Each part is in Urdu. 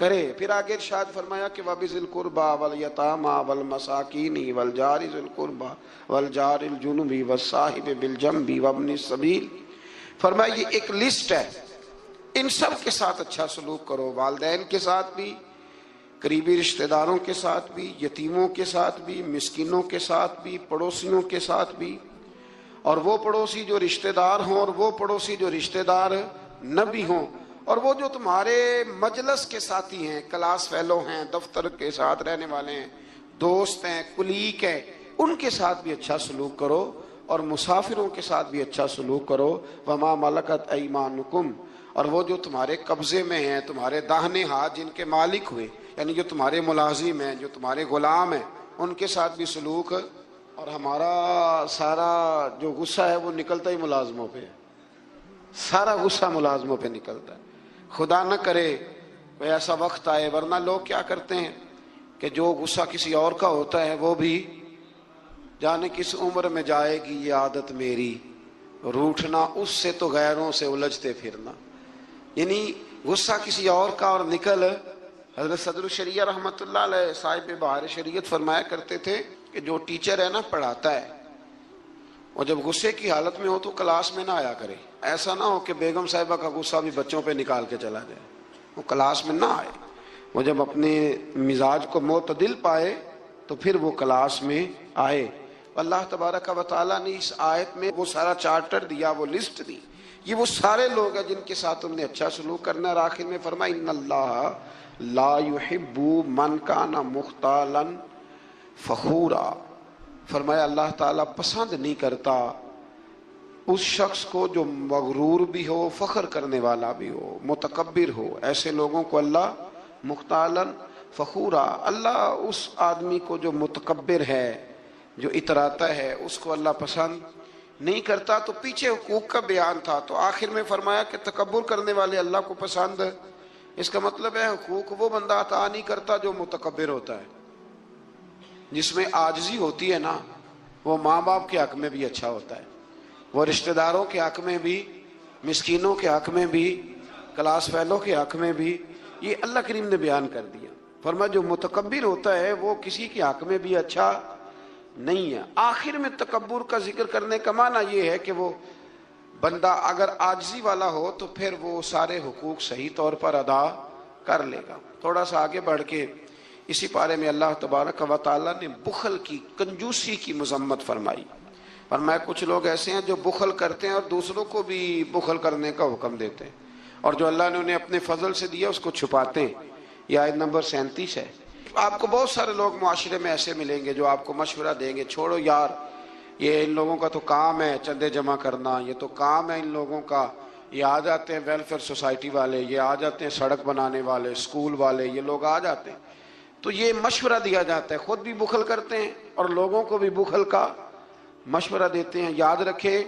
کرے. پھر آگے ارشاد فرمایا کہ وَبِذِي الْقُرْبَى وَالْيَتَامَى وَالْمَسَاكِينِ وَالْجَارِ ذِي الْقُرْبَى وَالْجَارِ الْجُنُبِ وَالصَّاحِبِ بِالْجَنبِ وَابْنِ السَّبِيلِ. فرمایا یہ ایک لسٹ ہے، ان سب کے ساتھ اچھا سلوک کرو، والدین کے ساتھ بھی، قریبی رشتہ داروں کے ساتھ بھی، یتیموں کے ساتھ بھی، مسکینوں کے ساتھ بھی، پڑوسیوں کے ساتھ بھی، اور وہ پڑوسی جو رشتہ دار ہوں اور وہ پڑوسی جو رشتہ دار نہ بھی ہوں، اور وہ جو تمہارے مجلس کے ساتھی ہیں، کلاس فیلو ہیں، دفتر کے ساتھ رہنے والے ہیں، دوست ہیں، کلیگ ہیں، ان کے ساتھ بھی اچھا سلوک کرو، اور مسافروں کے ساتھ بھی اچھا سلوک کرو. وما ملکت ایمانکم، اور وہ جو تمہارے قبضے میں ہیں، تمہارے داہنے ہاتھ جن کے مالک ہوئے، یعنی جو تمہارے ملازم ہیں، جو تمہارے غلام ہیں، ان کے ساتھ بھی سلوک. اور ہمارا سارا جو غصہ ہے وہ نکلتا ہی ملازموں پہ، سارا غصہ ملازموں پہ نکلتا ہے. خدا نہ کرے کوئی ایسا وقت آئے، ورنہ لوگ کیا کرتے ہیں کہ جو غصہ کسی اور کا ہوتا ہے وہ بھی جانے کس عمر میں جائے گی یہ عادت میری، روٹھنا اس سے تو غیروں سے الجھتے پھرنا. یعنی غصہ کسی اور کا اور نکل. حضرت صدر الشریعہ رحمۃ اللہ علیہ صاحب بہار شریعت فرمایا کرتے تھے کہ جو ٹیچر ہے نا پڑھاتا ہے، وہ جب غصے کی حالت میں ہو تو کلاس میں نہ آیا کرے. ایسا نہ ہو کہ بیگم صاحبہ کا غصہ بھی بچوں پہ نکال کے چلا جائے، وہ کلاس میں نہ آئے. وہ جب اپنے مزاج کو معتدل پائے تو پھر وہ کلاس میں آئے. اللہ تبارک و تعالیٰ نے اس آیت میں وہ سارا چارٹر دیا، وہ لسٹ دی. یہ وہ سارے لوگ ہیں جن کے ساتھ تم نے اچھا سلوک کرنا ہے. اور آخر میں فرمایا ان اللہ لا يحب من کان مختالا فخورا. فرمایا اللہ تعالیٰ پسند نہیں کرتا اس شخص کو جو مغرور بھی ہو، فخر کرنے والا بھی ہو، متکبر ہو. ایسے لوگوں کو اللہ مختالا فخورا، اللہ اس آدمی کو جو متکبر ہے، جو اتراتا ہے، اس کو اللہ پسند نہیں کرتا. تو پیچھے حقوق کا بیان تھا، تو آخر میں فرمایا کہ تکبر کرنے والے اللہ کو پسند. اس کا مطلب ہے حقوق وہ بندہ عطا نہیں کرتا جو متکبر ہوتا ہے. جس میں عاجزی ہوتی ہے نا، وہ ماں باپ کے حق میں بھی اچھا ہوتا ہے، وہ رشتہ داروں کے حق میں بھی، مسکینوں کے حق میں بھی، کلاس فیلو کے حق میں بھی. یہ اللہ کریم نے بیان کر دیا. فرمایا جو متکبر ہوتا ہے وہ کسی کے حق میں بھی اچھا نہیں ہے. آخر میں تکبر کا ذکر کرنے کا معنی یہ ہے کہ وہ بندہ اگر عاجزی والا ہو تو پھر وہ سارے حقوق صحیح طور پر ادا کر لے گا. تھوڑا سا آگے بڑھ کے اسی پارے میں اللہ تبارک و تعالیٰ نے بخل کی، کنجوسی کی مذمت فرمائی. فرمایا کچھ لوگ ایسے ہیں جو بخل کرتے ہیں اور دوسروں کو بھی بخل کرنے کا حکم دیتے ہیں، اور جو اللہ نے انہیں اپنے فضل سے دیا اس کو چھپاتے ہیں. یہ آیت نمبر 37 ہے. آپ کو بہت سارے لوگ معاشرے میں ایسے ملیں گے جو آپ کو مشورہ دیں گے، چھوڑو یار، یہ ان لوگوں کا تو کام ہے چندے جمع کرنا، یہ تو کام ہے ان لوگوں کا، یہ آ جاتے ہیں ویلفیئر سوسائٹی والے، یہ آ جاتے ہیں سڑک بنانے والے، اسکول والے، یہ لوگ آ جاتے ہیں. تو یہ مشورہ دیا جاتا ہے، خود بھی بخل کرتے ہیں اور لوگوں کو بھی بخل کا مشورہ دیتے ہیں. یاد رکھے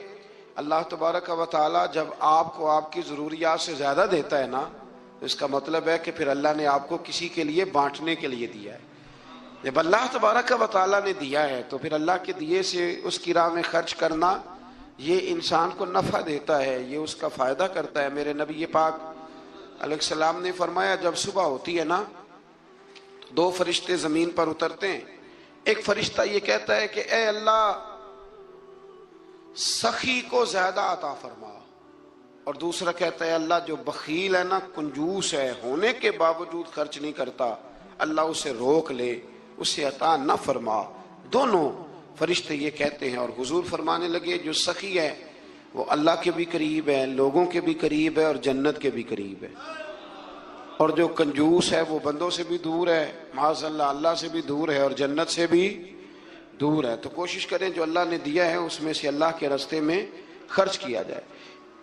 اللہ تبارک و تعالیٰ جب آپ کو آپ کی ضروریات سے زیادہ دیتا ہے نا، اس کا مطلب ہے کہ پھر اللہ نے آپ کو کسی کے لیے بانٹنے کے لیے دیا ہے. جب اللہ تبارک و تعالیٰ نے دیا ہے تو پھر اللہ کے دیے سے اس کی راہ میں خرچ کرنا یہ انسان کو نفع دیتا ہے، یہ اس کا فائدہ کرتا ہے. میرے نبی پاک علیہ السلام نے فرمایا جب صبح ہوتی ہے نا تو 2 فرشتے زمین پر اترتے ہیں. ایک فرشتہ یہ کہتا ہے کہ اے اللہ سخی کو زیادہ عطا فرما، اور دوسرا کہتا ہے اللہ جو بخیل ہے نا، کنجوس ہے، ہونے کے باوجود خرچ نہیں کرتا، اللہ اسے روک لے، اسے عطا نہ فرما. دونوں فرشتے یہ کہتے ہیں. اور حضور فرمانے لگے جو سخی ہے وہ اللہ کے بھی قریب ہے، لوگوں کے بھی قریب ہے، اور جنت کے بھی قریب ہے. اور جو کنجوس ہے وہ بندوں سے بھی دور ہے، معاذ اللہ اللہ سے بھی دور ہے، اور جنت سے بھی دور ہے. تو کوشش کریں جو اللہ نے دیا ہے اس میں سے اللہ کے راستے میں خرچ کیا جائے.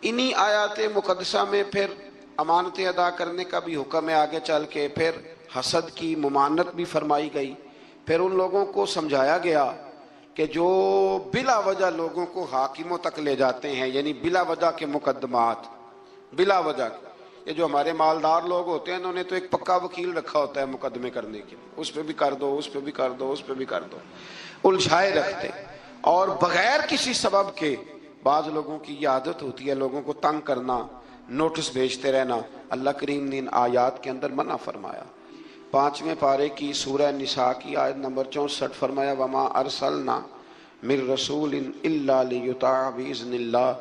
انہی آیات مقدسہ میں پھر امانتیں ادا کرنے کا بھی حکم ہے. آگے چل کے پھر حسد کی ممانعت بھی فرمائی گئی. پھر ان لوگوں کو سمجھایا گیا کہ جو بلا وجہ لوگوں کو حاکموں تک لے جاتے ہیں، یعنی بلا وجہ کے مقدمات، بلا وجہ یہ جو ہمارے مالدار لوگ ہوتے ہیں انہوں نے تو ایک پکا وکیل رکھا ہوتا ہے مقدمے کرنے کے لیے، اس پہ بھی کر دو، اس پہ بھی کر دو، اس پہ بھی کر دو، الجھائے رکھتے. اور بغیر کسی سبب کے بعض لوگوں کی یہ عادت ہوتی ہے لوگوں کو تنگ کرنا، نوٹس بھیجتے رہنا، اللہ کریم نے ان آیات کے اندر منع فرمایا۔ 5ویں پارے کی سورہ نساء کی آیت نمبر 64 فرمایا وما ارسلنا من رسول الا لیطاع باذن اللہ،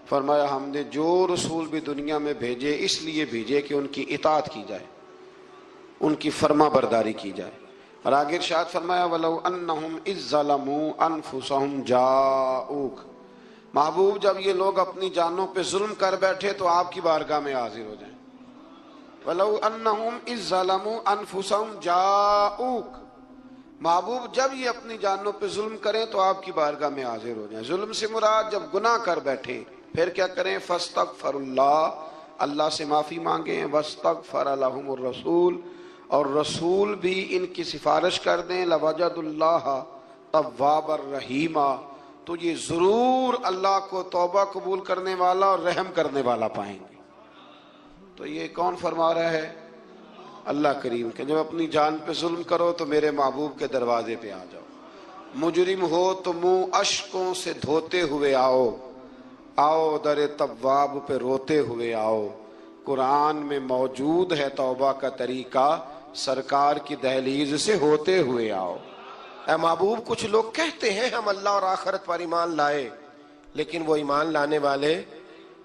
فرمایا ہم نے جو رسول بھی دنیا میں بھیجے اس لیے بھیجے کہ ان کی اطاعت کی جائے، ان کی فرما برداری کی جائے۔ اور آگے ارشاد فرمایا وَلَوْ أَنَّهُمْ إِذ ظَّلَمُوا أَنفُسَهُمْ جَاءُوكَ، محبوب جب یہ لوگ اپنی جانوں پہ ظلم کر بیٹھے تو آپ کی بارگاہ میں حاضر ہو جائیں۔ وَلَوْ أَنَّهُمْ إِذ ظَّلَمُوا أَنفُسَهُمْ جَاءُوكَ، محبوب جب یہ اپنی جانوں پہ ظلم کریں تو آپ کی بارگاہ میں حاضر ہو جائیں۔ ظلم سے مراد جب گناہ کر بیٹھے پھر کیا کریں؟ فَاسْتَغْفَرُوا اللَّهَ، اللہ سے معافی مانگیں، وَاسْتَغْفَرَ لَهُمُ الرَّسُولُ، اور رسول بھی ان کی سفارش کر دیں، لَوَجَدُوا اللَّهَ تَوَّابًا رَحِيمًا، تو یہ ضرور اللہ کو توبہ قبول کرنے والا اور رحم کرنے والا پائیں گے۔ تو یہ کون فرما رہا ہے؟ اللہ کریم کہ جب اپنی جان پہ ظلم کرو تو میرے محبوب کے دروازے پہ آ جاؤ، مجرم ہو تو منہ اشکوں سے دھوتے ہوئے آؤ، آؤ در تواب پہ روتے ہوئے آؤ۔ قرآن میں موجود ہے توبہ کا طریقہ، سرکار کی دہلیز سے ہوتے ہوئے آؤ۔ اے محبوب کچھ لوگ کہتے ہیں ہم اللہ اور آخرت پر ایمان لائے، لیکن وہ ایمان لانے والے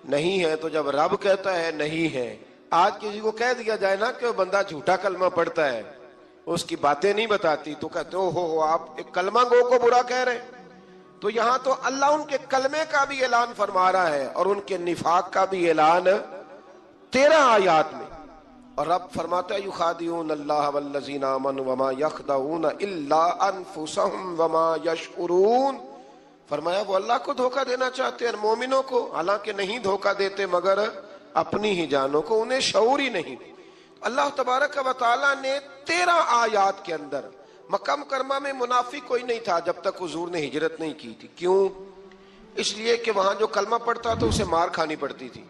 نہیں ہیں، تو جب رب کہتا ہے نہیں ہے، آج کسی کو کہہ دیا جائے نا کہ وہ بندہ جھوٹا کلمہ پڑھتا ہے، اس کی باتیں نہیں بتاتی، تو کہتے ہو آپ ایک کلمہ گو کو برا کہہ رہے ہیں۔ تو یہاں تو اللہ ان کے کلمے کا بھی اعلان فرما رہا ہے اور ان کے نفاق کا بھی اعلان 13 آیات میں، اور رب فرماتا ہے یخادعون اللہ والذین آمنوا وما یخدعون الا انفسهم وما یشعرون، فرمایا وہ اللہ کو دھوکہ دینا چاہتے ہیں مومنوں کو، حالانکہ نہیں دھوکہ دیتے مگر اپنی ہی جانوں کو، انہیں شعور ہی نہیں۔ اللہ تبارک و تعالیٰ نے 13 آیات کے اندر مکہ مکرمہ میں منافق کوئی نہیں تھا جب تک حضور نے ہجرت نہیں کی تھی۔ کیوں؟ اس لیے کہ وہاں جو کلمہ پڑھتا تو اسے مار کھانی پڑتی تھی۔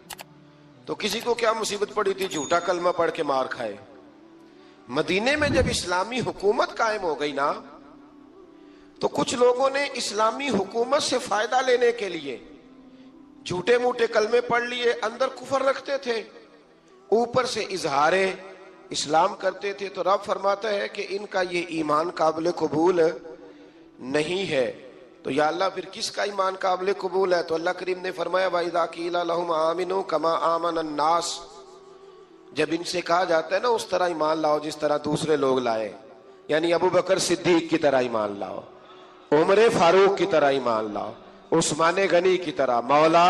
تو کسی کو کیا مصیبت پڑی تھی؟ جھوٹا کلمہ پڑھ کے مار کھائے۔ مدینے میں جب اسلامی حکومت قائم ہو گئی نا، تو کچھ لوگوں نے اسلامی حکومت سے فائدہ لینے کے لیے جھوٹے موٹے کلمے پڑھ لیے، اندر کفر رکھتے تھے، اوپر سے اظہار اسلام کرتے تھے۔ تو رب فرماتا ہے کہ ان کا یہ ایمان قابل قبول نہیں ہے، تو یا اللہ پھر کس کا ایمان قابل قبول ہے؟ تو اللہ کریم نے فرمایا وَإِذَا قِيلَ لَهُمْ آمِنُوا كَمَا آمَنَ النَّاسُ، جب ان سے کہا جاتا ہے نا اس طرح ایمان لاؤ جس طرح دوسرے لوگ لائے، یعنی ابو بکر صدیق کی طرح ایمان لاؤ، عمر فاروق کی طرح ایمان لاؤ، عثمان غنی کی طرح، مولا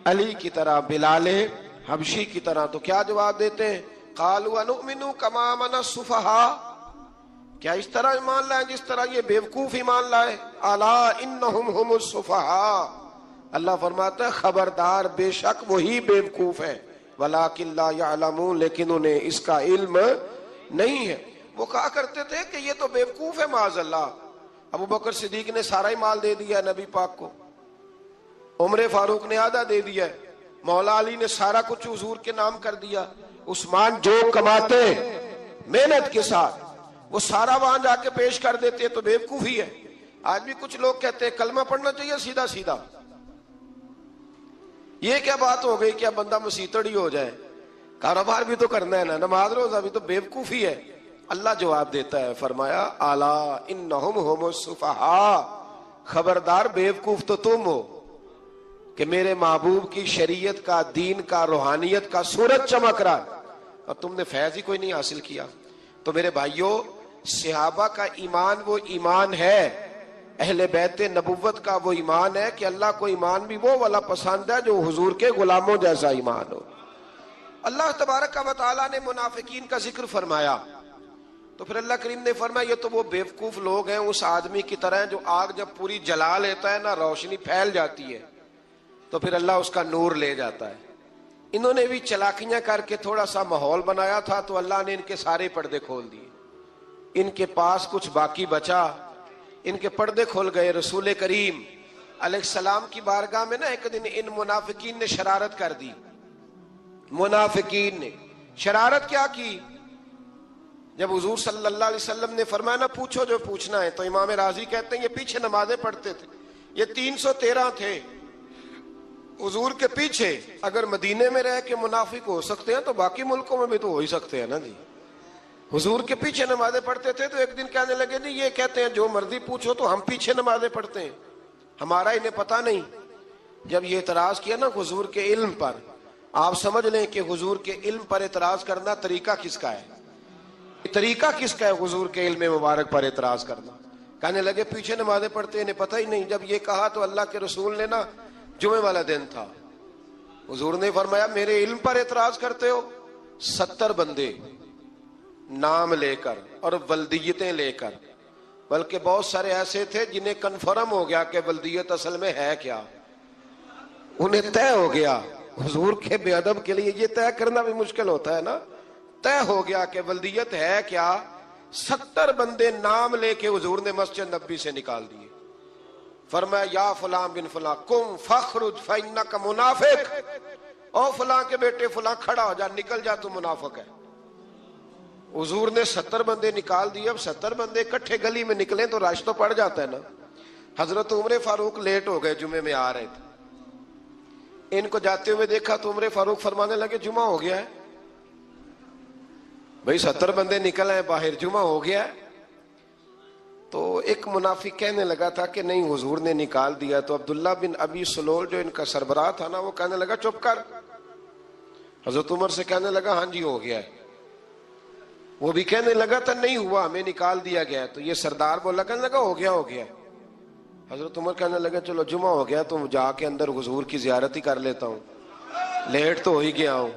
علی کی طرح، بلال حبشی کی طرح، تو کیا جواب دیتے ہیں؟ قَالُوا وَنُؤْمِنُوا كَمَا آمَنَ السُّفَهَاءُ، کیا اس طرح ایمان لائے جس طرح یہ بیوقوف ایمان لائے؟ الا انہم ہم السفہاء، اللہ فرماتا ہے خبردار بے شک وہی بیوقوف ہے، ولکن لا یعلمون، لیکن انہیں اس کا علم نہیں ہے۔ وہ کہا کرتے تھے کہ یہ تو بیوقوف ہے معاذ اللہ، ابو بکر صدیق نے سارا ہی مال دے دیا نبی پاک کو، عمر فاروق نے آدھا دے دیا، مولا علی نے سارا کچھ حضور کے نام کر دیا، عثمان جو کماتے محنت کے ساتھ وہ سارا وہاں جا کے پیش کر دیتے، تو بیوقوفی ہے۔ آج بھی کچھ لوگ کہتے ہیں کلمہ پڑھنا چاہیے سیدھا سیدھا، یہ کیا بات ہو گئی کہ بندہ مسیتڑ ہی ہو جائے؟ کاروبار بھی تو کرنا ہے نا، نماز روزہ بھی، تو بیوقوفی ہے۔ اللہ جواب دیتا ہے، فرمایا الا انہم ہم السفہاء، خبردار بیوقوف تو تم ہو کہ میرے محبوب کی شریعت کا، دین کا، روحانیت کا سورج چمک رہا ہے اور تم نے فیض ہی کوئی نہیں حاصل کیا۔ تو میرے بھائیوں، صحابہ کا ایمان وہ ایمان ہے، اہل بیت نبوت کا وہ ایمان ہے کہ اللہ کو ایمان بھی وہ والا پسند ہے جو حضور کے غلاموں جیسا ایمان ہو۔ اللہ تبارک و تعالیٰ نے منافقین کا ذکر فرمایا، تو پھر اللہ کریم نے فرمایا یہ تو وہ بیوقوف لوگ ہیں اس آدمی کی طرح جو آگ جب پوری جلا لیتا ہے نا، روشنی پھیل جاتی ہے تو پھر اللہ اس کا نور لے جاتا ہے۔ انہوں نے بھی چلاکیاں کر کے تھوڑا سا ماحول بنایا تھا، تو اللہ نے ان کے سارے پردے کھول دیے، ان کے پاس کچھ باقی بچا، ان کے پردے کھول گئے۔ رسول کریم علیہ السلام کی بارگاہ میں نا ایک دن ان منافقین نے شرارت کر دی۔ منافقین نے شرارت کیا کی؟ جب حضور صلی اللہ علیہ وسلم نے فرمایا نا پوچھو جو پوچھنا ہے، تو امام راضی کہتے ہیں یہ پیچھے نمازیں پڑھتے تھے، یہ 313 تھے، حضور کے پیچھے اگر مدینے میں رہ کے منافق ہو سکتے ہیں تو باقی ملکوں میں بھی تو ہو ہی سکتے ہیں نا جی. حضور کے پیچھے نمازیں پڑھتے تھے تو ایک دن کہنے لگے جی یہ کہتے ہیں جو مرضی پوچھو تو ہم پیچھے نمازیں پڑھتے ہیں, ہمارا انہیں پتہ نہیں. جب یہ اعتراض کیا نا حضور کے علم پر, آپ سمجھ لیں کہ حضور کے علم پر اعتراض کرنا طریقہ کس کا ہے, طریقہ کس کا ہے حضور کے علم مبارک پر اعتراض کرنا. کہنے لگے پیچھے نمازیں پڑھتے انہیں پتہ ہی نہیں. جب یہ کہا تو اللہ کے رسول نے نا, جمعے والا دن تھا, حضور نے فرمایا میرے علم پر اعتراض کرتے ہو. 70 بندے نام لے کر اور ولدیتیں لے کر, بلکہ بہت سارے ایسے تھے جنہیں کنفرم ہو گیا کہ ولدیت اصل میں ہے کیا, انہیں طے ہو گیا. حضور کے بے ادب کے لیے یہ طے کرنا بھی مشکل ہوتا ہے نا. طے ہو گیا کہ ولدیت ہے کیا. 70 بندے نام لے کے حضور نے مسجد نبی سے نکال دیے. فرمایا یا فلاں بن فلاں قم فخرج فإنک منافق, او فلاں کے بیٹے فلاں کھڑا ہو جا, نکل جا, تو منافق ہے. حضور نے 70 بندے نکال دیے. اب 70 بندے اکٹھے گلی میں نکلیں تو رش تو پڑ جاتا ہے نا. حضرت عمر فاروق لیٹ ہو گئے, جمعے میں آ رہے تھے. ان کو جاتے ہوئے دیکھا تو عمر فاروق فرمانے لگے جمعہ ہو گیا ہے. بھئی 70 بندے نکل آئے باہر, جمعہ ہو گیا ہے. تو ایک منافق کہنے لگا تھا کہ نہیں حضور نے نکال دیا. تو عبداللہ بن ابی سلول جو ان کا سربراہ تھا نا, وہ کہنے لگا چپ کر. حضرت عمر سے کہنے لگا ہاں جی ہو گیا ہے. وہ بھی کہنے لگا تھا نہیں ہوا, ہمیں نکال دیا گیا. تو یہ سردار بولا, کہنے لگا ہو گیا ہو گیا. حضرت عمر کہنے لگا چلو جمعہ ہو گیا تو جا کے اندر حضور کی زیارت ہی کر لیتا ہوں, لیٹ تو ہو ہی گیا ہوں.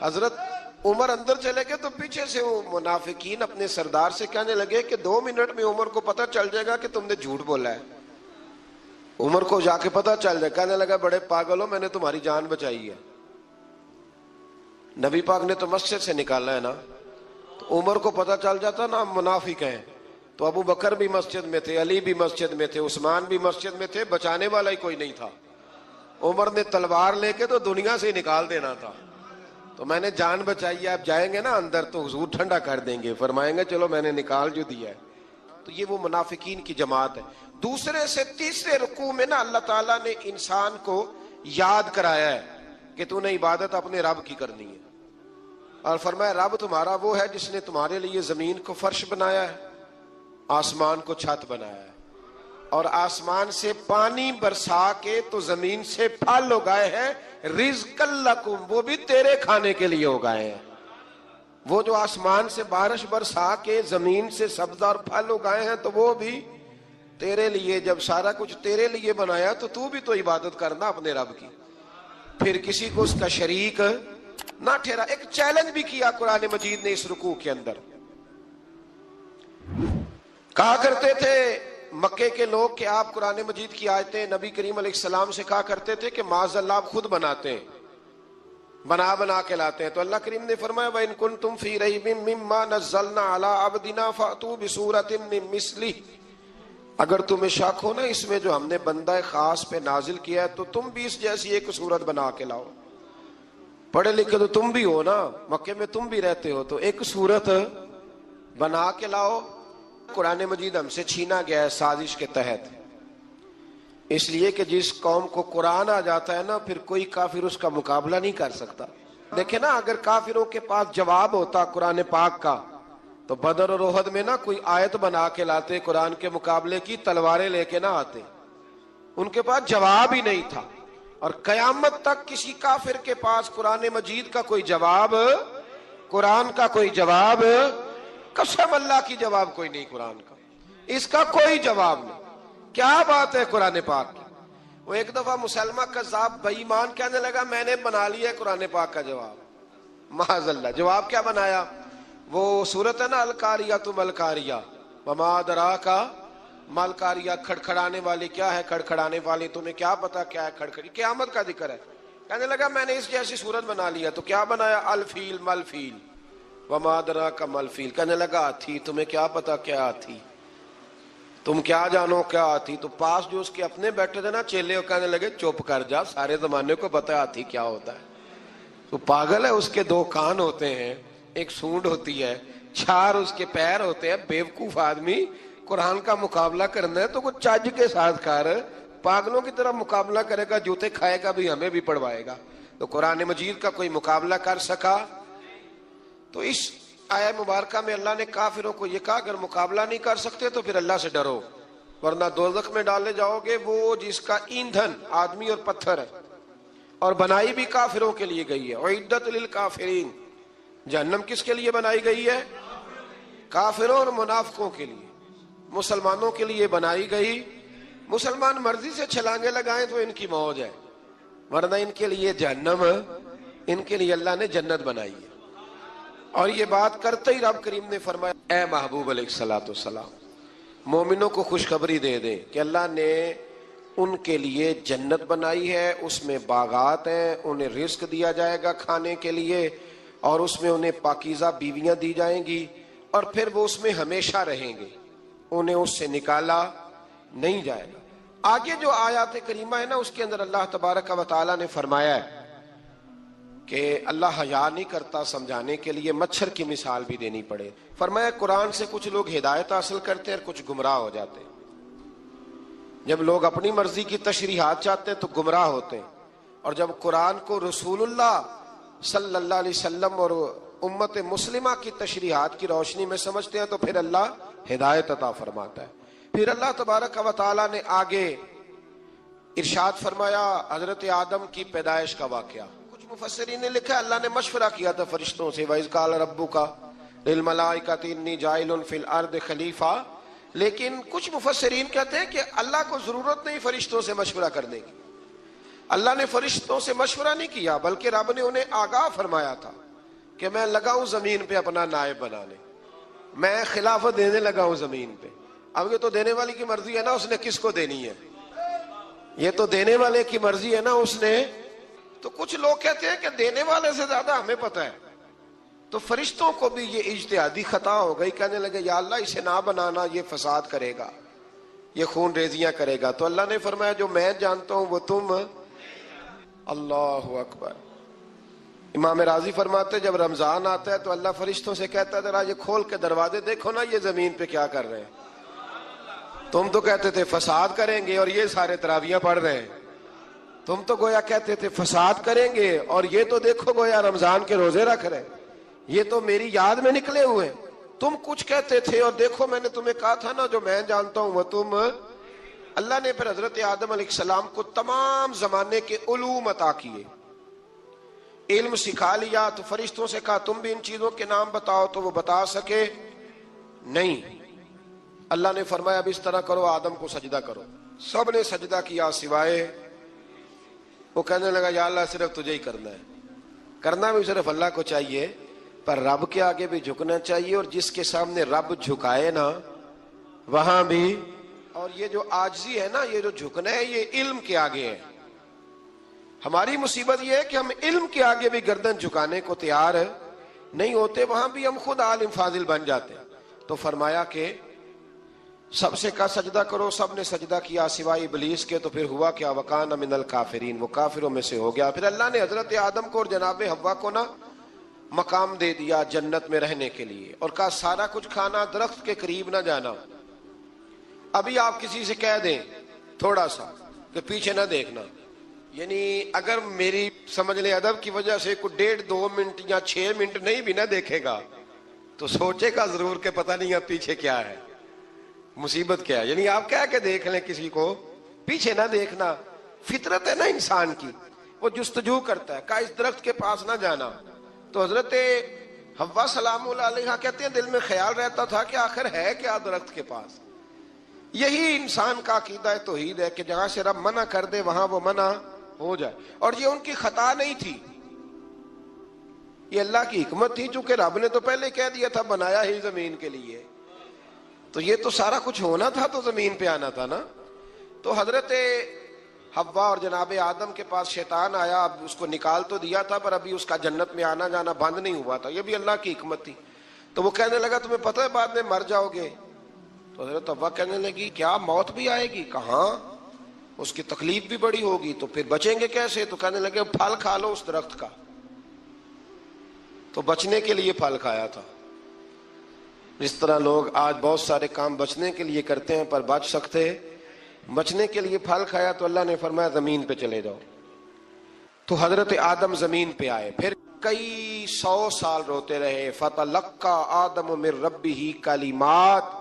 حضرت عمر اندر چلے گئے تو پیچھے سے وہ منافقین اپنے سردار سے کہنے لگے کہ 2 منٹ میں عمر کو پتہ چل جائے گا کہ تم نے جھوٹ بولا ہے. عمر کو جا کے پتہ چل جائے. کہنے لگا بڑے پاگل ہو, میں نے تمہاری جان بچائی ہے. نبی پاک نے تو مسجد سے نکالا ہے نا. تو عمر کو پتہ چل جاتا نا منافق ہیں, تو ابو بکر بھی مسجد میں تھے, علی بھی مسجد میں تھے, عثمان بھی مسجد میں تھے, بچانے والا ہی کوئی نہیں تھا. عمر نے تلوار لے کے تو دنیا سے ہی نکال دینا تھا. تو میں نے جان بچائی ہے, آپ جائیں گے نا اندر تو حضور ٹھنڈا کر دیں گے, فرمائیں گے چلو میں نے نکال جو دیا ہے. تو یہ وہ منافقین کی جماعت ہے. دوسرے سے تیسرے رکوع میں نا اللہ تعالیٰ نے انسان کو یاد کرایا ہے کہ تو نے عبادت اپنے رب کی کرنی ہے. اور فرمایا رب تمہارا وہ ہے جس نے تمہارے لیے زمین کو فرش بنایا ہے, آسمان کو چھت بنایا ہے, اور آسمان سے پانی برسا کے تو زمین سے پھل اگائے ہیں, رزق لکم, وہ بھی تیرے کھانے کے لیے اگائے ہیں. وہ جو آسمان سے بارش برسا کے زمین سے سبز اور پھل اگائے ہیں تو وہ بھی تیرے لیے. جب سارا کچھ تیرے لیے بنایا تو بھی تو عبادت کرنا اپنے رب کی, پھر کسی کو اس کا شریک نہ ٹھہرا. ایک چیلنج بھی کیا قرآن مجید نے اس رکوع کے اندر. کہا کرتے تھے مکے کے لوگ کہ آپ قرآن مجید کی آیتیں نبی کریم علیہ السلام سے کہا کرتے تھے کہ معاذ اللہ آپ خود بناتے ہیں, بنا کے لاتے ہیں. تو اللہ کریم نے فرمایا وَإِن كُنتُمْ فِي رَيْبٍ مِّمَّا نَزَّلْنَا عَلَىٰ عَبْدِنَا فَأْتُوا بِسُورَةٍ مِّن مِّثْلِهِ, اگر تمہیں شک ہو نا اس میں جو ہم نے بندہ خاص پہ نازل کیا ہے تو تم بھی اس جیسی ایک صورت بنا کے لاؤ. پڑھے لکھے تو تم بھی ہو نا, مکے میں تم بھی رہتے ہو, تو ایک صورت بنا کے لاؤ. قرآن مجید ہم سے چھینا گیا ہے سازش کے تحت, اس لیے کہ جس قوم کو قرآن آ جاتا ہے نا پھر کوئی کافر اس کا مقابلہ نہیں کر سکتا. دیکھیں نا اگر کافروں کے پاس جواب ہوتا قرآن پاک کا تو بدر اور احد میں نا کوئی آیت بنا کے لاتے قرآن کے مقابلے کی, تلواریں لے کے نہ آتے. ان کے پاس جواب ہی نہیں تھا. اور قیامت تک کسی کافر کے پاس قرآن مجید کا کوئی جواب, قرآن کا کوئی جواب, قسم اللہ کی جواب کوئی نہیں قرآن کا, اس کا کوئی جواب نہیں. کیا بات ہے قرآن پاک کی. وہ ایک دفعہ مسلمہ کذاب بے ایمان کہنے لگا میں نے بنا لیا ہے قرآن پاک کا جواب. معاذ اللہ, جواب کیا بنایا؟ وہ سورت ہے نا القاریۃ ما القاریۃ وما ادراک ما القاریۃ, کھڑکھڑانے والی کیا ہے, کھڑکھڑانے والی تمہیں کیا پتا کیا ہے کھڑکھڑی, قیامت کا ذکر ہے. کہنے لگا میں نے اس جیسی صورت بنا لیا. تو کیا بنایا؟ الفیل ملفیل وما ادراک ما الفیل. کہنے لگا ہاتھی, تمہیں کیا پتا کیا ہاتھی, تم کیا جانو کیا ہاتھی. تو پاس جو اس کے اپنے بیٹھے تھے نا چیلے, کہنے لگے چپ کر جا, سارے زمانے کو پتا ہے ہاتھی کیا ہوتا ہے. تو پاگل ہے, اس کے 2 کان ہوتے ہیں, ایک سونڈ ہوتی ہے, 4 اس کے پیر ہوتے ہیں. بیوقوف آدمی, قرآن کا مقابلہ کرنا ہے تو کچھ چج کے ساتھ کر, پاگلوں کی طرح مقابلہ کرے گا، جوتے کھائے گا بھی، ہمیں بھی پڑھوائے گا۔ تو قرآن مجید کا کوئی مقابلہ کر سکا؟ تو اس آیہ مبارکہ میں اللہ نے کافروں کو یہ کہا اگر مقابلہ نہیں کر سکتے تو پھر اللہ سے ڈرو، ورنہ دوزخ میں ڈالے جاؤ گے، وہ جس کا ایندھن آدمی اور پتھر ہے، اور بنائی بھی کافروں کے لیے گئی ہے۔ اعدت للکافرین، جہنم کس کے لیے بنائی گئی ہے؟ کافروں اور منافقوں کے لیے۔ مسلمانوں کے لیے بنائی گئی، مسلمان مرضی سے چھلانگے لگائیں تو ان کی موج ہے، ورنہ ان کے لیے جہنم، ان کے لیے اللہ نے جنت بنائی ہے۔ اور یہ بات کرتے ہی رب کریم نے فرمایا اے محبوب علیہ الصلوۃ والسلام، مومنوں کو خوشخبری دے دیں کہ اللہ نے ان کے لیے جنت بنائی ہے، اس میں باغات ہیں، انہیں رزق دیا جائے گا کھانے کے لیے، اور اس میں انہیں پاکیزہ بیویاں دی جائیں گی، اور پھر وہ اس میں ہمیشہ رہیں گے، انہیں اس سے نکالا نہیں جائے گا۔ آگے جو آیات کریمہ ہے نا، اس کے اندر اللہ تبارک و تعالیٰ نے فرمایا ہے کہ اللہ حیا نہیں کرتا سمجھانے کے لیے، مچھر کی مثال بھی دینی پڑے۔ فرمایا قرآن سے کچھ لوگ ہدایت حاصل کرتے ہیں اور کچھ گمراہ ہو جاتے ہیں۔ جب لوگ اپنی مرضی کی تشریحات چاہتے ہیں تو گمراہ ہوتے ہیں، اور جب قرآن کو رسول اللہ صلی اللہ علیہ وسلم اور امت مسلمہ کی تشریحات کی روشنی میں سمجھتے ہیں تو پھر اللہ ہدایت عطا فرماتا ہے۔ پھر اللہ تبارک و تعالیٰ نے آگے ارشاد فرمایا حضرت آدم کی پیدائش کا واقعہ۔ کچھ مفسرین نے لکھا اللہ نے مشورہ کیا تھا فرشتوں سے، وَإِذْ قَالَ رَبُّكَ لِلْمَلَائِكَةِ إِنِّي جَاعِلٌ فِي الْأَرْضِ خَلِيفَةً، لیکن کچھ مفسرین کہتے ہیں کہ اللہ کو ضرورت نہیں فرشتوں سے مشورہ کرنے کی، اللہ نے فرشتوں سے مشورہ نہیں کیا، بلکہ رب نے انہیں آگاہ فرمایا تھا کہ میں لگا ہوں زمین پہ اپنا نائب بنانے، میں خلافت دینے لگا ہوں زمین پہ۔ اب یہ تو دینے والی کی مرضی ہے نا اس نے کس کو دینی ہے، یہ تو دینے والے کی مرضی ہے نا اس نے۔ تو کچھ لوگ کہتے ہیں کہ دینے والے سے زیادہ ہمیں پتہ ہے، تو فرشتوں کو بھی یہ اجتہادی خطا ہو گئی، کہنے لگے یا اللہ اسے نہ بنانا، یہ فساد کرے گا، یہ خون ریزیاں کرے گا۔ تو اللہ نے فرمایا جو میں جانتا ہوں وہ تم، اللہ اکبر۔ امام راضی فرماتے جب رمضان آتا ہے تو اللہ فرشتوں سے کہتا ہے ذرا یہ کھول کے دروازے دیکھو نا یہ زمین پہ کیا کر رہے ہیں، تم تو کہتے تھے فساد کریں گے اور یہ سارے تراویحیں پڑھ رہے ہیں، تم تو گویا کہتے تھے فساد کریں گے اور یہ تو دیکھو گویا رمضان کے روزے رکھ رہے ہیں، یہ تو میری یاد میں نکلے ہوئے ہیں، تم کچھ کہتے تھے اور دیکھو میں نے تمہیں کہا تھا نا جو میں جانتا ہوں وہ تم۔ اللہ نے پھر حضرت آدم علیہ السلام کو تمام زمانے کے علوم عطا کیے، علم سکھا لیا، تو فرشتوں سے کہا تم بھی ان چیزوں کے نام بتاؤ، تو وہ بتا سکے نہیں۔ اللہ نے فرمایا اب اس طرح کرو آدم کو سجدہ کرو، سب نے سجدہ کیا سوائے، وہ کہنے لگا یا اللہ صرف تجھے ہی کرنا ہے، کرنا بھی صرف اللہ کو چاہیے، پر رب کے آگے بھی جھکنا چاہیے، اور جس کے سامنے رب جھکائے نا وہاں بھی۔ اور یہ جو عاجزی ہے نا، یہ جو جھکنا ہے یہ علم کے آگے ہے۔ ہماری مصیبت یہ ہے کہ ہم علم کے آگے بھی گردن جھکانے کو تیار نہیں ہوتے، وہاں بھی ہم خود عالم فاضل بن جاتے ہیں۔ تو فرمایا کہ سب سے کہا سجدہ کرو، سب نے سجدہ کیا سوائے ابلیس کے، تو پھر ہوا کیا وَكَانَ مِنَ الْكَافِرِينَ، وہ کافروں میں سے ہو گیا۔ پھر اللہ نے حضرت آدم کو اور جناب حوا کو نا مقام دے دیا جنت میں رہنے کے لیے، اور کہا سارا کچھ کھانا، درخت کے قریب نہ جانا۔ ابھی آپ کسی سے کہہ دیں تھوڑا سا کہ پیچھے نہ دیکھنا، یعنی اگر میری سمجھ لیں ادب کی وجہ سے کوئی 1.5-2 منٹ یا 6 منٹ نہیں بھی نہ دیکھے گا تو سوچے گا ضرور کہ پتہ نہیں اب پیچھے کیا ہے، مصیبت کیا ہے۔ یعنی آپ کہہ کے دیکھ لیں کسی کو، پیچھے نہ دیکھنا، فطرت ہے نا انسان کی، وہ جستجو کرتا ہے، کہا اس درخت کے پاس نہ جانا۔ تو حضرت حوا سلام اللہ علیہ کہتے ہیں دل میں خیال رہتا تھا کہ آخر ہے کیا درخت کے پاس۔ یہی انسان کا عقیدہ توحید ہے کہ جہاں سے رب منع کر دے وہاں وہ منع ہو جائے، اور یہ ان کی خطا نہیں تھی، یہ اللہ کی حکمت تھی، چونکہ رب نے تو پہلے کہہ دیا تھا بنایا ہی زمین کے لیے، تو یہ تو سارا کچھ ہونا تھا تو زمین پہ آنا تھا نا۔ تو حضرت حوا اور جناب آدم کے پاس شیطان آیا، اب اس کو نکال تو دیا تھا پر ابھی اس کا جنت میں آنا جانا بند نہیں ہوا تھا، یہ بھی اللہ کی حکمت تھی۔ تو وہ کہنے لگا تمہیں پتہ ہے بعد میں مر جاؤ گے؟ تو حضرت حوا کہنے لگی کیا موت بھی آئے گی؟ کہاں، اس کی تکلیف بھی بڑی ہوگی، تو پھر بچیں گے کیسے؟ تو کہنے لگے پھل کھا لو اس درخت کا، تو بچنے کے لیے پھل کھایا تھا۔ جس طرح لوگ آج بہت سارے کام بچنے کے لیے کرتے ہیں پر بچ سکتے بچنے کے لیے پھل کھایا تو اللہ نے فرمایا زمین پہ چلے جاؤ. تو حضرت آدم زمین پہ آئے. پھر کئی 100 سال روتے رہے. فتلقى آدم من ربه کلمات.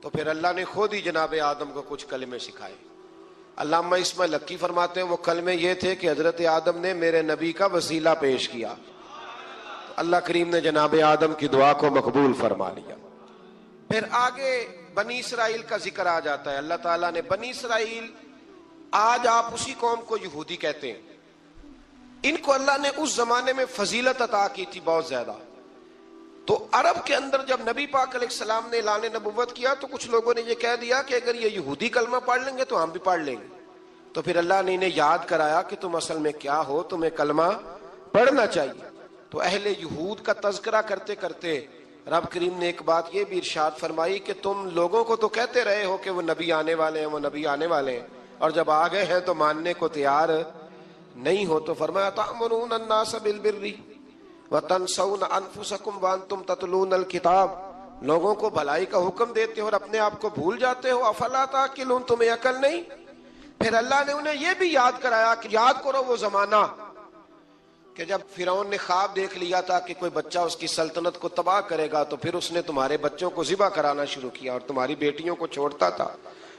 تو پھر اللہ نے خود ہی جناب آدم کو کچھ کلمے سکھائے. علامہ اسماعیل لکی فرماتے ہیں وہ کلمے یہ تھے کہ حضرت آدم نے میرے نبی کا وسیلہ پیش کیا. اللہ کریم نے جناب آدم کی دعا کو مقبول فرما لیا. پھر آگے بنی اسرائیل کا ذکر آ جاتا ہے. اللہ تعالیٰ نے بنی اسرائیل، آج آپ اسی قوم کو یہودی کہتے ہیں، ان کو اللہ نے اس زمانے میں فضیلت عطا کی تھی بہت زیادہ. تو عرب کے اندر جب نبی پاک علیہ السلام نے اعلان نبوت کیا تو کچھ لوگوں نے یہ کہہ دیا کہ اگر یہ یہودی کلمہ پڑھ لیں گے تو ہم بھی پڑھ لیں گے. تو پھر اللہ نے انہیں یاد کرایا کہ تم اصل میں کیا ہو، تمہیں کلمہ پڑھنا چاہیے. تو اہل یہود کا تذکرہ کرتے کرتے رب کریم نے ایک بات یہ بھی ارشاد فرمائی کہ تم لوگوں کو تو کہتے رہے ہو کہ وہ نبی آنے والے ہیں، وہ نبی آنے والے ہیں، اور جب آ گئے ہیں تو ماننے کو تیار نہیں ہو. تو فرمایا تأمرون الناس بالبر وتنسون انفسکم وانتم تتلون الکتاب. لوگوں کو بھلائی کا حکم دیتے ہو اور اپنے آپ کو بھول جاتے ہو. افلا تعقلون، تمہیں عقل نہیں؟ پھر اللہ نے انہیں یہ بھی یاد کرایا کہ یاد کرو وہ زمانہ کہ جب فرعون نے خواب دیکھ لیا تھا کہ کوئی بچہ اس کی سلطنت کو تباہ کرے گا، تو پھر اس نے تمہارے بچوں کو ذبح کرانا شروع کیا اور تمہاری بیٹیوں کو چھوڑتا تھا.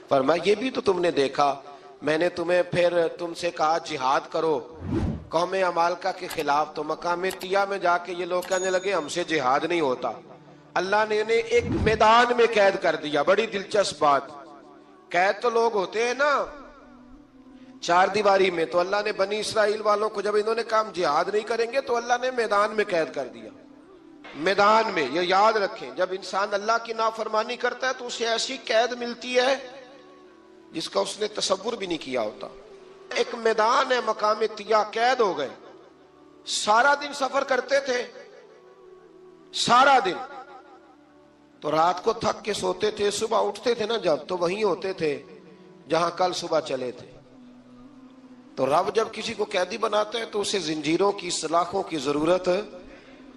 فرمایا یہ بھی تو تم نے دیکھا. میں نے تمہیں پھر تم سے کہا جہاد کرو قوم عمالقہ کے خلاف، تو مقام طیہ میں جا کے یہ لوگ کہنے لگے ہم سے جہاد نہیں ہوتا. اللہ نے انہیں ایک میدان میں قید کر دیا. بڑی دلچسپ بات. قید تو لوگ ہوتے ہیں نا چار دیواری میں، تو اللہ نے بنی اسرائیل والوں کو جب انہوں نے کہا جہاد نہیں کریں گے تو اللہ نے میدان میں قید کر دیا. میدان میں. یہ یاد رکھیں، جب انسان اللہ کی نافرمانی کرتا ہے تو اسے ایسی قید ملتی ہے جس کا اس نے تصور بھی نہیں کیا ہوتا. ایک میدان ہے مقام طیہ، قید ہو گئے. سارا دن سفر کرتے تھے، سارا دن. تو رات کو تھک کے سوتے تھے، صبح اٹھتے تھے نا جب، تو وہیں ہوتے تھے جہاں کل صبح چلے تھے. تو رب جب کسی کو قیدی بناتے ہیں تو اسے زنجیروں کی، سلاخوں کی ضرورت.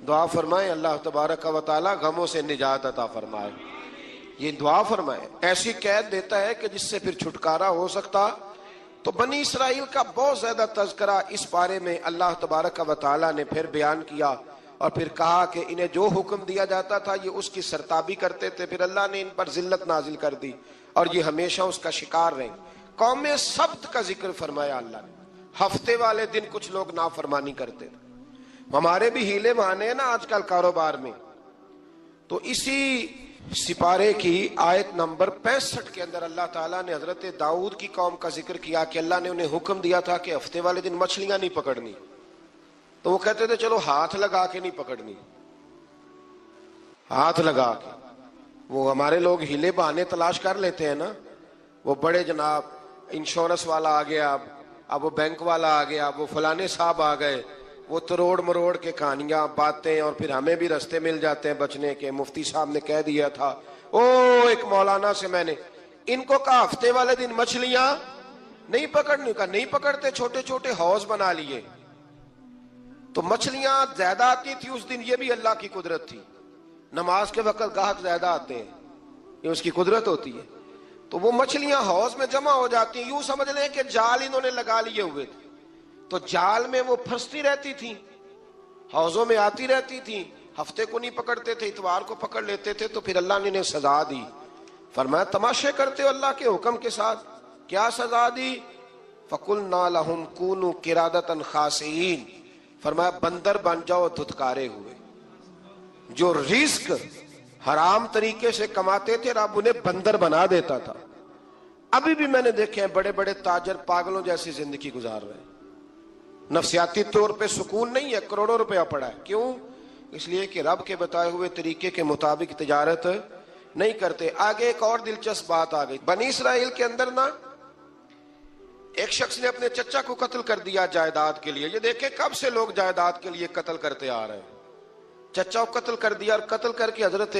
دعا فرمائے اللہ تبارک و تعالی غموں سے نجات عطا فرمائے. یہ دعا فرمائے. ایسی قید دیتا ہے کہ جس سے پھر چھٹکارا ہو سکتا. تو بنی اسرائیل کا بہت زیادہ تذکرہ اس بارے میں اللہ تبارک و تعالی نے پھر بیان کیا، اور پھر کہا کہ انہیں جو حکم دیا جاتا تھا یہ اس کی سرتابی کرتے تھے. پھر اللہ نے ان پر ذلت نازل کر دی اور یہ ہمیشہ اس کا شکار رہے. قوم سبت کا ذکر فرمایا اللہ نے. ہفتے والے دن کچھ لوگ نافرمانی کرتے تھے. ہمارے بھی ہیلے بہانے ہیں نا آج کل کاروبار میں. تو اسی سپارے کی آیت نمبر 65 کے اندر اللہ تعالیٰ نے حضرت داؤد کی قوم کا ذکر کیا کہ اللہ نے انہیں حکم دیا تھا کہ ہفتے والے دن مچھلیاں نہیں پکڑنی. تو وہ کہتے تھے چلو ہاتھ لگا کے نہیں پکڑنی، ہاتھ لگا کے. وہ ہمارے لوگ ہیلے بہانے تلاش کر لیتے ہیں نا. وہ بڑے جناب انشورنس والا آ گیا، اب وہ بینک والا آ گیا، وہ فلانے صاحب آ گئے، وہ تروڑ مروڑ کے کہانیاں باتیں، اور پھر ہمیں بھی رستے مل جاتے ہیں بچنے کے. مفتی صاحب نے کہہ دیا تھا، ایک مولانا سے میں نے ان کو کہا ہفتے والے دن مچھلیاں نہیں پکڑنی. کہا نہیں پکڑتے، چھوٹے چھوٹے حوض بنا لیے. تو مچھلیاں زیادہ آتی تھی اس دن. یہ بھی اللہ کی قدرت تھی. نماز کے وقت گاہک زیادہ آتے ہیں، یہ اس کی قدرت ہوتی ہے. تو وہ مچھلیاں حوض میں جمع ہو جاتی ہیں. یوں سمجھ لیں کہ جال انہوں نے لگا لیے ہوئے تھے. تو جال میں وہ پھنستی رہتی تھی، حوضوں میں آتی رہتی تھی. ہفتے کو نہیں پکڑتے تھے، اتوار کو پکڑ لیتے تھے. تو پھر اللہ نے انہیں سزا دی. فرمایا تماشے کرتے ہو اللہ کے حکم کے ساتھ. کیا سزا دی؟ فَقُلْنَا لَهُمْ كُونُوا قِرَادَةً خَاسِئِينَ. فرمایا بندر بن جاؤ دھتکارے ہوئے. جو رزق حرام طریقے سے کماتے تھے رب انہیں بندر بنا دیتا تھا. ابھی بھی میں نے دیکھے ہیں بڑے بڑے تاجر پاگلوں جیسی زندگی گزار رہے ہیں. نفسیاتی طور پہ سکون نہیں ہے، کروڑوں روپیہ پڑا ہے. کیوں؟ اس لیے کہ رب کے بتائے ہوئے طریقے کے مطابق تجارت نہیں کرتے. آگے ایک اور دلچسپ بات آ گئی. بنی اسرائیل کے اندر نا ایک شخص نے اپنے چچا کو قتل کر دیا جائیداد کے لیے. یہ دیکھیں کب سے لوگ جائیداد کے لیے قتل کرتے آ رہے ہیں. چچا کو قتل کر دیا، اور قتل کر کے حضرت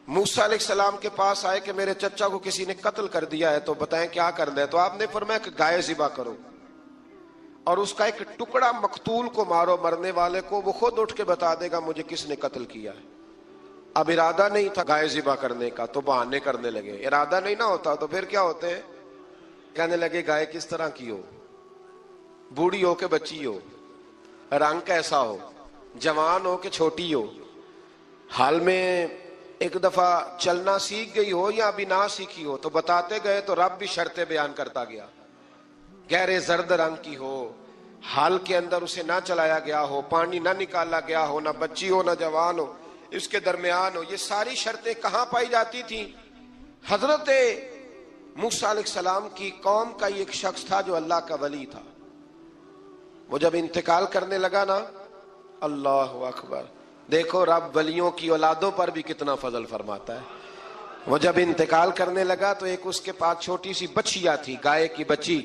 موسیٰ علیہ السلام کے پاس آئے کہ میرے چچا کو کسی نے قتل کر دیا ہے، تو بتائیں کیا کرنا ہے. تو آپ نے فرمایا کہ گائے ذبح کرو اور اس کا ایک ٹکڑا مقتول کو مارو، مرنے والے کو. وہ خود اٹھ کے بتا دے گا مجھے کس نے قتل کیا ہے. اب ارادہ نہیں تھا گائے ذبح کرنے کا تو بہانے کرنے لگے. ارادہ نہیں نہ ہوتا تو پھر کیا ہوتے ہیں؟ کہنے لگے گائے کس طرح کی ہو, بوڑھی ہو کہ بچی ہو, رنگ کیسا ہو, جوان ہو کہ چھوٹی ہو, حال میں ایک دفعہ چلنا سیکھ گئی ہو یا ابھی نہ سیکھی ہو. تو بتاتے گئے تو رب بھی شرطیں بیان کرتا گیا. گہرے زرد رنگ کی ہو, حال کے اندر اسے نہ چلایا گیا ہو, پانی نہ نکالا گیا ہو, نہ بچی ہو نہ جوان ہو, اس کے درمیان ہو. یہ ساری شرطیں کہاں پائی جاتی تھیں؟ حضرت موسیٰ علیہ السلام کی قوم کا ایک شخص تھا جو اللہ کا ولی تھا. وہ جب انتقال کرنے لگا نا, اللہ اکبر, دیکھو رب ولیوں کی اولادوں پر بھی کتنا فضل فرماتا ہے. وہ جب انتقال کرنے لگا تو ایک اس کے پاس چھوٹی سی بچیا تھی, گائے کی بچی,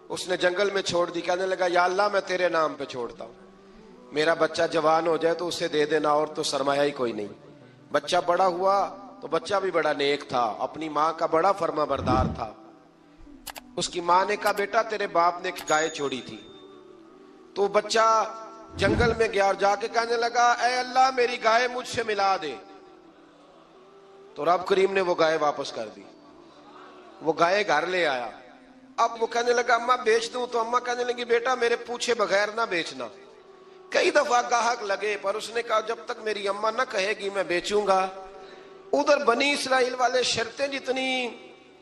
اس نے جنگل میں چھوڑ دی. کہنے لگا یا اللہ میں تیرے نام پہ چھوڑتا ہوں, میرا بچہ جوان ہو جائے تو اسے دے دینا, اور تو سرمایہ ہی کوئی نہیں. بچہ بڑا ہوا تو بچہ بھی بڑا نیک تھا, اپنی ماں کا بڑا فرما بردار تھا. اس کی ماں نے کہا بیٹا تیرے باپ نے ایک گائے چھوڑی تھی. تو بچہ جنگل میں گیا اور جا کے کہنے لگا اے اللہ میری گائے مجھ سے ملا دے. تو رب کریم نے وہ گائے واپس کر دی. وہ گائے گھر لے آیا. اب وہ کہنے لگا اماں بیچ دوں, تو اماں کہنے لگی بیٹا میرے پوچھے بغیر نہ بیچنا. کئی دفعہ گاہک لگے پر اس نے کہا جب تک میری اماں نہ کہے گی میں بیچوں گا. ادھر بنی اسرائیل والے شرطیں جتنی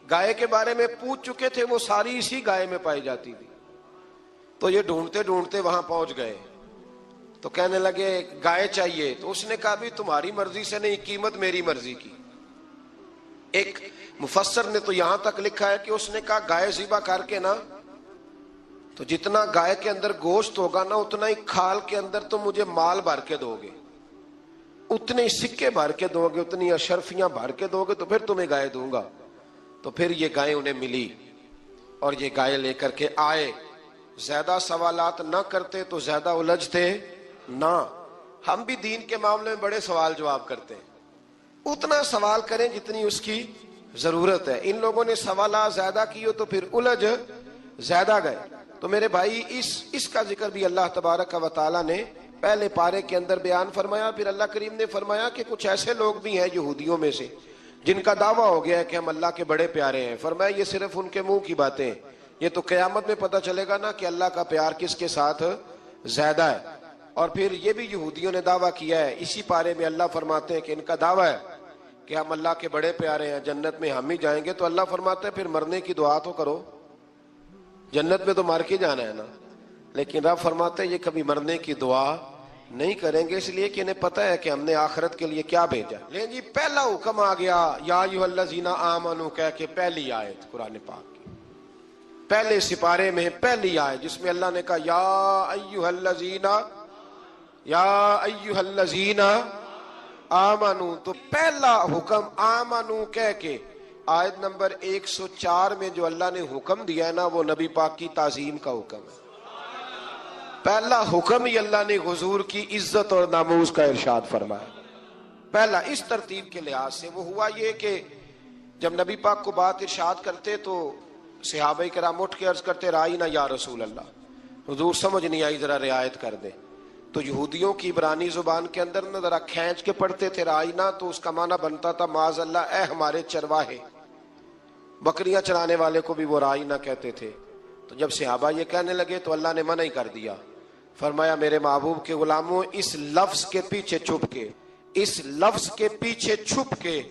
گائے کے بارے میں پوچھ چکے تھے وہ ساری اسی گائے میں پائی جاتی تھی. تو یہ ڈھونڈتے ڈھونڈتے وہاں پہنچ گئے. تو کہنے لگے گائے چاہیے. تو اس نے کہا بھی تمہاری مرضی سے نہیں, قیمت میری مرضی کی. ایک مفسر نے تو یہاں تک لکھا ہے کہ اس نے کہا گائے ذبح کر کے نا تو جتنا گائے کے اندر گوشت ہوگا نا اتنا ہی کھال کے اندر تو مجھے مال بھر کے دو گے, اتنے ہی سکے بھر کے دو گے, اتنی اشرفیاں بھر کے دو گے تو پھر تمہیں گائے دوں گا. تو پھر یہ گائے انہیں ملی اور یہ گائے لے کر کے آئے. زیادہ سوالات نہ کرتے تو زیادہ الجھتے نہ. ہم بھی دین کے معاملے میں بڑے سوال جواب کرتے ہیں, اتنا سوال کریں جتنی اس کی ضرورت ہے. ان لوگوں نے سوالات زیادہ کیے تو پھر الجھ زیادہ گئے. تو میرے بھائی اس کا ذکر بھی اللہ تبارک و تعالیٰ نے پہلے پارے کے اندر بیان فرمایا. پھر اللہ کریم نے فرمایا کہ کچھ ایسے لوگ بھی ہیں یہودیوں میں سے جن کا دعویٰ ہو گیا ہے کہ ہم اللہ کے بڑے پیارے ہیں. فرمایا یہ صرف ان کے منہ کی باتیں, یہ تو قیامت میں پتہ چلے گا نا کہ اللہ کا پیار کس کے ساتھ زیادہ ہے. اور پھر یہ بھی یہودیوں نے دعویٰ کیا ہے. اسی پارے میں اللہ فرماتے ہیں کہ ان کا دعویٰ ہے کہ ہم اللہ کے بڑے پیارے ہیں, جنت میں ہم ہی جائیں گے. تو اللہ فرماتے ہیں پھر مرنے کی دعا تو کرو, جنت میں تو مر کے جانا ہے نا. لیکن رب فرماتے ہیں یہ کبھی مرنے کی دعا نہیں کریں گے, اس لیے کہ انہیں پتہ ہے کہ ہم نے آخرت کے لیے کیا بھیجا. لیکن جی پہلا حکم آ گیا یا ایھا الذین آمنوا کہہ کے, پہلی آیت قرآن پاک کی پہلے سپارے میں پہلی آیت جس میں اللہ نے کہا یا ایھا الذین آمنوا. تو پہلا حکم آمنو کہہ کے. آیت نمبر 104 میں جو اللہ نے حکم دیا ہے نا وہ نبی پاک کی تعظیم کا حکم ہے. پہلا حکم ہی اللہ نے حضور کی عزت اور ناموس کا ارشاد فرمایا. پہلا اس ترتیب کے لحاظ سے وہ ہوا یہ کہ جب نبی پاک کو بات ارشاد کرتے تو صحابہ کرام اٹھ کے عرض کرتے رائینا یا رسول اللہ, حضور سمجھ نہیں آئی ذرا رعایت کر دیں. تو یہودیوں کی عبرانی زبان کے اندر نہ ذرا کھینچ کے پڑھتے تھے رائینا, تو اس کا معنی بنتا تھا معاذ اللہ اے ہمارے چرواہے. بکریاں چرانے والے کو بھی وہ رائینا کہتے تھے. تو جب صحابہ یہ کہنے لگے تو اللہ نے منع ہی کر دیا. فرمایا میرے محبوب کے غلاموں اس لفظ کے پیچھے چھپ کے, اس لفظ کے پیچھے چھپ کے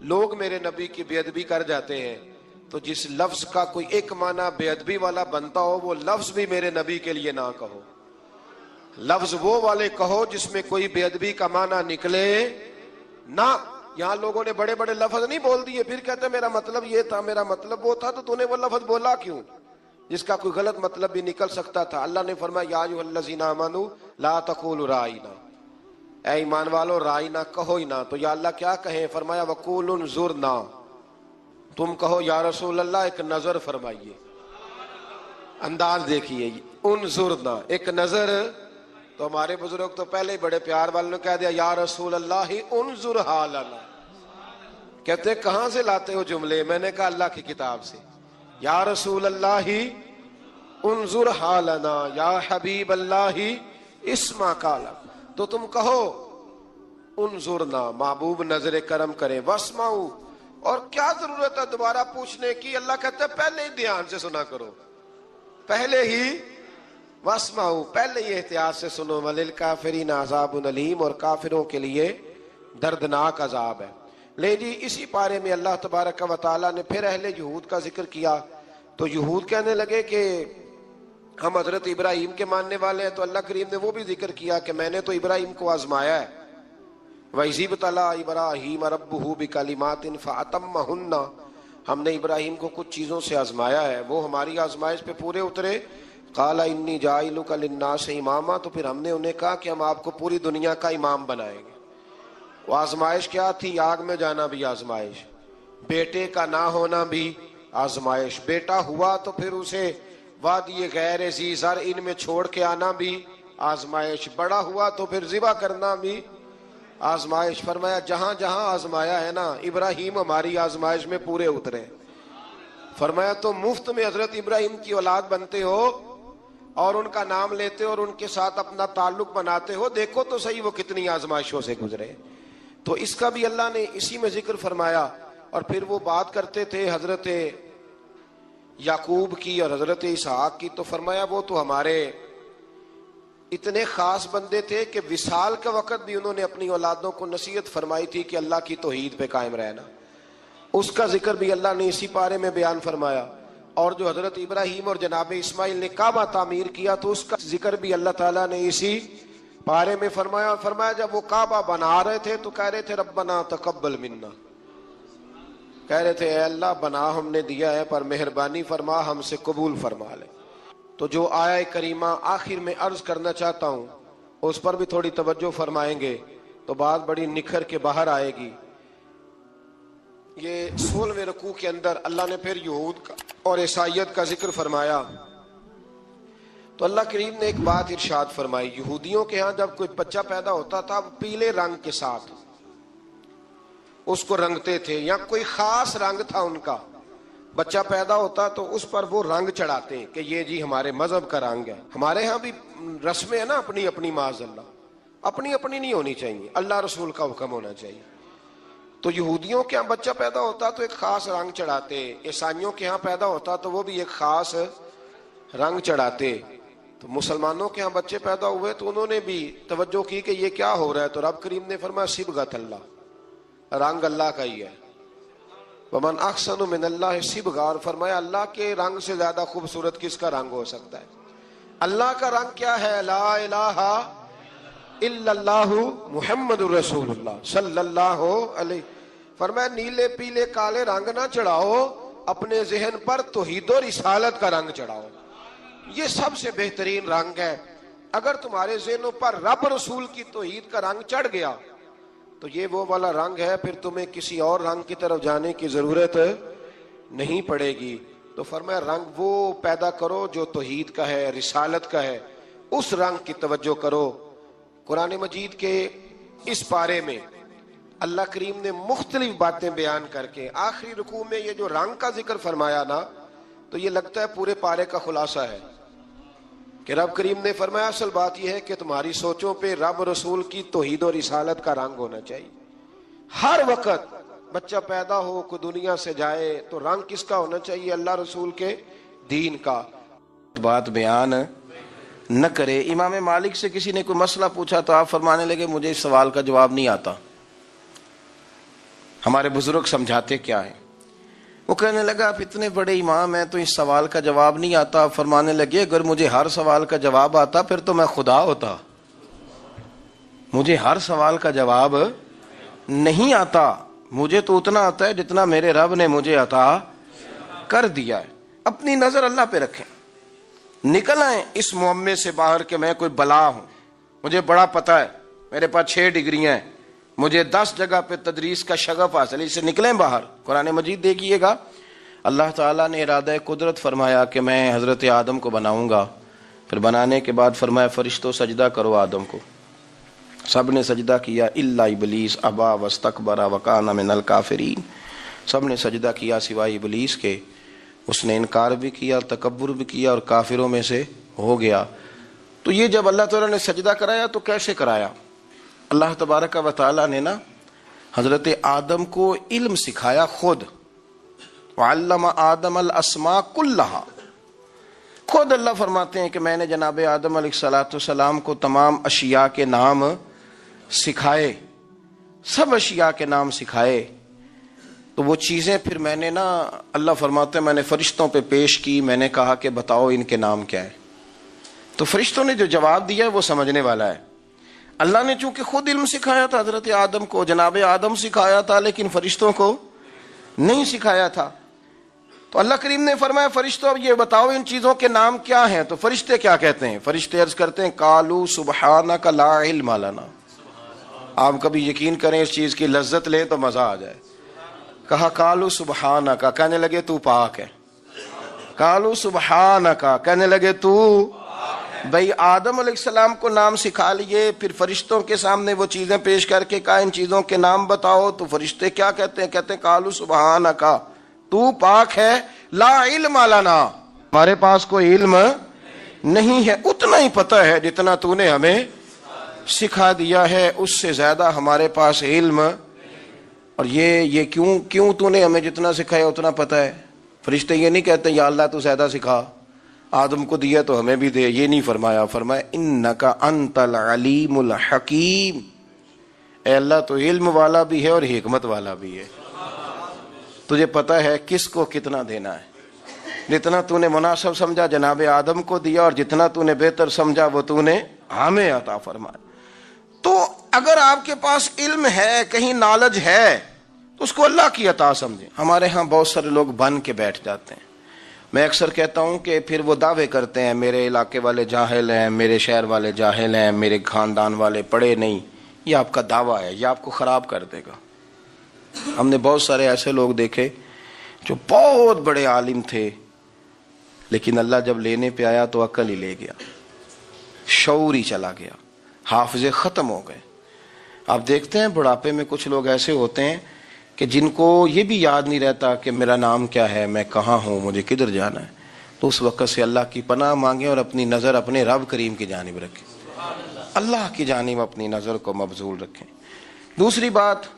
لوگ میرے نبی کی بے ادبی کر جاتے ہیں. تو جس لفظ کا کوئی ایک معنی بے ادبی والا بنتا ہو وہ لفظ بھی میرے نبی کے لیے نہ کہو. لفظ وہ والے کہو جس میں کوئی بے ادبی کا معنی نکلے نہ. یہاں لوگوں نے بڑے بڑے لفظ نہیں بول دیے پھر کہتے میرا مطلب یہ تھا میرا مطلب وہ تھا. تو نے وہ لفظ بولا کیوں جس کا کوئی غلط مطلب بھی نکل سکتا تھا. اللہ نے فرمایا یا ایھا الذین آمنوا لا تقولوا رائینا, اے ایمان والو رائینا کہو ہی نہ. تو یا اللہ کیا کہیں؟ فرمایا وقولوا انظرنا, تم کہو یا رسول اللہ ایک نظر فرمائیے. انداز دیکھیے, انظرنا ایک نظر. تو ہمارے بزرگ تو پہلے ہی بڑے پیار والوں نے کہہ دیا یا رسول اللہ انظر حالنا. کہتے کہاں سے لاتے ہو جملے؟ میں نے کہا اللہ کی کتاب سے. یا رسول اللہ انظر حالنا یا حبیب اللہ اسمع قالا. تو تم کہو انظرنا، محبوب نظر کرم کریں، واسمعوا، اور کیا ضرورت ہے دوبارہ پوچھنے کی؟ اللہ کہتا ہے پہلے ہی دھیان سے سنا کرو، پہلے ہی واسمعوا، پہلے ہی احتیاط سے سنو، وللکافرین عذاب علیم، اور کافروں کے لیے دردناک عذاب ہے۔ لے جی اسی پارے میں اللہ تبارک و تعالیٰ نے پھر اہل یہود کا ذکر کیا، تو یہود کہنے لگے کہ ہم حضرت ابراہیم کے ماننے والے ہیں، تو اللہ کریم نے وہ بھی ذکر کیا کہ میں نے تو ابراہیم کو آزمایا ہے، وَإِذِ ابْتَلَىٰ إِبْرَاهِيمَ رَبُّهُ بِكَلِمَاتٍ فَأَتَمَّهُنَّ، ہم نے ابراہیم کو کچھ چیزوں سے آزمایا ہے، وہ ہماری آزمائش پہ پورے اترے۔ قَالَ إِنِّي جَاعِلُكَ لِلنَّاسِ إِمَامًا، تو پھر ہم نے انہیں کہا کہ ہم آپ کو پوری دنیا کا امام بنائیں گے۔ وہ آزمائش کیا تھی؟ آگ میں جانا بھی آزمائش، بیٹے کا نہ ہونا بھی آزمائش، بیٹا ہوا تو پھر اسے وادی غیر ذی زرع میں چھوڑ کے آنا بھی آزمائش، بڑا ہوا تو پھر ذبح کرنا بھی آزمائش۔ فرمایا جہاں جہاں آزمایا ہے نا، ابراہیم ہماری آزمائش میں پورے اترے۔ فرمایا تو مفت میں حضرت ابراہیم کی اولاد بنتے ہو اور ان کا نام لیتے ہو اور ان کے ساتھ اپنا تعلق بناتے ہو، دیکھو تو صحیح وہ کتنی آزمائشوں سے گزرے۔ تو اس کا بھی اللہ نے اسی میں ذکر فرمایا۔ اور پھر وہ بات کرتے تھے حضرت یعقوب کی اور حضرت اسحاق کی، تو فرمایا وہ تو ہمارے اتنے خاص بندے تھے کہ وصال کے وقت بھی انہوں نے اپنی اولادوں کو نصیحت فرمائی تھی کہ اللہ کی توحید پہ قائم رہنا، اس کا ذکر بھی اللہ نے اسی پارے میں بیان فرمایا۔ اور جو حضرت ابراہیم اور جناب اسماعیل نے کعبہ تعمیر کیا تو اس کا ذکر بھی اللہ تعالیٰ نے اسی پارے میں فرمایا۔ فرمایا جب وہ کعبہ بنا رہے تھے تو کہہ رہے تھے ربنا تقبل منا، کہہ رہے تھے اے اللہ بنا ہم نے دیا ہے پر مہربانی فرما ہم سے قبول فرما لے۔ تو جو آیہ کریمہ آخر میں عرض کرنا چاہتا ہوں اس پر بھی تھوڑی توجہ فرمائیں گے تو بات بڑی نکھر کے باہر آئے گی۔ یہ 16ویں رکوع کے اندر اللہ نے پھر یہود کا اور عیسائیت کا ذکر فرمایا، تو اللہ کریم نے ایک بات ارشاد فرمائی، یہودیوں کے ہاں جب کوئی بچہ پیدا ہوتا تھا وہ پیلے رنگ کے ساتھ اس کو رنگتے تھے، یا کوئی خاص رنگ تھا ان کا، بچہ پیدا ہوتا تو اس پر وہ رنگ چڑھاتے کہ یہ جی ہمارے مذہب کا رنگ ہے۔ ہمارے ہاں بھی رسمیں ہیں نا اپنی اپنی، معاذ اللہ اپنی اپنی نہیں ہونی چاہیے، اللہ رسول کا حکم ہونا چاہیے۔ تو یہودیوں کے ہاں بچہ پیدا ہوتا تو ایک خاص رنگ چڑھاتے، عیسائیوں کے ہاں پیدا ہوتا تو وہ بھی ایک خاص رنگ چڑھاتے۔ تو مسلمانوں کے ہاں بچے پیدا ہوئے تو انہوں نے بھی توجہ کی کہ یہ کیا ہو رہا ہے، تو رب کریم نے فرمایا صبغۃ اللہ، رنگ اللہ کا ہی ہے، ومن احسن من اللہ صبغہ، اور فرمایا اللہ کے رنگ سے زیادہ خوبصورت کس کا رنگ ہو سکتا ہے؟ اللہ کا رنگ کیا ہے؟ لا الہ الا اللہ محمد الرسول اللہ صلی اللہ علیہ۔ فرمایا نیلے پیلے کالے رنگ نہ چڑھاؤ، اپنے ذہن پر توحید و رسالت کا رنگ چڑھاؤ، یہ سب سے بہترین رنگ ہے۔ اگر تمہارے ذہنوں پر رب رسول کی توحید کا رنگ چڑھ گیا تو یہ وہ والا رنگ ہے، پھر تمہیں کسی اور رنگ کی طرف جانے کی ضرورت نہیں پڑے گی۔ تو فرمایا رنگ وہ پیدا کرو جو توحید کا ہے، رسالت کا ہے، اس رنگ کی توجہ کرو۔ قرآن مجید کے اس پارے میں اللہ کریم نے مختلف باتیں بیان کر کے آخری رکوع میں یہ جو رنگ کا ذکر فرمایا نا، تو یہ لگتا ہے پورے پارے کا خلاصہ ہے کہ رب کریم نے فرمایا اصل بات یہ ہے کہ تمہاری سوچوں پہ رب رسول کی توحید و رسالت کا رنگ ہونا چاہیے۔ ہر وقت بچہ پیدا ہو، کوئی دنیا سے جائے تو رنگ کس کا ہونا چاہیے؟ اللہ رسول کے دین کا۔ بات بیان نہ کرے۔ امام مالک سے کسی نے کوئی مسئلہ پوچھا تو آپ فرمانے لگے مجھے اس سوال کا جواب نہیں آتا، ہمارے بزرگ سمجھاتے کیا ہیں؟ وہ کہنے لگا آپ اتنے بڑے امام ہیں تو اس سوال کا جواب نہیں آتا۔ آپ فرمانے لگے اگر مجھے ہر سوال کا جواب آتا پھر تو میں خدا ہوتا، مجھے ہر سوال کا جواب نہیں آتا، مجھے تو اتنا آتا ہے جتنا میرے رب نے مجھے عطا کر دیا ہے۔ اپنی نظر اللہ پہ رکھیں، نکل آئیں اس معمے سے باہر کہ میں کوئی بلا ہوں، مجھے بڑا پتہ ہے، میرے پاس 6 ڈگریاں ہیں، مجھے 10 جگہ پہ تدریس کا شغف حاصل ہے، اس سے نکلیں باہر۔ قرآن مجید دیکھیے گا اللہ تعالیٰ نے ارادہ قدرت فرمایا کہ میں حضرت آدم کو بناؤں گا، پھر بنانے کے بعد فرمایا فرشتوں سجدہ کرو آدم کو، سب نے سجدہ کیا الا ابلیس ابا واستکبر وکان من الکافرین، سب نے سجدہ کیا سوائے ابلیس کے، اس نے انکار بھی کیا، تکبر بھی کیا اور کافروں میں سے ہو گیا۔ تو یہ جب اللہ تعالیٰ نے سجدہ کرایا تو کیسے کرایا؟ اللہ تبارک و تعالیٰ نے نا حضرت آدم کو علم سکھایا خود. وعلم آدم الاسماء کلہا. خود اللہ فرماتے ہیں کہ میں نے جناب آدم علیہ السلام کو تمام اشیاء کے نام سکھائے، سب اشیاء کے نام سکھائے. تو وہ چیزیں پھر میں نے نا، اللہ فرماتے ہیں میں نے فرشتوں پہ پیش کی. میں نے کہا کہ بتاؤ ان کے نام کیا ہے. تو فرشتوں نے جو جواب دیا ہے وہ سمجھنے والا ہے. اللہ نے چونکہ خود علم سکھایا تھا حضرت آدم کو، جناب آدم سکھایا تھا، لیکن فرشتوں کو نہیں سکھایا تھا. تو اللہ کریم نے فرمایا فرشتوں اب یہ بتاؤ ان چیزوں کے نام کیا ہیں. تو فرشتے کیا کہتے ہیں؟ فرشتے عرض کرتے ہیں قالوا سبحانک لا علم لنا. آپ کبھی یقین کریں اس چیز کی لذت لیں تو مزہ آ جائے. کہا قالوا سبحانک، کہنے لگے تو پاک ہے. قالوا سبحانک، کہنے لگے تو. بھائی آدم علیہ السلام کو نام سکھا لیے، پھر فرشتوں کے سامنے وہ چیزیں پیش کر کے کہا ان چیزوں کے نام بتاؤ. تو فرشتے کیا کہتے ہیں؟ کہتے ہیں قالوا سبحانک، تو پاک ہے، لا علم لنا، ہمارے پاس کوئی علم نہیں ہے. اتنا ہی پتہ ہے جتنا تو نے ہمیں سکھا دیا ہے، اس سے زیادہ ہمارے پاس علم. اور یہ کیوں تو نے ہمیں جتنا سکھایا اتنا پتہ ہے. فرشتے یہ نہیں کہتے یا اللہ تو زیادہ سکھا، آدم کو دیا تو ہمیں بھی دے. یہ نہیں فرمایا. فرمایا انکا انت العلیم الحکیم، اے اللہ تو علم والا بھی ہے اور حکمت والا بھی ہے. تجھے پتہ ہے کس کو کتنا دینا ہے. جتنا تو نے مناسب سمجھا جناب آدم کو دیا، اور جتنا تو نے بہتر سمجھا وہ تو نے ہمیں عطا فرمایا. تو اگر آپ کے پاس علم ہے، کہیں نالج ہے، تو اس کو اللہ کی عطا سمجھیں. ہمارے ہاں بہت سارے لوگ بن کے بیٹھ جاتے ہیں. میں اکثر کہتا ہوں کہ پھر وہ دعوے کرتے ہیں میرے علاقے والے جاہل ہیں، میرے شہر والے جاہل ہیں، میرے خاندان والے پڑھے نہیں. یہ آپ کا دعویٰ ہے، یہ آپ کو خراب کر دے گا. ہم نے بہت سارے ایسے لوگ دیکھے جو بہت بڑے عالم تھے، لیکن اللہ جب لینے پہ آیا تو عقل ہی لے گیا، شعور ہی چلا گیا، حافظے ختم ہو گئے. آپ دیکھتے ہیں بڑھاپے میں کچھ لوگ ایسے ہوتے ہیں کہ جن کو یہ بھی یاد نہیں رہتا کہ میرا نام کیا ہے، میں کہاں ہوں، مجھے کدھر جانا ہے. تو اس وقت سے اللہ کی پناہ مانگیں اور اپنی نظر اپنے رب کریم کی جانب رکھیں، اللہ کی جانب اپنی نظر کو مبذول رکھیں. دوسری بات،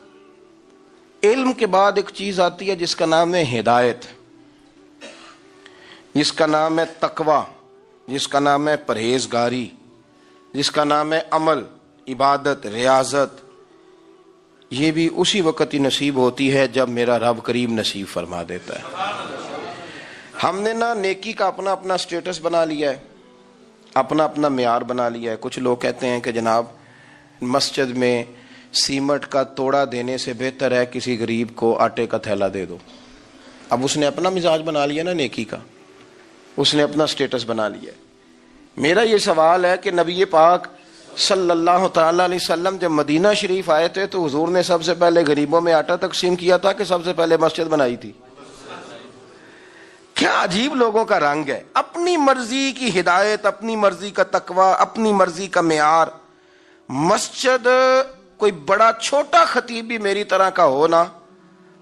علم کے بعد ایک چیز آتی ہے جس کا نام ہے ہدایت، جس کا نام ہے تقوی، جس کا نام ہے پرہیزگاری، جس کا نام ہے عمل، عبادت، ریاضت. یہ بھی اسی وقت ہی نصیب ہوتی ہے جب میرا رب کریم نصیب فرما دیتا ہے. ہم نے نا نیکی کا اپنا اپنا سٹیٹس بنا لیا ہے، اپنا اپنا معیار بنا لیا ہے. کچھ لوگ کہتے ہیں کہ جناب مسجد میں سیمٹ کا توڑا دینے سے بہتر ہے کسی غریب کو آٹے کا تھیلا دے دو. اب اس نے اپنا مزاج بنا لیا نا نیکی کا، اس نے اپنا سٹیٹس بنا لیا. میرا یہ سوال ہے کہ نبی پاک صلی اللہ تعالی علیہ وسلم جب مدینہ شریف آئے تھے تو حضور نے سب سے پہلے غریبوں میں آٹا تقسیم کیا تھا کہ سب سے پہلے مسجد بنائی تھی؟ کیا عجیب لوگوں کا رنگ ہے. اپنی مرضی کی ہدایت، اپنی مرضی کا تقوی، اپنی مرضی کا معیار. مسجد کوئی بڑا چھوٹا خطیب بھی میری طرح کا ہو نا،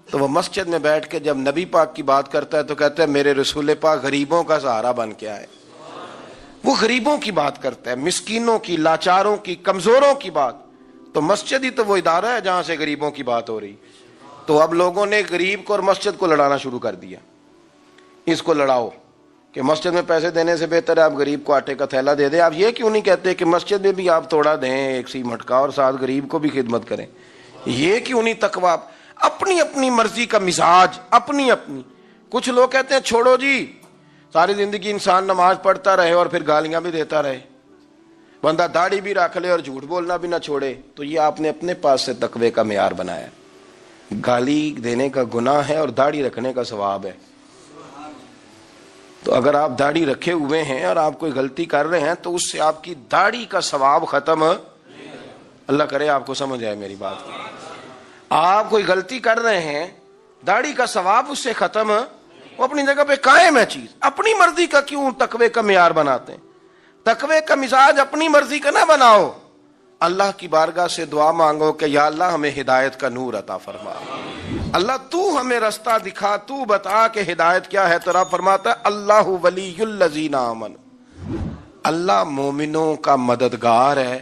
تو وہ مسجد میں بیٹھ کے جب نبی پاک کی بات کرتا ہے تو کہتا ہے میرے رسول پاک غریبوں کا سہارا بن کے آئے. وہ غریبوں کی بات کرتا ہے، مسکینوں کی، لاچاروں کی، کمزوروں کی بات. تو مسجد ہی تو وہ ادارہ ہے جہاں سے غریبوں کی بات ہو رہی. تو اب لوگوں نے غریب کو اور مسجد کو لڑانا شروع کر دیا. اس کو لڑاؤ کہ مسجد میں پیسے دینے سے بہتر ہے آپ غریب کو آٹے کا تھیلا دے دیں. آپ یہ کیوں نہیں کہتے کہ مسجد میں بھی آپ توڑا دیں ایک سیمٹ کا اور ساتھ غریب کو بھی خدمت کریں؟ یہ کیوں نہیں تقویٰ؟ اپنی اپنی مرضی کا مزاج، اپنی اپنی. کچھ لوگ کہتے ہیں چھوڑو جی، ساری زندگی انسان نماز پڑھتا رہے اور پھر گالیاں بھی دیتا رہے، بندہ داڑھی بھی رکھ لے اور جھوٹ بولنا بھی نہ چھوڑے. تو یہ آپ نے اپنے پاس سے تقوی کا معیار بنایا. گالی دینے کا گناہ ہے اور داڑھی رکھنے کا ثواب ہے. تو اگر آپ داڑھی رکھے ہوئے ہیں اور آپ کوئی غلطی کر رہے ہیں تو اس سے آپ کی داڑھی کا ثواب ختم. اللہ کرے آپ کو سمجھ آئے میری بات. آپ کوئی غلطی کر رہے ہیں، داڑھی کا ثواب اس سے ختم، وہ اپنی جگہ پہ قائم ہے چیز. اپنی مرضی کا کیوں تقوی کا معیار بناتے ہیں؟ تقوی کا مزاج اپنی مرضی کا نہ بناؤ. اللہ کی بارگاہ سے دعا مانگو کہ یا اللہ ہمیں ہدایت کا نور عطا فرما. اللہ تو ہمیں رستہ دکھا، تو بتا کہ ہدایت کیا ہے. تو رب فرماتا ہے اللہ ولی الذین آمنوا، اللہ مومنوں کا مددگار ہے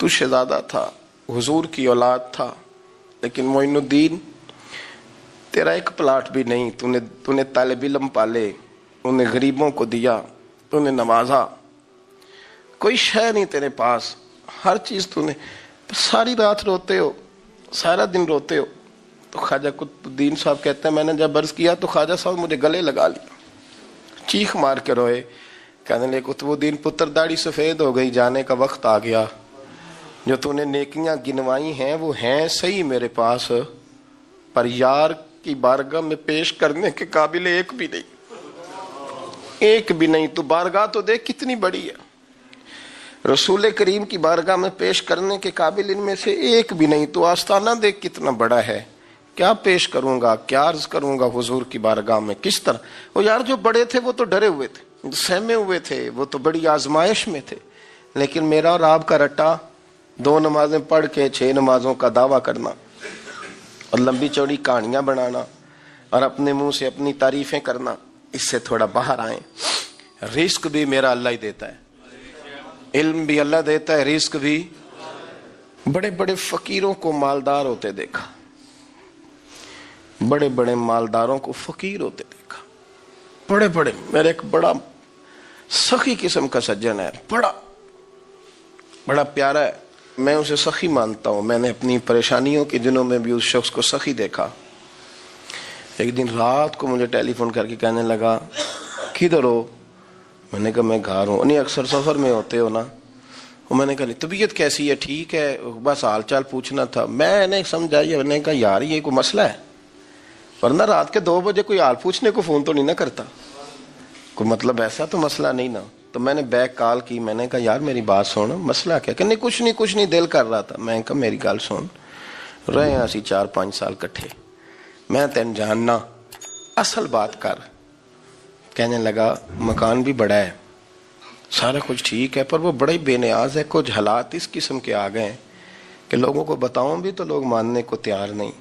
تو شہزادہ تھا, حضور کی اولاد تھا, لیکن معین الدین تیرا ایک پلاٹ بھی نہیں. تو نے طالب علم پالے, انہیں غریبوں کو دیا, انہیں نوازا, کوئی شے نہیں تیرے پاس, ہر چیز تو نے. ساری رات روتے ہو, سارا دن روتے ہو. تو خواجہ قطب الدین صاحب کہتے ہیں میں نے جب عرض کیا تو خواجہ صاحب مجھے گلے لگا لیا, چیخ مار کے روئے. کہنے لگے قطب الدین پتر داڑھی سفید ہو گئی, جانے کا وقت آ گیا. جو تو نے نیکیاں گنوائی ہیں وہ ہیں صحیح میرے پاس, پر یار کی بارگاہ میں پیش کرنے کے قابل ایک بھی نہیں, ایک بھی نہیں. تو بارگاہ تو دیکھ کتنی بڑی ہے, رسول کریم کی بارگاہ میں پیش کرنے کے قابل ان میں سے ایک بھی نہیں. تو آستانہ دیکھ کتنا بڑا ہے, کیا پیش کروں گا, کیا عرض کروں گا حضور کی بارگاہ میں, کس طرح. وہ یار جو بڑے تھے وہ تو ڈرے ہوئے تھے, سہمے ہوئے تھے, وہ تو بڑی آزمائش میں تھے. لیکن میرا اور آپ کا رٹا 2 نمازیں پڑھ کے 6 نمازوں کا دعویٰ کرنا اور لمبی چوڑی کہانیاں بنانا اور اپنے منہ سے اپنی تعریفیں کرنا, اس سے تھوڑا باہر آئیں. رزق بھی میرا اللہ ہی دیتا ہے, علم بھی اللہ دیتا ہے, رزق بھی. بڑے بڑے فقیروں کو مالدار ہوتے دیکھا, بڑے بڑے مالداروں کو فقیر ہوتے دیکھا. بڑے بڑے, میرے ایک بڑا سخی قسم کا سجن ہے, بڑا پیارا ہے, میں اسے سخی مانتا ہوں. میں نے اپنی پریشانیوں کے دنوں میں بھی اس شخص کو سخی دیکھا. ایک دن رات کو مجھے ٹیلی فون کر کے کہنے لگا کدھر ہو. میں نے کہا میں گھر ہوں. نہیں اکثر سفر میں ہوتے ہو نا. میں نے کہا طبیعت کیسی ہے, ٹھیک ہے, بس حال چال پوچھنا تھا. میں نے سمجھا, میں نے کہا یار یہ کوئی مسئلہ ہے, ورنہ رات کے 2 بجے کوئی حال پوچھنے کو فون تو نہیں نہ کرتا, کوئی مطلب ایسا تو مسئلہ نہیں نا. تو میں نے بیک کال کی, میں نے کہا یار میری بات سن, مسئلہ کیا. کہ نہیں کچھ نہیں دل کر رہا تھا. میں نے کہا میری گل سن, رہے ہیں اسی 4-5 سال کٹھے, میں تین جاننا, اصل بات کر. کہنے لگا مکان بھی بڑا ہے, سارا کچھ ٹھیک ہے, پر وہ بڑا ہی بے نیاز ہے. کچھ حالات اس قسم کے آ گئے ہیں کہ لوگوں کو بتاؤں بھی تو لوگ ماننے کو تیار نہیں.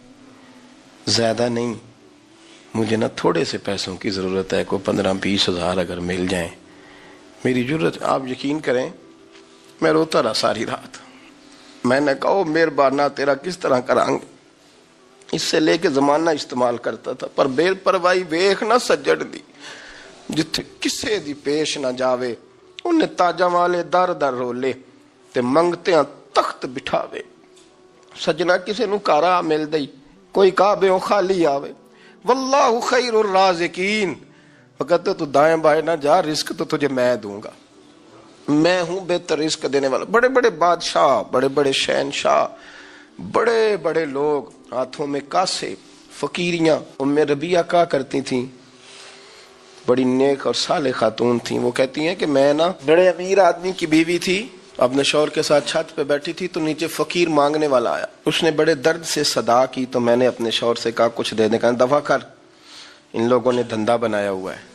زیادہ نہیں, مجھے نا تھوڑے سے پیسوں کی ضرورت ہے, کوئی 15-20 ہزار اگر مل جائیں میری ضرورت. آپ یقین کریں میں روتا رہا ساری رات. میں نے کہا مہربانہ تیرا کس طرح کریں گے. اس سے لے کے زمانہ استعمال کرتا تھا, پر بے پرواہی ویخ نہ سجڑ دی, جتھے کسے دی پیش نہ جاوے انہیں تاجاں والے در در رولے تے منگتے ہیں تخت بٹھاوے. سجنا کسے نو کارا مل دئی, کوئی کعبے خالی آوے. واللہ خیر الرازقین, فقط تو دائیں بائیں نہ جا, رزق تو تجھے میں دوں گا, میں ہوں بہتر رزق دینے والا. بڑے بڑے بادشاہ, بڑے بڑے شہنشاہ, بڑے بڑے لوگ, ہاتھوں میں کاسے, فقیریاں. ام ربیعہ کہا کرتی تھیں, بڑی نیک اور صالح خاتون تھیں. وہ کہتی ہیں کہ میں نا بڑے امیر آدمی کی بیوی تھی, اپنے شوہر کے ساتھ چھت پہ بیٹھی تھی تو نیچے فقیر مانگنے والا آیا. اس نے بڑے درد سے صدا کی تو میں نے اپنے شوہر سے کہا کچھ دے دیں. کہا دفع کر, ان لوگوں نے دھندا بنایا ہوا ہے.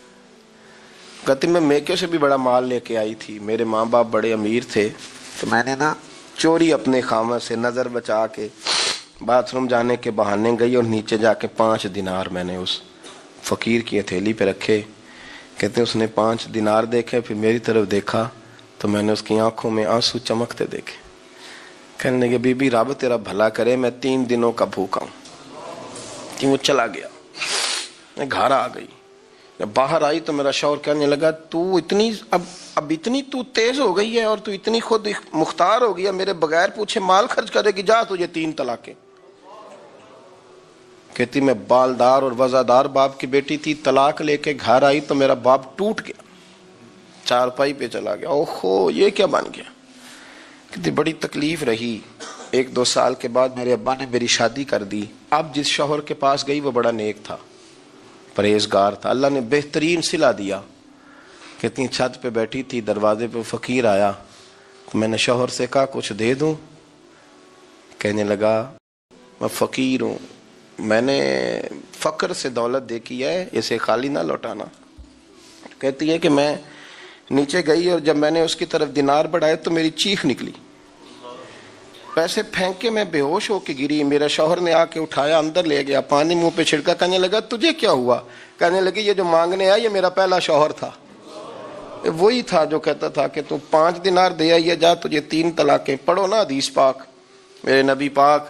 کہتی میں میکے سے بھی بڑا مال لے کے آئی تھی, میرے ماں باپ بڑے امیر تھے, تو میں نے نا چوری اپنے خامہ سے نظر بچا کے باتھ روم جانے کے بہانے گئی اور نیچے جا کے 5 دینار میں نے اس فقیر کی ہتھیلی پہ رکھے. کہتے ہیں اس نے 5 دینار دیکھے, پھر میری طرف دیکھا تو میں نے اس کی آنکھوں میں آنسو چمکتے دیکھے. کہنے لگے بی بی رب تیرا بھلا کرے, میں 3 دنوں کا بھوکا ہوں. کہ وہ چلا گیا, میں گھر آ گئی. جب باہر آئی تو میرا شوہر کہنے لگا تو اتنی اب اتنی تو تیز ہو گئی ہے اور تو اتنی خود مختار ہو گئی ہے, میرے بغیر پوچھے مال خرچ کرے گی, جا تجھے 3 طلاقیں. کہتی میں بالدار اور وزادار باپ کی بیٹی تھی, طلاق لے کے گھر آئی تو میرا باپ ٹوٹ گیا, چارپائی پہ چلا گیا. اوہو یہ کیا بن گیا. کتنی بڑی تکلیف رہی. 1-2 سال کے بعد میرے ابا نے میری شادی کر دی. اب جس شوہر کے پاس گئی وہ بڑا نیک تھا, پرہیزگار تھا, اللہ نے بہترین صلہ دیا. کتنی چھت پہ بیٹھی تھی, دروازے پہ فقیر آیا تو میں نے شوہر سے کہا کچھ دے دوں. کہنے لگا میں فقیر ہوں, میں نے فقر سے دولت دیکھی ہے, اسے خالی نہ لوٹانا. کہتی ہے کہ میں نیچے گئی اور جب میں نے اس کی طرف دینار بڑھائے تو میری چیخ نکلی, پیسے پھینک کے میں بے ہوش ہو کے گری. میرا شوہر نے آ کے اٹھایا, اندر لے گیا, پانی منہ پہ چھڑکا. کہنے لگا تجھے کیا ہوا. کہنے لگی یہ جو مانگنے آیا یہ میرا پہلا شوہر تھا. وہی تھا جو کہتا تھا کہ تو 5 دینار دے آئیے، جا تجھے 3 طلاقیں۔ پڑھو نا حدیث پاک، میرے نبی پاک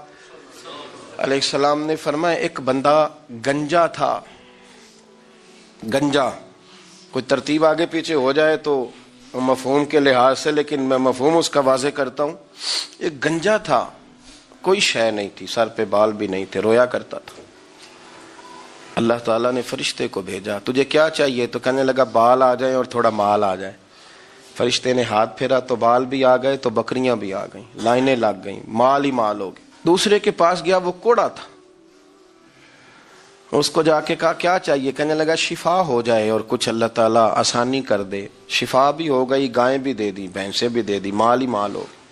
علیہ السلام نے فرمایا ایک بندہ گنجا تھا، گنجا، کوئی ترتیب آگے پیچھے ہو جائے تو مفہوم کے لحاظ سے، لیکن میں مفہوم اس کا واضح کرتا ہوں۔ ایک گنجا تھا، کوئی شے نہیں تھی، سر پہ بال بھی نہیں تھے، رویا کرتا تھا۔ اللہ تعالیٰ نے فرشتے کو بھیجا، تجھے کیا چاہیے؟ تو کہنے لگا بال آ جائیں اور تھوڑا مال آ جائے۔ فرشتے نے ہاتھ پھیرا تو بال بھی آ گئے، تو بکریاں بھی آ گئیں، لائنیں لگ گئیں، مال ہی مال ہو گئے۔ دوسرے کے پاس گیا، وہ کوڑا تھا، اس کو جا کے کہا کیا چاہیے؟ کہنے لگا شفا ہو جائے اور کچھ اللہ تعالیٰ آسانی کر دے۔ شفا بھی ہو گئی، گائیں بھی دے دی، بھینسیں بھی دے دی، مال ہی مال ہو گئے۔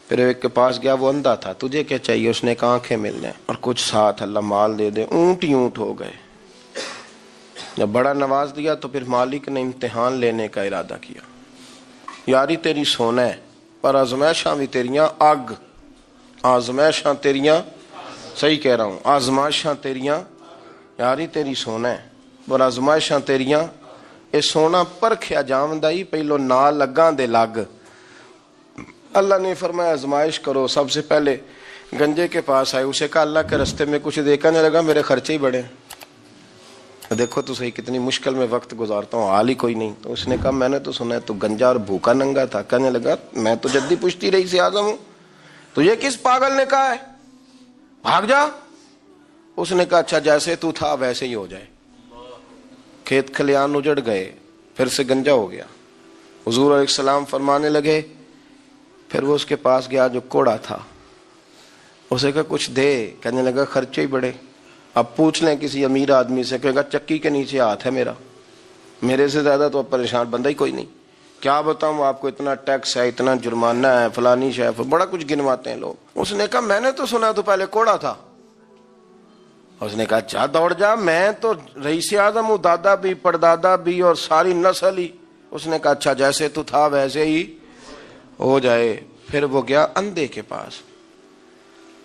پھر ایک کے پاس گیا، وہ اندھا تھا، تجھے کیا چاہیے؟ اس نے کہا آنکھیں مل جائیں اور کچھ ساتھ اللہ مال دے دے۔ اونٹ ہی اونٹ ہو گئے۔ جب بڑا نواز دیا تو پھر مالک نے امتحان لینے کا ارادہ کیا، یاری تیری سونا ہے پر آزمائشاں بھی تیریاں اگ، آزمائشاں تیریاں، صحیح کہہ رہا ہوں، آزمائشاں تیریاں، یاری تیری سونا ہے پر آزمائشاں تیریاں، اے سونا پرکھیا جامدائی پہلو نال لگاں دے لگ۔ اللہ نے فرمایا آزمائش کرو۔ سب سے پہلے گنجے کے پاس آئے، اسے کہا اللہ کے رستے میں کچھ دیکھا نہیں لگا، میرے خرچے ہی بڑے، دیکھو تو صحیح کتنی مشکل میں وقت گزارتا ہوں، حال ہی کوئی نہیں۔ تو اس نے کہا میں نے تو سنا ہے تو گنجا اور بھوکا ننگا تھا۔ کہنے لگا میں تو جدی پشتی رئیس اعظم ہوں، تجھے کس پاگل نے کہا ہے بھاگ جا؟ اس نے کہا اچھا جیسے تو تھا ویسے ہی ہو جائے۔ کھیت کھلیان اجڑ گئے، پھر سے گنجا ہو گیا۔ حضور علیہ السلام فرمانے لگے، پھر وہ اس کے پاس گیا جو کوڑا تھا، اسے کہا کچھ دے، کہنے لگا خرچے ہی بڑے۔ اب پوچھ لیں کسی امیر آدمی سے، کہے گا چکی کے نیچے ہاتھ ہے میرا، میرے سے زیادہ تو اب پریشان بندہ ہی کوئی نہیں، کیا بتاؤں آپ کو، اتنا ٹیکس ہے، اتنا جرمانہ ہے، فلانی شے، بڑا کچھ گنواتے ہیں لوگ۔ اس نے کہا میں نے تو سنا تو پہلے کوڑا تھا۔ اس نے کہا اچھا دوڑ جا، میں تو رئیس اعظم ہوں، دادا بھی پردادا بھی اور ساری نسل ہی۔ اس نے کہا اچھا جیسے تو تھا ویسے ہی ہو جائے۔ پھر وہ گیا اندھے کے پاس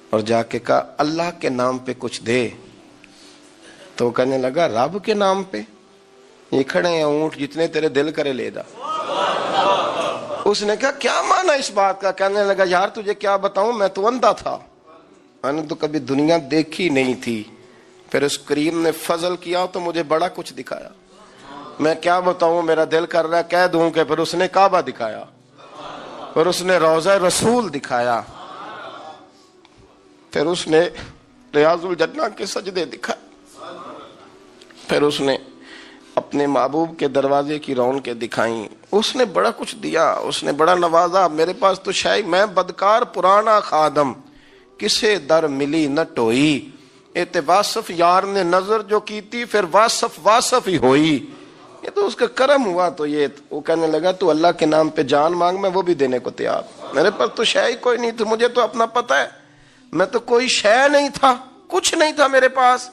اور جا کے کہا اللہ کے نام پہ کچھ دے۔ تو کہنے لگا رب کے نام پہ؟ یہ کھڑے ہیں اونٹ، جتنے تیرے دل کرے لے جا۔ اس نے کہا کیا معنی اس بات کا؟ کہنے لگا یار تجھے کیا بتاؤں، میں تو اندھا تھا، میں نے تو کبھی دنیا دیکھی نہیں تھی، پھر اس کریم نے فضل کیا تو مجھے بڑا کچھ دکھایا، میں کیا بتاؤں، میرا دل کر رہا ہے کہہ دوں کہ پھر اس نے کعبہ دکھایا، پھر اس نے روضہ رسول دکھایا، پھر اس نے ریاض الجنہ کے سجدے دکھائے، پھر اس نے اپنے محبوب کے دروازے کی رونقیں دکھائیں، اس نے بڑا کچھ دیا، اس نے بڑا نوازا۔ میرے پاس تو شاید میں بدکار پرانا خادم، کسے در ملی نہ ٹوئی، ایتے واصف یار نے نظر جو کی تھی پھر واصف ہی ہوئی، یہ تو اس کا کرم ہوا۔ تو یہ وہ کہنے لگا تو اللہ کے نام پہ جان مانگ، میں وہ بھی دینے کو تیار، میرے پاس تو شے ہی کوئی نہیں تھی، مجھے تو اپنا پتہ ہے، میں تو کوئی شے نہیں تھا، کچھ نہیں تھا میرے پاس،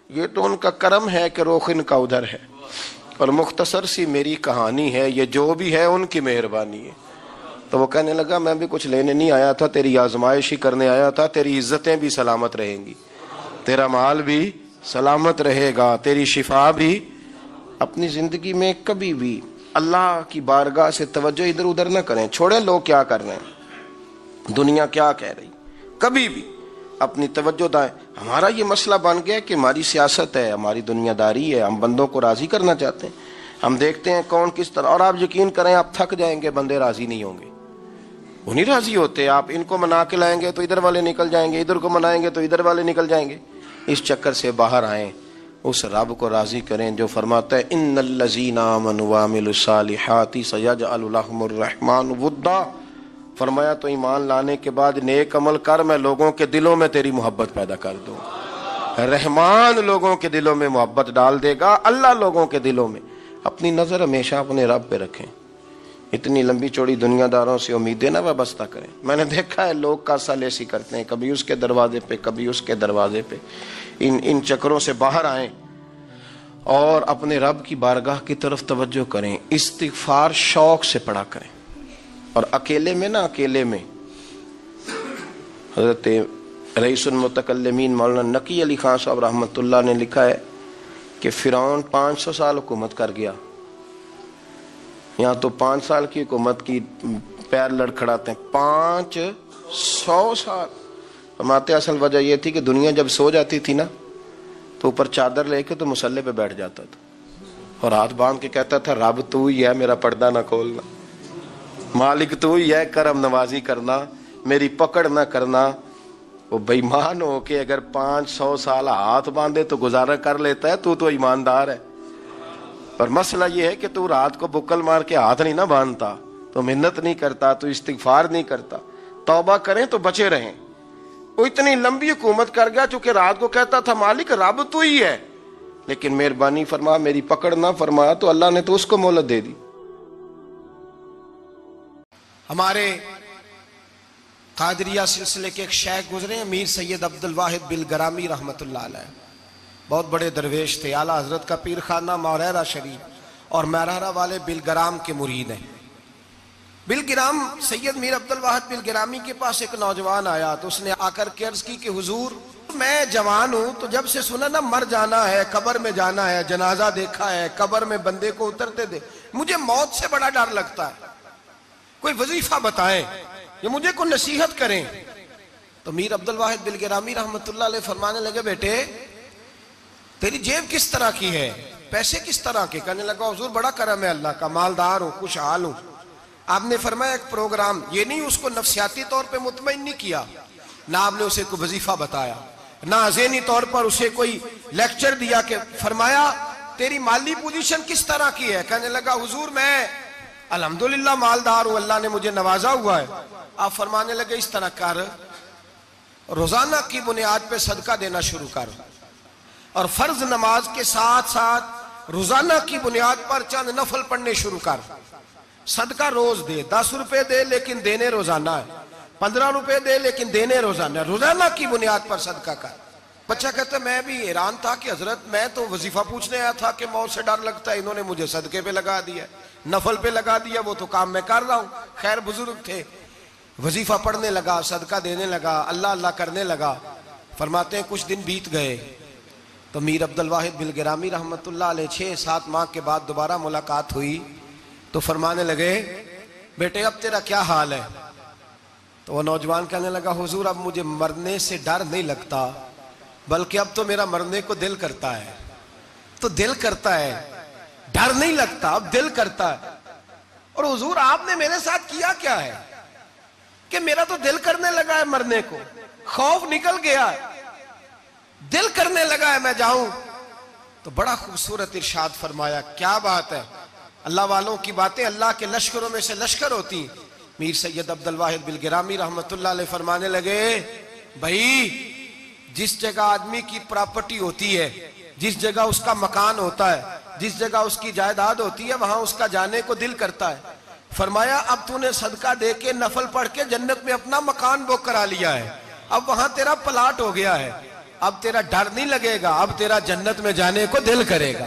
یہ تو ان کا کرم ہے کہ رخ ان کا ادھر ہے، اور مختصر سی میری کہانی ہے، یہ جو بھی ہے ان کی مہربانی ہے۔ تو وہ کہنے لگا میں بھی کچھ لینے نہیں آیا تھا، تیری آزمائش ہی کرنے آیا تھا، تیری عزتیں بھی سلامت رہیں گی، تیرا مال بھی سلامت رہے گا، تیری شفا بھی۔ اپنی زندگی میں کبھی بھی اللہ کی بارگاہ سے توجہ ادھر ادھر نہ کریں، چھوڑیں لوگ کیا کر رہے ہیں، دنیا کیا کہہ رہی، کبھی بھی اپنی توجہ دائیں۔ ہمارا یہ مسئلہ بن گیا کہ ہماری سیاست ہے، ہماری دنیا داری ہے، ہم بندوں کو راضی کرنا چاہتے ہیں، ہم دیکھتے ہیں کون کس طرح، اور آپ یقین کریں آپ تھک جائیں گے، بندے راضی نہیں ہوں گے، وہ نہیں راضی ہوتے، آپ ان کو منا کے لائیں گے تو ادھر والے نکل جائیں گے، ادھر کو منائیں گے تو ادھر والے نکل جائیں گے۔ اس چکر سے باہر آئیں، اس رب کو راضی کریں جو فرماتا ہے ان الذین آمنوا وعملوا الصالحات سیجعل لهم الرحمن ودا۔ فرمایا تو ایمان لانے کے بعد نیک عمل کر، میں لوگوں کے دلوں میں تیری محبت پیدا کر دوں۔ رحمان لوگوں کے دلوں میں محبت ڈال دے گا، اللہ لوگوں کے دلوں میں۔ اپنی نظر ہمیشہ اپنے رب پہ رکھیں، اتنی لمبی چوڑی دنیا داروں سے امیدیں نہ وابستہ کریں۔ میں نے دیکھا ہے لوگ کاسا لیسی کرتے ہیں، کبھی اس کے دروازے پہ کبھی اس کے دروازے پہ، ان چکروں سے باہر آئیں اور اپنے رب کی بارگاہ کی طرف توجہ کریں، استغفار شوق سے پڑھا کریں، اور اکیلے میں نہ، اکیلے میں۔ حضرت رئیس المتکلمین مولانا نقی علی خان صاحب رحمۃ اللہ نے لکھا ہے کہ فرعون 500 سال حکومت کر گیا، یہاں تو 5 سال کی حکومت کی پیر لڑکھڑاتے ہیں، 500 سال۔ فرماتے اصل وجہ یہ تھی کہ دنیا جب سو جاتی تھی نا تو اوپر چادر لے کے تو مصلے پہ بیٹھ جاتا تھا اور ہاتھ باندھ کے کہتا تھا رب تو ہی ہے، میرا پردہ نہ کھولنا، مالک تو ہی ہے، کرم نوازی کرنا، میری پکڑ نہ کرنا۔ وہ بے ایمان ہو کے اگر 500 سال ہاتھ باندھے تو گزارا کر لیتا ہے، تو ایماندار ہے۔ پر مسئلہ یہ ہے کہ تو رات کو بکل مار کے ہاتھ نہیں نہ باندھتا، تو محنت نہیں کرتا، تو استغفار نہیں کرتا، توبہ کریں تو بچے رہیں۔ وہ اتنی لمبی حکومت کر گیا چونکہ رات کو کہتا تھا مالک رب تو ہی ہے، لیکن مہربانی فرما میری پکڑ نہ فرما، تو اللہ نے تو اس کو مہلت دے دی۔ ہمارے قادریہ سلسلے کے ایک شیخ گزرے ہیں، میر سید عبد الواحد بلگرامی رحمۃ اللہ علیہ، بہت بڑے درویش تھے، اعلیٰ حضرت کا پیر خانہ موریرہ شریف اور میرہرہ والے بلگرام کے مرید ہیں۔ بلگرام سید میر عبد الواحد بلگرامی کے پاس ایک نوجوان آیا تو اس نے آ کر کے عرض کی کہ حضور میں جوان ہوں، تو جب سے سنا نا مر جانا ہے، قبر میں جانا ہے، جنازہ دیکھا ہے، قبر میں بندے کو اترتے دے، مجھے موت سے بڑا ڈر لگتا ہے، کوئی وظیفہ بتائیں یا مجھے کوئی نصیحت کریں۔ تو میر عبد الواحد بلگرامی رحمۃ اللہ علیہ فرمانے لگے بیٹے تیری جیب کس طرح کی ہے، پیسے کس طرح کے؟ کہنے لگا حضور بڑا کرم ہے اللہ کا، مالدار ہوں، خوشحال ہوں۔ آپ نے فرمایا ایک پروگرام، یہ نہیں اس کو نفسیاتی طور پہ مطمئن نہیں کیا، نہ آپ نے اسے کوئی وظیفہ بتایا، نہ ذہنی طور پر اسے کوئی لیکچر دیا، کہ فرمایا تیری مالی پوزیشن کس طرح کی ہے؟ کہنے لگا حضور میں الحمدللہ مالدار ہوں، اللہ نے مجھے نوازا ہوا ہے۔ آپ فرمانے لگے اس طرح کر، روزانہ کی بنیاد پہ صدقہ دینا شروع کر، اور فرض نماز کے ساتھ ساتھ روزانہ کی بنیاد پر چند نفل پڑھنے شروع کر، صدقہ روز دے، 10 روپے دے لیکن دینے روزانہ ہے، 15 روپے دے لیکن دینے روزانہ ہے، روزانہ کی بنیاد پر صدقہ کر۔ بچہ کہتا ہے میں بھی حیران تھا کہ حضرت میں تو وظیفہ پوچھنے آیا تھا کہ موت سے ڈر لگتا ہے، انہوں نے مجھے صدقے پہ لگا دیا، نفل پہ لگا دیا، وہ تو کام میں کر رہا ہوں۔ خیر بزرگ تھے، وظیفہ پڑھنے لگا، صدقہ دینے لگا، اللہ اللہ کرنے لگا۔ فرماتے ہیں کچھ دن بیت گئے تو میر عبد الواحد بلگرامی رحمۃ اللہ علیہ 6-7 ماہ کے بعد دوبارہ ملاقات ہوئی تو فرمانے لگے بیٹے اب تیرا کیا حال ہے؟ تو وہ نوجوان کہنے لگا حضور اب مجھے مرنے سے ڈر نہیں لگتا، بلکہ اب تو میرا مرنے کو دل کرتا ہے، تو دل کرتا ہے، ڈر نہیں لگتا، اب دل کرتا ہے۔ اور حضور آپ نے میرے ساتھ کیا کیا ہے کہ میرا تو دل کرنے لگا ہے مرنے کو، خوف نکل گیا ہے، دل کرنے لگا ہے میں جاؤں۔ تو بڑا خوبصورت ارشاد فرمایا، کیا بات ہے، اللہ والوں کی باتیں اللہ کے لشکروں میں سے لشکر ہوتی ہیں۔ میر سید عبد الواحد بلگرامی رحمۃ اللہ علیہ فرمانے لگے بھائی جس جگہ آدمی کی پراپرٹی ہوتی ہے، جس جگہ اس کا مکان ہوتا ہے، جس جگہ اس کی جائیداد ہوتی ہے، وہاں اس کا جانے کو دل کرتا ہے۔ فرمایا اب تو نے صدقہ دے کے نفل پڑھ کے جنت میں اپنا مکان بک کرا لیا ہے، اب وہاں تیرا پلاٹ ہو گیا ہے، اب تیرا ڈر نہیں لگے گا، اب تیرا جنت میں جانے کو دل کرے گا،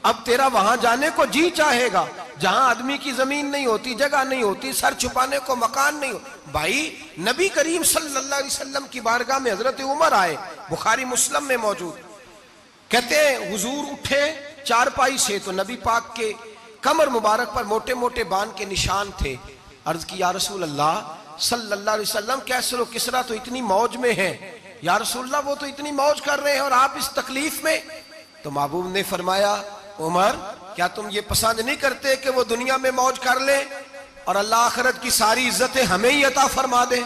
اب تیرا وہاں جانے کو جی چاہے گا، جہاں آدمی کی زمین نہیں ہوتی، جگہ نہیں ہوتی، سر چھپانے کو مکان نہیں ہوتا۔ بھائی نبی کریم صلی اللہ علیہ وسلم کی بارگاہ میں حضرت عمر آئے، بخاری مسلم میں موجود، کہتے ہیں حضور اٹھے چارپائی سے تو نبی پاک کے کمر مبارک پر موٹے موٹے بان کے نشان تھے۔ عرض کی یا رسول اللہ صلی اللہ علیہ وسلم کیسر و کسرا تو اتنی موج میں ہیں، یا رسول اللہ وہ تو اتنی موج کر رہے ہیں اور آپ اس تکلیف میں؟ تو محبوب نے فرمایا عمر کیا تم یہ پسند نہیں کرتے کہ وہ دنیا میں موج کر لے اور اللہ آخرت کی ساری عزتیں ہمیں ہی عطا فرما دے؟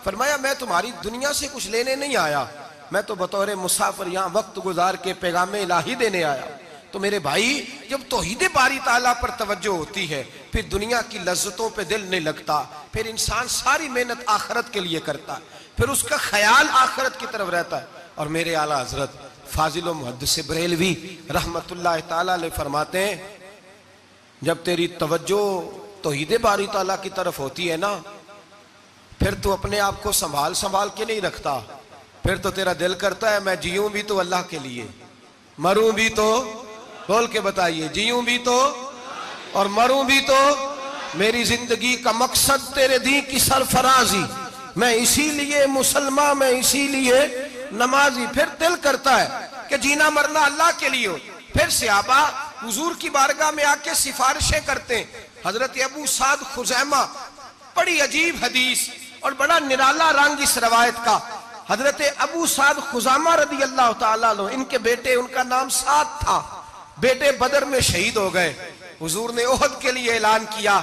فرمایا میں تمہاری دنیا سے کچھ لینے نہیں آیا، میں تو بطور مسافر یہاں وقت گزار کے پیغام الہی دینے آیا۔ تو میرے بھائی جب توحید باری تعالیٰ پر توجہ ہوتی ہے پھر دنیا کی لذتوں پہ دل نہیں لگتا، پھر انسان ساری محنت آخرت کے لیے کرتا ہے، پھر اس کا خیال آخرت کی طرف رہتا ہے۔ اور میرے اعلیٰ حضرت فاضل و محدث بریلوی رحمت اللہ تعالیٰ علیہ فرماتے ہیں جب تیری توجہ توحید باری تعالیٰ کی طرف ہوتی ہے نا پھر تو اپنے آپ کو سنبھال کے نہیں رکھتا، پھر تو تیرا دل کرتا ہے میں جیوں بھی تو اللہ کے لیے، مروں بھی تو، بول کے بتائیے، جیوں بھی تو اور مروں بھی تو، میری زندگی کا مقصد تیرے دین کی سرفرازی، میں اسی لیے مسلمان، میں اسی لیے نمازی۔ پھر دل کرتا ہے کہ جینا مرنا اللہ کے لیے ہو۔ پھر صحابہ حضور کی بارگاہ میں آ کے سفارشیں کرتے ہیں، حضرت ابو سعد خزیمہ، بڑی عجیب حدیث اور بڑا نرالا رنگ اس روایت کا۔ حضرت ابو سعد خزیمہ رضی اللہ تعالیٰ عنہ، ان کے بیٹے، ان کا نام سعد تھا، بیٹے بدر میں شہید ہو گئے۔ حضور نے احد کے لیے اعلان کیا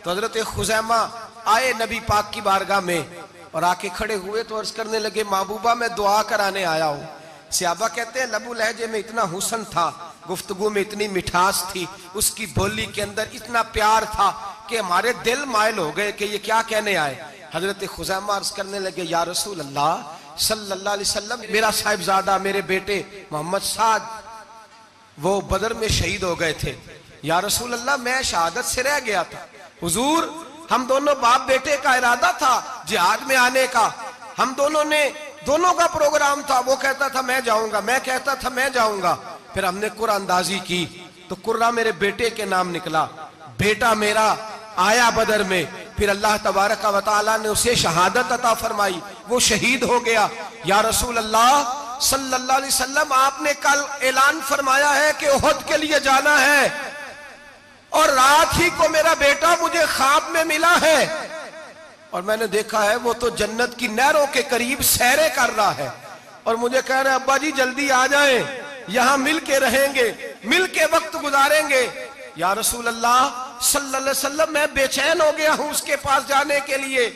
تو حضرت خزیمہ آئے نبی پاک کی بارگاہ میں اور آ کے کھڑے ہوئے تو عرض کرنے لگے محبوبہ میں دعا کرانے آیا ہوں۔ صحابہ کہتے ہیں لبو لہجے میں اتنا حسن تھا، گفتگو میں اتنی مٹھاس تھی، اس کی بولی کے اندر اتنا پیار تھا کہ ہمارے دل مائل ہو گئے کہ یہ کیا کہنے آئے۔ حضرت خزیمہ عرض کرنے لگے یا رسول اللہ صلی اللہ علیہ وسلم، میرا صاحبزادہ، میرے بیٹے محمد سعد وہ بدر میں شہید ہو گئے تھے، یا رسول اللہ میں شہادت سے رہ گیا تھا۔ حضور ہم دونوں باپ بیٹے کا ارادہ تھا جہاد میں آنے کا، ہم دونوں کا پروگرام تھا، وہ کہتا تھا میں جاؤں گا، میں کہتا تھا میں جاؤں گا۔ پھر ہم نے قرآن اندازی کی تو قرہ میرے بیٹے کے نام نکلا، بیٹا میرا آیا بدر میں، پھر اللہ تبارک و تعالیٰ نے اسے شہادت عطا فرمائی، وہ شہید ہو گیا۔ یا رسول اللہ صلی اللہ علیہ وسلم آپ نے کل اعلان فرمایا ہے کہ احد کے لیے جانا ہے، اور رات ہی کو میرا بیٹا مجھے خواب میں ملا ہے اور میں نے دیکھا ہے وہ تو جنت کی نہروں کے قریب سیرے کر رہا ہے، اور مجھے کہہ رہے ابا جی جلدی آ جائیں، یہاں مل کے رہیں گے، مل کے وقت گزاریں گے۔ یا رسول اللہ صلی اللہ علیہ وسلم میں بے چین ہو گیا ہوں اس کے پاس جانے کے لیے،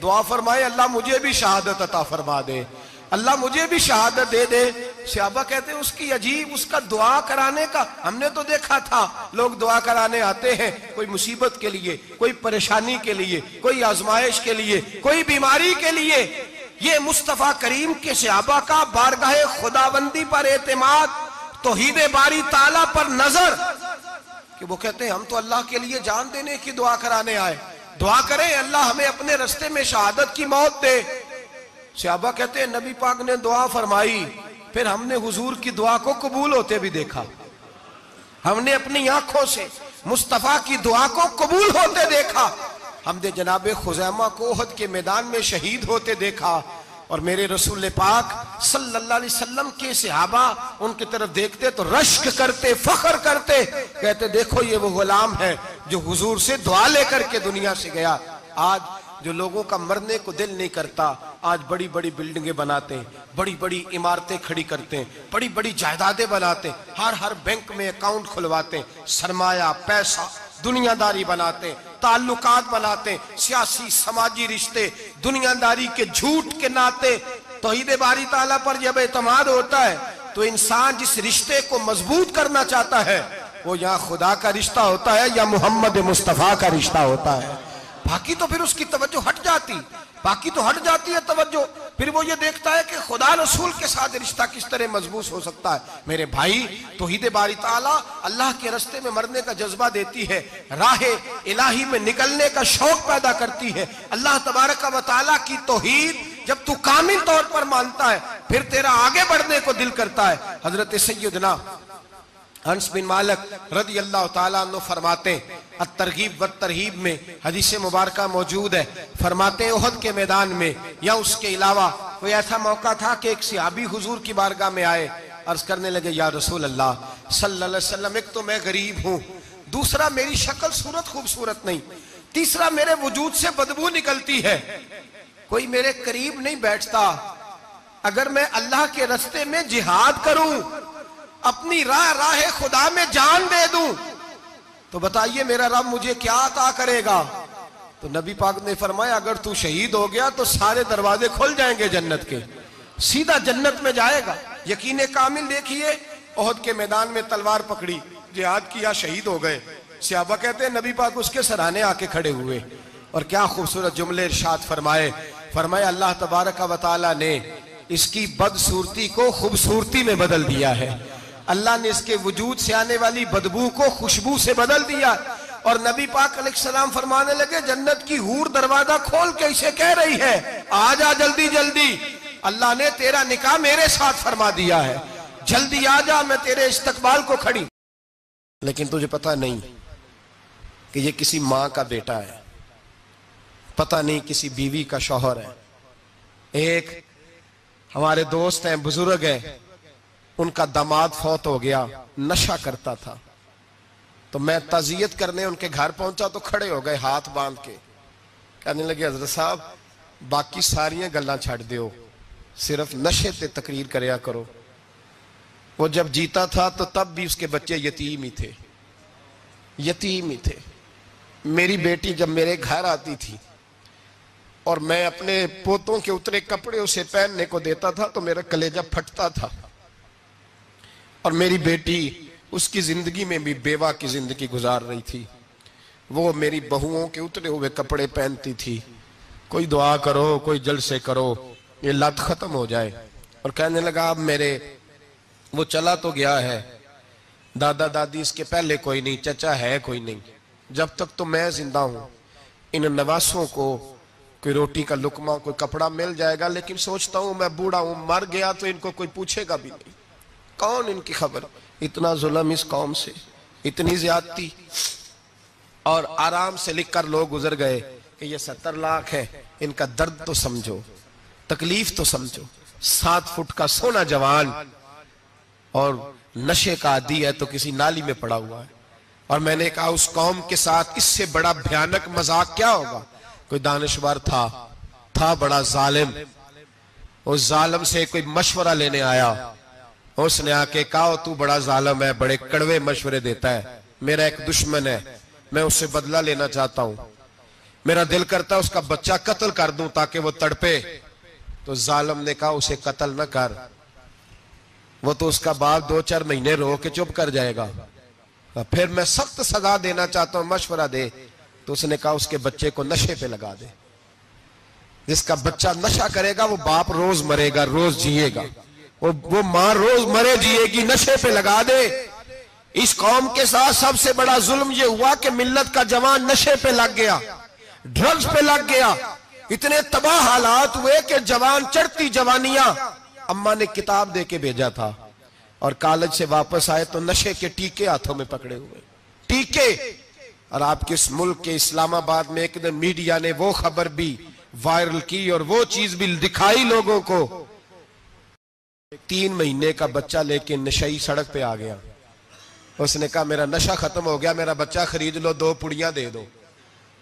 دعا فرمائے اللہ مجھے بھی شہادت عطا فرما دے، اللہ مجھے بھی شہادت دے دے۔ صحابہ کہتے ہیں اس کی عجیب، اس کا دعا کرانے کا، ہم نے تو دیکھا تھا لوگ دعا کرانے آتے ہیں کوئی مصیبت کے لیے، کوئی پریشانی کے لیے، کوئی آزمائش کے لیے، کوئی بیماری کے لیے۔ یہ مصطفیٰ کریم کے صحابہ کا بارگاہ خداوندی پر اعتماد، توحید باری تعالیٰ پر نظر، کہ وہ کہتے ہیں ہم تو اللہ کے لیے جان دینے کی دعا کرانے آئے، دعا کریں اللہ ہمیں اپنے رستے میں شہادت کی موت دے۔ صحابہ کہتے ہیں نبی پاک نے دعا فرمائی، پھر ہم نے حضور کی دعا کو قبول ہوتے بھی دیکھا، ہم نے اپنی آنکھوں سے مصطفیٰ کی دعا کو قبول ہوتے دیکھا، ہم نے جناب خزیمہ کو احد کے میدان میں شہید ہوتے دیکھا، اور میرے رسول پاک صلی اللہ علیہ وسلم کے صحابہ ان کی طرف دیکھتے تو رشک کرتے، فخر کرتے، کہتے دیکھو یہ وہ غلام ہے جو حضور سے دعا لے کر کے دنیا سے گیا۔ آج جو لوگوں کا مرنے کو دل نہیں کرتا، آج بڑی بڑی بلڈنگیں بناتے ہیں، بڑی بڑی عمارتیں کھڑی کرتے ہیں، بڑی بڑی جائیدادیں بناتے ہیں، ہر بینک میں اکاؤنٹ کھلواتے ہیں، سرمایہ پیسہ دنیا داری بناتے ہیں، تعلقات بناتے ہیں، سیاسی سماجی رشتے، دنیا داری کے جھوٹ کے ناطے۔ توحید باری تعالیٰ پر جب اعتماد ہوتا ہے تو انسان جس رشتے کو مضبوط کرنا چاہتا ہے وہ یا خدا کا رشتہ ہوتا ہے یا محمد مصطفیٰ کا رشتہ ہوتا ہے، باقی تو پھر اس کی توجہ ہٹ جاتی، باقی تو ہٹ جاتی ہے توجہ، پھر وہ یہ دیکھتا ہے کہ خدا رسول کے ساتھ رشتہ کس طرح مضبوط ہو سکتا ہے۔ میرے بھائی توحید باری تعالیٰ اللہ کے رستے میں مرنے کا جذبہ دیتی ہے، راہ الہی میں نکلنے کا شوق پیدا کرتی ہے۔ اللہ تبارک و تعالیٰ کی توحید جب تو کامل طور پر مانتا ہے پھر تیرا آگے بڑھنے کو دل کرتا ہے۔ حضرت سیدنا انس بن مالک رضی اللہ تعالیٰ عنہ فرماتے ہیں، الترغیب والترہیب میں حدیث مبارکہ موجود ہے، فرماتے ہیں احد کے میدان میں یا اس کے علاوہ کوئی ایسا موقع تھا کہ ایک صحابی حضور کی بارگاہ میں آئے، عرض کرنے لگے یا رسول اللہ صلی اللہ علیہ وسلم، ایک تو میں غریب ہوں، دوسرا میری شکل صورت خوبصورت نہیں، تیسرا میرے وجود سے بدبو نکلتی ہے، کوئی میرے قریب نہیں بیٹھتا، اگر میں اللہ کے رستے میں جہاد کروں، اپنی راہ خدا میں جان دے دوں تو بتائیے میرا رب مجھے کیا عطا کرے گا؟ تو نبی پاک نے فرمایا اگر تو شہید ہو گیا تو سارے دروازے کھل جائیں گے جنت کے، سیدھا جنت میں جائے گا۔ یقین کامل دیکھیے، احد کے میدان میں تلوار پکڑی، جہاد کیا، شہید ہو گئے، صحابہ کہتے ہیں نبی پاک اس کے سرانے آ کے کھڑے ہوئے، اور کیا خوبصورت جملے ارشاد فرمائے اللہ تبارک و تعالیٰ نے اس کی بدصورتی کو خوبصورتی میں بدل دیا ہے، اللہ نے اس کے وجود سے آنے والی بدبو کو خوشبو سے بدل دیا، اور نبی پاک علیہ السلام فرمانے لگے جنت کی حور دروازہ کھول کے اسے کہہ رہی ہے آ جا جلدی جلدی، اللہ نے تیرا نکاح میرے ساتھ فرما دیا ہے، جلدی آ جا، میں تیرے استقبال کو کھڑی۔ لیکن تجھے پتہ نہیں کہ یہ کسی ماں کا بیٹا ہے، پتہ نہیں کسی بیوی کا شوہر ہے۔ ایک ہمارے دوست ہیں، بزرگ ہیں، ان کا داماد فوت ہو گیا، نشہ کرتا تھا، تو میں تعزیت کرنے ان کے گھر پہنچا تو کھڑے ہو گئے ہاتھ باندھ کے، کہنے لگے حضرت صاحب باقی ساریاں گلاں چھڑ دیو، صرف نشے تے تقریر کریا کرو۔ وہ جب جیتا تھا تو تب بھی اس کے بچے یتیم ہی تھے، یتیم ہی تھے۔ میری بیٹی جب میرے گھر آتی تھی اور میں اپنے پوتوں کے اترے کپڑے اسے پہننے کو دیتا تھا تو میرا کلیجہ پھٹتا تھا، اور میری بیٹی اس کی زندگی میں بھی بیوہ کی زندگی گزار رہی تھی، وہ میری بہوؤں کے اترے ہوئے کپڑے پہنتی تھی، کوئی دعا کرو، کوئی جلسے کرو، یہ لت ختم ہو جائے۔ اور کہنے لگا اب میرے وہ چلا تو گیا ہے، دادا دادی اس کے پہلے کوئی نہیں، چچا ہے کوئی نہیں، جب تک تو میں زندہ ہوں ان نواسوں کو کوئی روٹی کا لقمہ، کوئی کپڑا مل جائے گا، لیکن سوچتا ہوں میں بوڑھا ہوں، مر گیا تو ان کو کوئی پوچھے گا بھی نہیں، کون ان کی خبر۔ اتنا ظلم اس قوم سے، اتنی زیادتی، اور آرام سے لکھ کر لوگ گزر گئے کہ یہ 70 لاکھ ہے، ان کا درد تو سمجھو، تکلیف تو سمجھو۔ 7 فٹ کا سونا جوان اور نشے کا عادی ہے تو کسی نالی میں پڑا ہوا ہے۔ اور میں نے کہا اس قوم کے ساتھ اس سے بڑا بھیانک مذاق کیا ہوگا؟ کوئی دانشور تھا بڑا ظالم، اس ظالم سے کوئی مشورہ لینے آیا، اس نے آ کے کہا تو بڑا ظالم ہے، بڑے کڑوے مشورے دیتا ہے، میرا ایک دشمن ہے، میں اس سے بدلہ لینا چاہتا ہوں، میرا دل کرتا ہے اس کا بچہ قتل کر دوں تاکہ وہ تڑپے۔ تو ظالم نے کہا اسے قتل نہ کر، وہ تو اس کا باپ 2-4 مہینے رو کے چپ کر جائے گا، پھر میں سخت سزا دینا چاہتا ہوں، مشورہ دے۔ تو اس نے کہا اس کے بچے کو نشے پہ لگا دے، جس کا بچہ نشہ کرے گا وہ باپ روز مرے گا، روز جیے گا، وہ ماں روز مرے جیے گی، نشے پہ لگا دے۔ اس قوم کے ساتھ سب سے بڑا ظلم یہ ہوا کہ ملت کا جوان نشے پہ لگ گیا، ڈرگز پہ لگ گیا، اتنے تباہ حالات ہوئے کہ جوان چڑھتی جوانیاں، اماں نے کتاب دے کے بھیجا تھا، اور کالج سے واپس آئے تو نشے کے ٹیکے ہاتھوں میں پکڑے ہوئے، ٹیکے۔ اور آپ کے اس ملک کے اسلام آباد میں ایک دن میڈیا نے وہ خبر بھی وائرل کی اور وہ چیز بھی دکھائی لوگوں کو، 3 مہینے کا بچہ لے کے نشئی سڑک پہ آ گیا، اس نے کہا میرا نشہ ختم ہو گیا، میرا بچہ خرید لو، 2 پڑیاں دے دو۔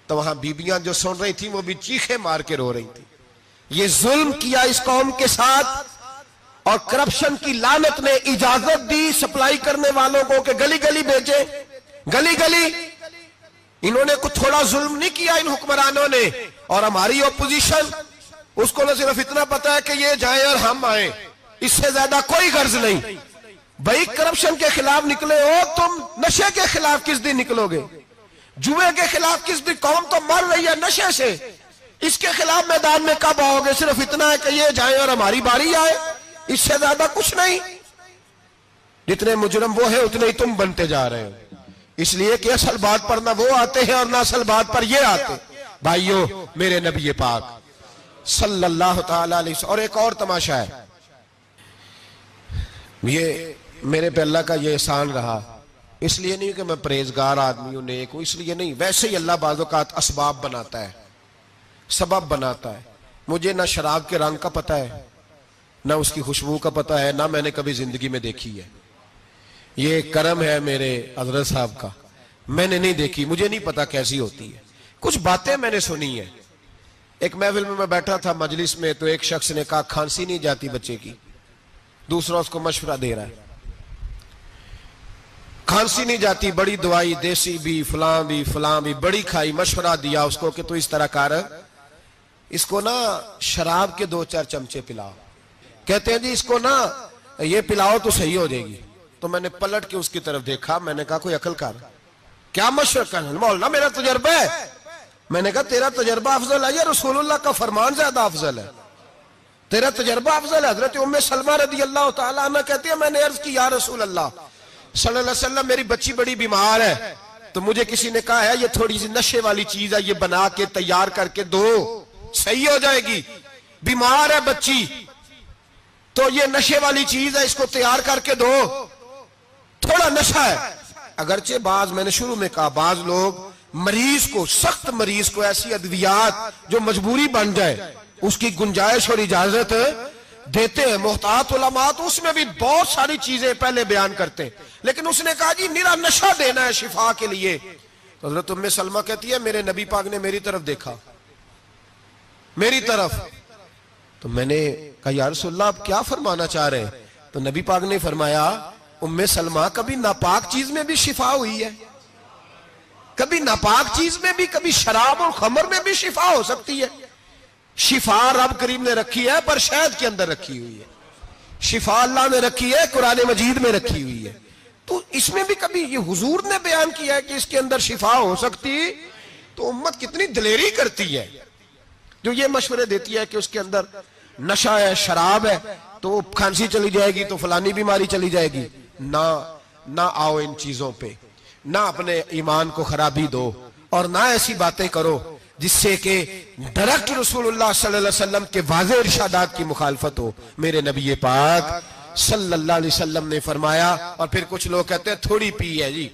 تو وہاں بیبیاں جو سن رہی تھیں وہ بھی چیخیں مار کے رو رہی تھیں۔ یہ ظلم کیا اس قوم کے ساتھ، اور کرپشن کی لعنت نے اجازت دی سپلائی کرنے والوں کو کہ گلی گلی بھیجے، گلی گلی۔ انہوں نے کچھ تھوڑا ظلم نہیں کیا ان حکمرانوں نے، اور ہماری اپوزیشن اس کو نہ صرف اتنا پتا ہے کہ یہ جائیں اور ہم آئیں، اس سے زیادہ کوئی غرض نہیں۔ بھائی کرپشن کے خلاف نکلے ہو تم، نشے کے خلاف کس دن نکلو گے؟ جوئے کے خلاف کس دن؟ قوم تو مر رہی ہے نشے سے، اس کے خلاف میدان میں کب آؤ گے؟ صرف اتنا ہے کہ یہ جائیں اور ہماری باری آئے، اس سے زیادہ کچھ نہیں۔ جتنے مجرم وہ ہیں اتنے ہی تم بنتے جا رہے ہو، اس لیے کہ اصل بات پر نہ وہ آتے ہیں اور نہ اصل بات پر یہ آتے۔ بھائیو، میرے نبی پاک صلی اللہ تعالی علیہ وسلم، اور ایک اور تماشا ہے، یہ میرے پہ اللہ کا یہ احسان رہا، اس لیے نہیں کہ میں پرہیزگار آدمی ہوں، نیک ہوں، اس لیے نہیں، ویسے ہی اللہ بعض اوقات اسباب بناتا ہے، سبب بناتا ہے۔ مجھے نہ شراب کے رنگ کا پتہ ہے، نہ اس کی خوشبو کا پتہ ہے، نہ میں نے کبھی زندگی میں دیکھی ہے، یہ کرم ہے میرے حضرت صاحب کا، میں نے نہیں دیکھی، مجھے نہیں پتا کیسی ہوتی ہے، کچھ باتیں میں نے سنی ہیں۔ ایک محفل میں بیٹھا تھا مجلس میں، تو ایک شخص نے کہا کھانسی نہیں جاتی بچے کی، دوسرا اس کو مشورہ دے رہا ہے، کھانسی نہیں جاتی، بڑی دوائی دیسی بھی فلاں بھی بڑی کھائی، مشورہ دیا اس کو کہ تو اس طرح کر، اس کو نا شراب کے 2-4 چمچے پلاؤ، کہتے ہیں جی اس کو نا یہ پلاؤ تو صحیح ہو جائے گی۔ تو میں نے پلٹ کے اس کی طرف دیکھا، میں نے کہا کوئی عقل کر، کیا مشورہ کرنا؟ مولانا میرا تجربہ ہے۔ میں نے کہا تیرا تجربہ افضل ہے یا رسول اللہ کا فرمان زیادہ افضل ہے؟ تیرا تجربہ افضل ہے۔ حضرت ام سلمہ رضی اللہ تعالیٰ عنہ کہتی ہے میں نے عرض کی یا رسول اللہ صلی اللہ علیہ وسلم، میری بچی بڑی بیمار ہے، تو مجھے کسی نے کہا ہے یہ تھوڑی سی نشے والی چیز ہے، یہ بنا کے تیار کر کے دو، صحیح ہو جائے گی، بیمار ہے بچی تو یہ نشے والی چیز ہے، اس کو تیار کر کے دو، تھوڑا نشہ ہے۔ اگرچہ بعض، میں نے شروع میں کہا، بعض لوگ مریض کو، سخت مریض کو ایسی ادویات جو مجبوری بن جائے اس کی گنجائش اور اجازت دیتے ہیں محتاط علماء تو اس میں بھی بہت ساری چیزیں پہلے بیان کرتے ہیں، لیکن اس نے کہا جی میرا نشہ دینا ہے شفا کے لیے. تو حضرت ام سلمہ کہتی ہے میرے نبی پاک نے میری طرف دیکھا، میری طرف. تو میں نے کہا یا رسول اللہ آپ کیا فرمانا چاہ رہے ہیں؟ تو نبی پاک نے فرمایا ام سلمہ کبھی ناپاک چیز میں بھی شفا ہوئی ہے، کبھی ناپاک چیز میں بھی، کبھی شراب اور خمر میں بھی شفا ہو سکتی ہے. شفا رب کریم نے رکھی ہے پر شہد کے اندر رکھی ہوئی ہے، شفا اللہ نے رکھی ہے قرآن مجید میں رکھی ہوئی ہے. تو اس میں بھی کبھی یہ حضور نے بیان کیا ہے کہ اس کے اندر شفا ہو سکتی، تو امت کتنی دلیری کرتی ہے جو یہ مشورے دیتی ہے کہ اس کے اندر نشہ ہے، شراب ہے، تو کھانسی چلی جائے گی تو فلانی بیماری چلی جائے گی. نہ آؤ ان چیزوں پہ، نہ اپنے ایمان کو خرابی دو، اور نہ ایسی باتیں کرو جس سے کہ ڈائریکٹ رسول اللہ صلی اللہ علیہ وسلم کے واضح ارشادات کی مخالفت ہو. میرے نبی پاک صلی اللہ علیہ وسلم نے فرمایا. اور پھر کچھ لوگ کہتے ہیں تھوڑی پی ہے جی.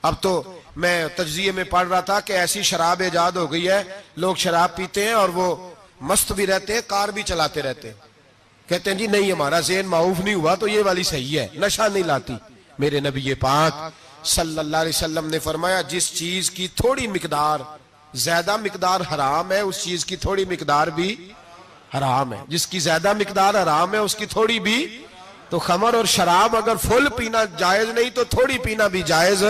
اب تو میں تجزیے میں پڑھ رہا تھا کہ ایسی شراب ایجاد ہو گئی ہے، لوگ شراب پیتے ہیں اور وہ مست بھی رہتے ہیں، کار بھی چلاتے رہتے ہیں، کہتے ہیں جی نہیں ہمارا ذہن معاف نہیں ہوا تو یہ والی صحیح ہے، نشہ نہیں لاتی. میرے نبی پاک صلی اللہ علیہ وسلم نے فرمایا جس چیز کی تھوڑی مقدار، زیادہ مقدار حرام ہے اس چیز کی تھوڑی مقدار بھی حرام ہے. جس کی زیادہ مقدار حرام ہے اس کی تھوڑی بھی. تو خمر اور شراب اگر فل پینا جائز نہیں تو تھوڑی پینا بھی جائز.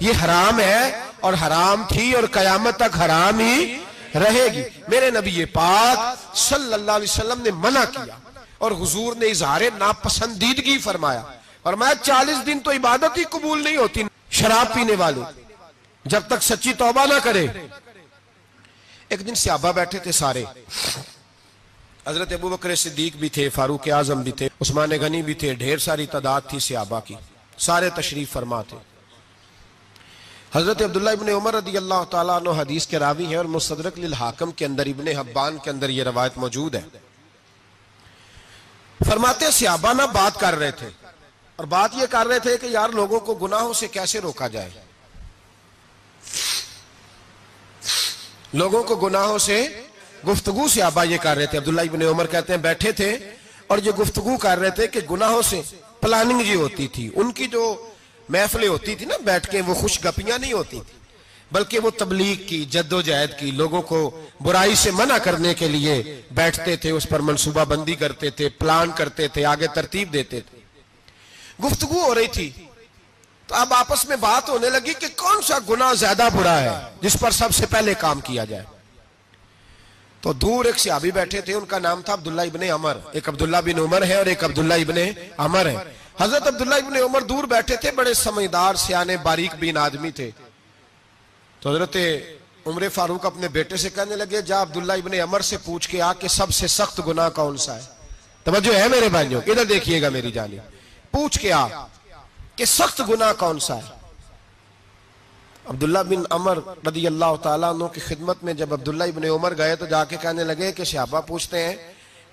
یہ حرام ہے اور حرام تھی اور قیامت تک حرام ہی رہے گی. میرے نبی پاک صلی اللہ علیہ وسلم نے منع کیا اور حضور نے اظہار ناپسندیدگی فرمایا. اور میں 40 دن تو عبادت ہی قبول نہیں ہوتی شراب پینے والے جب تک سچی توبہ نہ کرے. ایک دن صحابہ بیٹھے تھے سارے، حضرت ابو بکر صدیق بھی تھے، فاروق اعظم بھی تھے، عثمان غنی بھی تھے، ڈھیر ساری تعداد تھی صحابہ کی، سارے تشریف فرما تھے. حضرت عبداللہ ابن عمر رضی اللہ تعالیٰ عنہ حدیث کے راوی ہیں اور مستدرک للحاکم کے اندر، ابن حبان کے اندر یہ روایت موجود ہے. فرماتے صحابہ نہ بات کر رہے تھے اور بات یہ کر رہے تھے کہ یار لوگوں کو گناہوں سے کیسے روکا جائے، لوگوں کو گناہوں سے گفتگو. صحابہ یہ کر رہے تھے. عبداللہ ابن عمر کہتے ہیں بیٹھے تھے اور یہ گفتگو کر رہے تھے کہ گناہوں سے پلاننگ جی ہوتی تھی. ان کی جو محفلیں ہوتی تھی نا بیٹھ کے، وہ خوش گپیاں نہیں ہوتی تھی بلکہ وہ تبلیغ کی، جد و جہد کی، لوگوں کو برائی سے منع کرنے کے لیے بیٹھتے تھے، اس پر منصوبہ بندی کرتے تھے، پلان کرتے تھے، آگے ترتیب دیتے تھے. گفتگو ہو رہی تھی تو اب آپس میں بات ہونے لگی کہ کون سا گناہ زیادہ برا ہے جس پر سب سے پہلے کام کیا جائے. تو دور ایک صحابی بیٹھے تھے، ان کا نام تھا عبداللہ ابن عمر. ایک عبداللہ بن عمر ہے اور ایک عبداللہ ابن عمر ہے. حضرت عبداللہ ابن عمر دور بیٹھے تھے، بڑے سمجھدار سیانے باریک بین آدمی تھے. تو حضرت عمر فاروق اپنے بیٹے سے کہنے لگے جا عبداللہ ابن عمر سے پوچھ کے آ کہ سب سے سخت گناہ کون سا ہے. توجہ ہے میرے بھائیوں، ادھر دیکھیے گا میری جانب، پوچھ کے آ کہ سخت گناہ کون سا ہے. عبداللہ بن عمر رضی اللہ تعالیٰ عنہ کی خدمت میں جب عبداللہ ابن عمر گئے تو جا کے کہنے لگے کہ صحابہ پوچھتے ہیں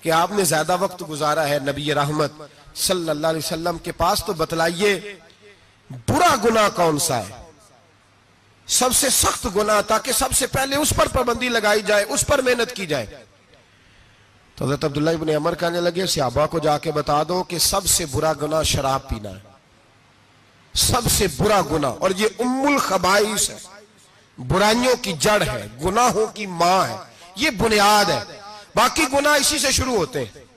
کہ آپ نے زیادہ وقت گزارا ہے نبی رحمت صلی اللہ علیہ وسلم کے پاس، تو بتلائیے برا گناہ کون سا ہے، سب سے سخت گناہ، تاکہ سب سے پہلے اس پر پابندی لگائی جائے، اس پر محنت کی جائے. تو حضرت عبداللہ ابن عمر کہنے لگے صحابہ کو جا کے بتا دو کہ سب سے برا گناہ شراب پینا ہے، سب سے برا گناہ، اور یہ ام الخبائث ہے، برائیوں کی جڑ ہے، گناہوں کی ماں ہے، یہ بنیاد ہے، باقی گناہ اسی سے شروع ہوتے ہیں.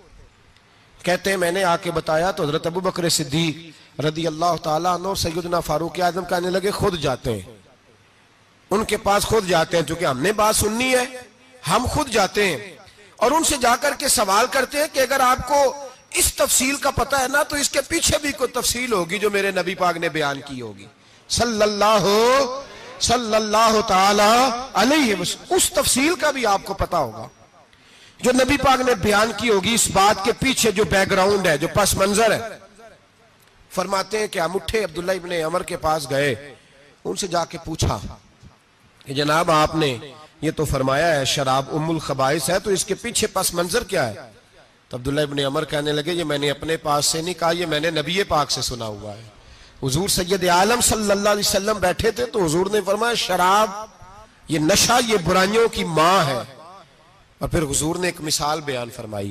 کہتے ہیں میں نے آ کے بتایا تو حضرت ابو بکر صدیق رضی اللہ تعالیٰ عنہ سیدنا فاروق اعظم کہنے لگے خود جاتے ہیں، ان کے پاس خود جاتے ہیں، چونکہ ہم نے بات سننی ہے ہم خود جاتے ہیں اور ان سے جا کر کے سوال کرتے ہیں کہ اگر آپ کو اس تفصیل کا پتہ ہے نا تو اس کے پیچھے بھی کوئی تفصیل ہوگی جو میرے نبی پاک نے بیان کی ہوگی صلی اللہ تعالی علیہ وسلم. اس تفصیل کا بھی آپ کو پتہ ہوگا جو نبی پاک نے بیان کی ہوگی، اس بات کے پیچھے جو بیک گراؤنڈ ہے، جو پس منظر ہے. فرماتے ہیں کہ ہم اٹھے، عبداللہ ابن عمر کے پاس گئے، ان سے جا کے پوچھا کہ جناب آپ نے یہ تو فرمایا ہے شراب ام الخبائث ہے، تو اس کے پیچھے پس منظر کیا ہے؟ تو عبداللہ ابن عمر کہنے لگے یہ میں نے اپنے پاس سے نہیں کہا، یہ میں نے نبی پاک سے سنا ہوا ہے. حضور سید عالم صلی اللہ علیہ وسلم بیٹھے تھے تو حضور نے فرمایا شراب، یہ نشہ، یہ برائیوں کی ماں ہے. اور پھر حضور نے ایک مثال بیان فرمائی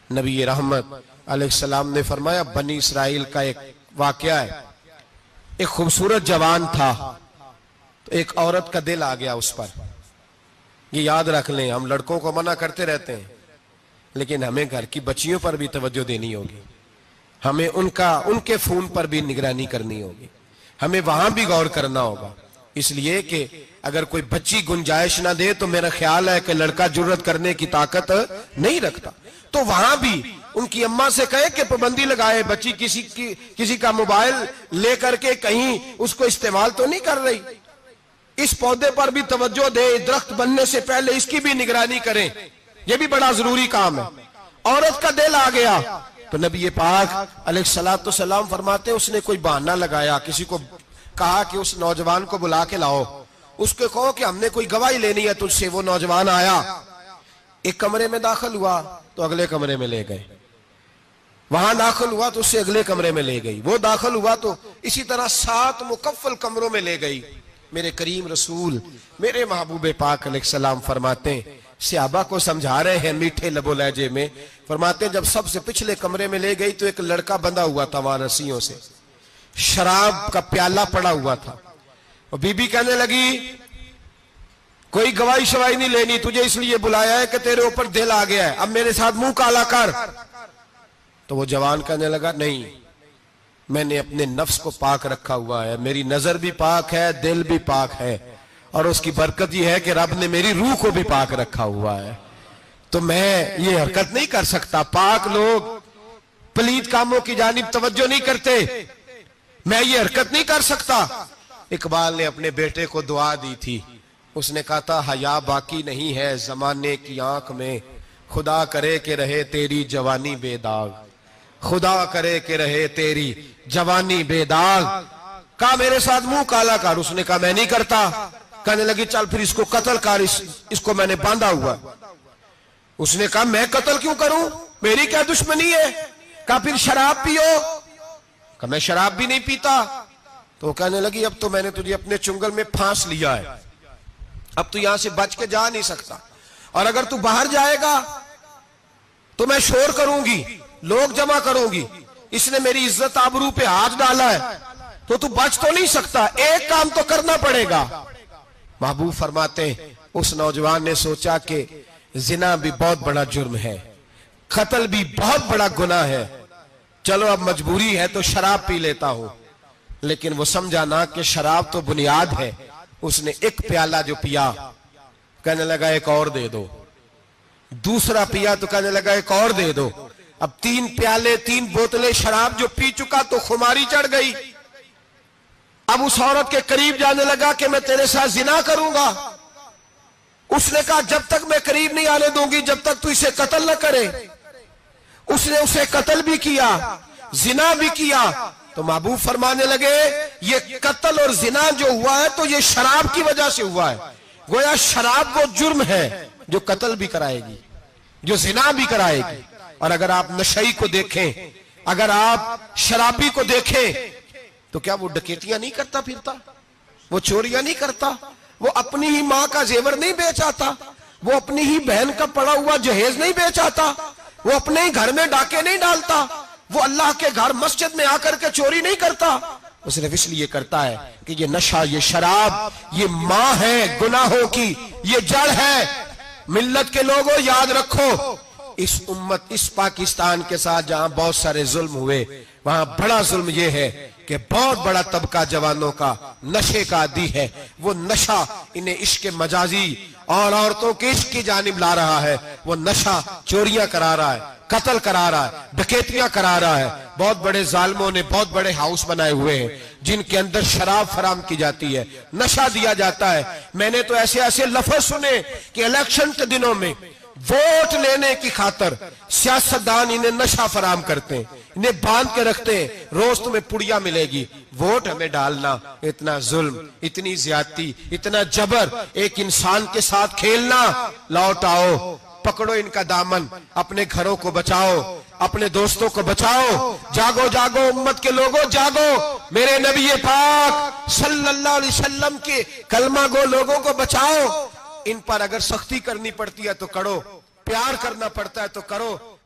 نبی رحمت علیہ السلام نے فرمایا بنی اسرائیل کا ایک واقعہ ہے، ایک خوبصورت جوان تھا تو ایک عورت کا دل آ گیا اس پر. یہ یاد رکھ لیں، ہم لڑکوں کو منع کرتے رہتے ہیں لیکن ہمیں گھر کی بچیوں پر بھی توجہ دینی ہوگی، ہمیں ان کے فون پر بھی نگرانی کرنی ہوگی، ہمیں وہاں بھی غور کرنا ہوگا. اس لیے کہ اگر کوئی بچی گنجائش نہ دے تو میرا خیال ہے کہ لڑکا جرت کرنے کی طاقت نہیں رکھتا. تو وہاں بھی ان کی اماں سے کہے کہ پابندی لگائے، بچی کسی کا موبائل لے کر کے کہیں اس کو استعمال تو نہیں کر رہی، اس پودے پر بھی توجہ دے، درخت بننے سے پہلے اس کی بھی نگرانی کریں، یہ بھی بڑا ضروری کام ہے. عورت کا دل آ گیا تو نبی پاک علیہ السلام فرماتے اس نے کوئی بہانہ لگایا، کسی کو کہا کہ اس نوجوان کو بلا کے لاؤ، اس کو کہو کہ ہم نے کوئی گواہی لینی ہے تجھ سے. وہ نوجوان آیا، ایک کمرے میں داخل ہوا تو اگلے کمرے میں لے گئے، وہاں داخل ہوا تو اس سے اگلے کمرے میں لے گئی، وہ داخل ہوا تو اسی طرح 7 مکفل کمروں میں لے گئی. میرے کریم رسول میرے محبوب پاک علیہ السلام فرماتے ہیں، صحابہ کو سمجھا رہے ہیں میٹھے لب و لہجے میں، فرماتے ہیں جب سب سے پچھلے کمرے میں لے گئی تو ایک لڑکا بندھا ہوا تھا وہاں رسیوں سے، شراب کا پیالہ پڑا ہوا تھا. اور بی بی کہنے لگی کوئی گواہی شواہی نہیں لینی، تجھے اس لیے بلایا ہے کہ تیرے اوپر دل آ گیا ہے، اب میرے ساتھ منہ کالا کر. تو وہ جوان کہنے لگا نہیں، میں نے اپنے نفس کو پاک رکھا ہوا ہے، میری نظر بھی پاک ہے، دل بھی پاک ہے، اور اس کی برکت یہ ہے کہ رب نے میری روح کو بھی پاک رکھا ہوا ہے، تو میں یہ حرکت نہیں کر سکتا. پاک لوگ پلید کاموں کی جانب توجہ نہیں کرتے، میں یہ حرکت نہیں کر سکتا. اقبال نے اپنے بیٹے کو دعا دی تھی، اس نے کہا تھا حیا باقی نہیں ہے زمانے کی آنکھ میں، خدا کرے کہ رہے تیری جوانی بے داغ، خدا کرے کہ رہے تیری جوانی بے داغ. کہا میرے ساتھ منہ کالا کر، اس نے کہا میں نہیں کرتا. کہنے لگی چل پھر اس کو قتل کر، اس کو میں نے باندھا ہوا. اس نے کہا میں قتل کیوں کروں، میری کیا دشمنی ہے. کہا پھر شراب پیو، کہا میں شراب بھی نہیں پیتا. تو کہنے لگی اب تو میں نے تجھے اپنے چنگل میں پھانس لیا ہے، اب تو یہاں سے بچ کے جا نہیں سکتا، اور اگر تو باہر جائے گا تو میں شور کروں گی، لوگ جمع کروں گی، اس نے میری عزت آبرو پہ ہاتھ ڈالا ہے تو بچ تو نہیں سکتا، ایک کام تو کرنا پڑے گا. محبوب فرماتے ہیں اس نوجوان نے سوچا کہ زنا بھی بہت بڑا جرم ہے، قتل بھی بہت بڑا گناہ ہے، چلو اب مجبوری ہے تو شراب پی لیتا ہوں. لیکن وہ سمجھا نہ کہ شراب تو بنیاد ہے. اس نے ایک پیالہ جو پیا کہنے لگا ایک اور دے دو، دوسرا پیا تو کہنے لگا ایک اور دے دو. اب 3 پیالے 3 بوتلیں شراب جو پی چکا تو خماری چڑھ گئی. اب اس عورت کے قریب جانے لگا کہ میں تیرے ساتھ زنا کروں گا. اس نے کہا جب تک میں قریب نہیں آنے دوں گی جب تک تو اسے قتل نہ کرے. اس نے اسے قتل بھی کیا، زنا بھی کیا. تو محبوب فرمانے لگے یہ قتل اور زنا جو ہوا ہے تو یہ شراب کی وجہ سے ہوا ہے. گویا شراب وہ جرم ہے جو قتل بھی کرائے گی، جو زنا بھی کرائے گی. اور اگر آپ نشئی کو دیکھیں، اگر آپ شرابی کو دیکھیں تو کیا وہ ڈکیتیاں نہیں کرتا پھرتا، وہ چوریاں نہیں کرتا، وہ اپنی ہی ماں کا زیور نہیں بیچ آتا، وہ اپنی ہی بہن کا پڑا ہوا جہیز نہیں بیچ آتا، وہ اپنے ہی گھر میں ڈاکے نہیں ڈالتا، وہ اللہ کے گھر مسجد میں آ کر کے چوری نہیں کرتا. وہ صرف اس لیے کرتا ہے کہ یہ نشہ، یہ شراب، یہ ماں ہے گناہوں کی، یہ جڑ ہے. ملت کے لوگوں یاد رکھو، اس امت، اس پاکستان کے ساتھ جہاں بہت سارے ظلم ہوئے وہاں بڑا ظلم یہ ہے کہ بہت بڑا طبقہ جوانوں کا نشے کا عادی ہے. وہ نشہ انہیں عشق مجازی اور عورتوں کے عشق کی جانب لا رہا ہے. وہ نشہ چوریاں کرا رہا ہے، قتل کرا رہا ہے، ڈکیتیاں کرا رہا ہے. بہت بڑے ظالموں نے بہت بڑے ہاؤس بنائے ہوئے ہیں جن کے اندر شراب فراہم کی جاتی ہے، نشہ دیا جاتا ہے. میں نے تو ایسے ایسے لفظ سنے کہ الیکشن کے دنوں میں ووٹ لینے کی خاطر سیاستدان انہیں نشہ فراہم کرتے ہیں، انہیں باندھ کے رکھتے ہیں، روز تمہیں پڑیا ملے گی، ووٹ ہمیں ڈالنا. اتنا ظلم، اتنی زیادتی، اتنا جبر، ایک انسان کے ساتھ کھیلنا. لوٹ آؤ، پکڑو ان کا دامن، اپنے گھروں کو بچاؤ، اپنے دوستوں کو بچاؤ. جاگو جاگو امت کے لوگوں، جاگو. میرے نبی پاک صلی اللہ علیہ وسلم کے کلمہ گو لوگوں کو بچاؤ. ان پر اگر سختی کرنی پڑتی ہے تو کرو، پیار کرنا پڑتا ہے تو کرو.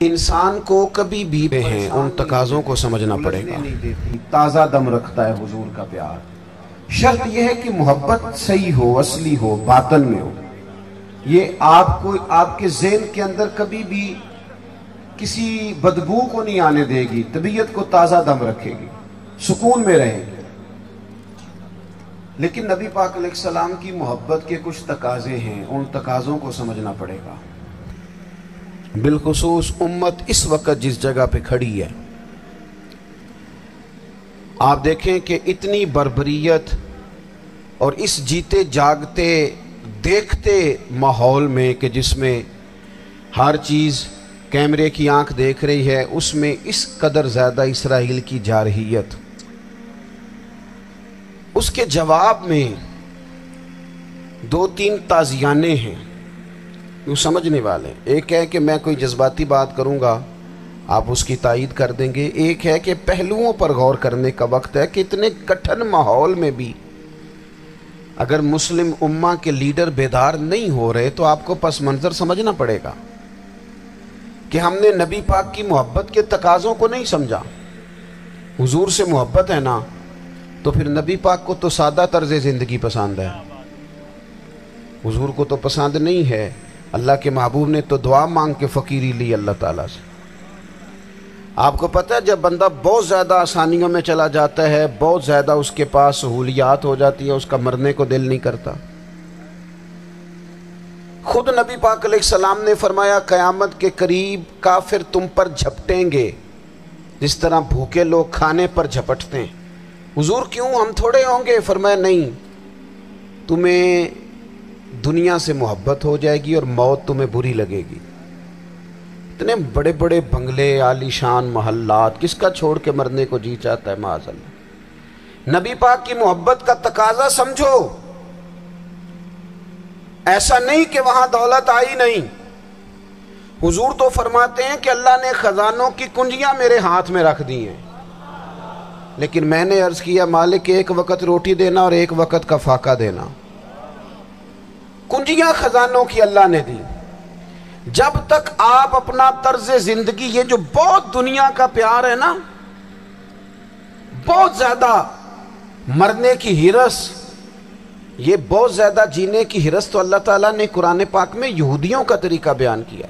انسان کو کبھی بھی ہیں ان تقاضوں کو سمجھنا پڑے گا. تازہ دم رکھتا ہے حضور کا پیار. شرط یہ ہے کہ محبت صحیح ہو، اصلی ہو، باطن میں ہو. یہ آپ کو آپ کے ذہن کے اندر کبھی بھی کسی بدبو کو نہیں آنے دے گی، طبیعت کو تازہ دم رکھے گی، سکون میں رہے گی. لیکن نبی پاک علیہ السلام کی محبت کے کچھ تقاضے ہیں، ان تقاضوں کو سمجھنا پڑے گا. بالخصوص امت اس وقت جس جگہ پہ کھڑی ہے، آپ دیکھیں کہ اتنی بربریت اور اس جیتے جاگتے دیکھتے ماحول میں کہ جس میں ہر چیز کیمرے کی آنکھ دیکھ رہی ہے، اس میں اس قدر زیادہ اسرائیل کی جارحیت. اس کے جواب میں 2-3 تازیانے ہیں وہ سمجھنے والے. ایک ہے کہ میں کوئی جذباتی بات کروں گا، آپ اس کی تائید کر دیں گے. ایک ہے کہ پہلوؤں پر غور کرنے کا وقت ہے کہ اتنے کٹھن ماحول میں بھی اگر مسلم امہ کے لیڈر بیدار نہیں ہو رہے تو آپ کو پس منظر سمجھنا پڑے گا کہ ہم نے نبی پاک کی محبت کے تقاضوں کو نہیں سمجھا. حضور سے محبت ہے نا تو پھر نبی پاک کو تو سادہ طرز زندگی پسند ہے، حضور کو تو پسند نہیں ہے. اللہ کے محبوب نے تو دعا مانگ کے فقیری لی اللہ تعالیٰ سے. آپ کو پتہ ہے جب بندہ بہت زیادہ آسانیوں میں چلا جاتا ہے، بہت زیادہ اس کے پاس سہولیات ہو جاتی ہے، اس کا مرنے کو دل نہیں کرتا. خود نبی پاک علیہ السلام نے فرمایا قیامت کے قریب کافر تم پر جھپٹیں گے جس طرح بھوکے لوگ کھانے پر جھپٹتے ہیں. حضور کیوں، ہم تھوڑے ہوں گے؟ فرمایا نہیں، تمہیں دنیا سے محبت ہو جائے گی اور موت تمہیں بری لگے گی. اتنے بڑے بڑے بنگلے، عالی شان محلات، کس کا چھوڑ کے مرنے کو جی چاہتا ہے معاذ اللہ. نبی پاک کی محبت کا تقاضا سمجھو. ایسا نہیں کہ وہاں دولت آئی نہیں. حضور تو فرماتے ہیں کہ اللہ نے خزانوں کی کنجیاں میرے ہاتھ میں رکھ دی ہیں، لیکن میں نے عرض کیا مالک ایک وقت روٹی دینا اور ایک وقت کا فاقہ دینا. کنجیاں خزانوں کی اللہ نے دی. جب تک آپ اپنا طرز زندگی، یہ جو بہت دنیا کا پیار ہے نا، بہت زیادہ مرنے کی ہرس، یہ بہت زیادہ جینے کی ہرس تو اللہ تعالیٰ نے قرآن پاک میں یہودیوں کا طریقہ بیان کیا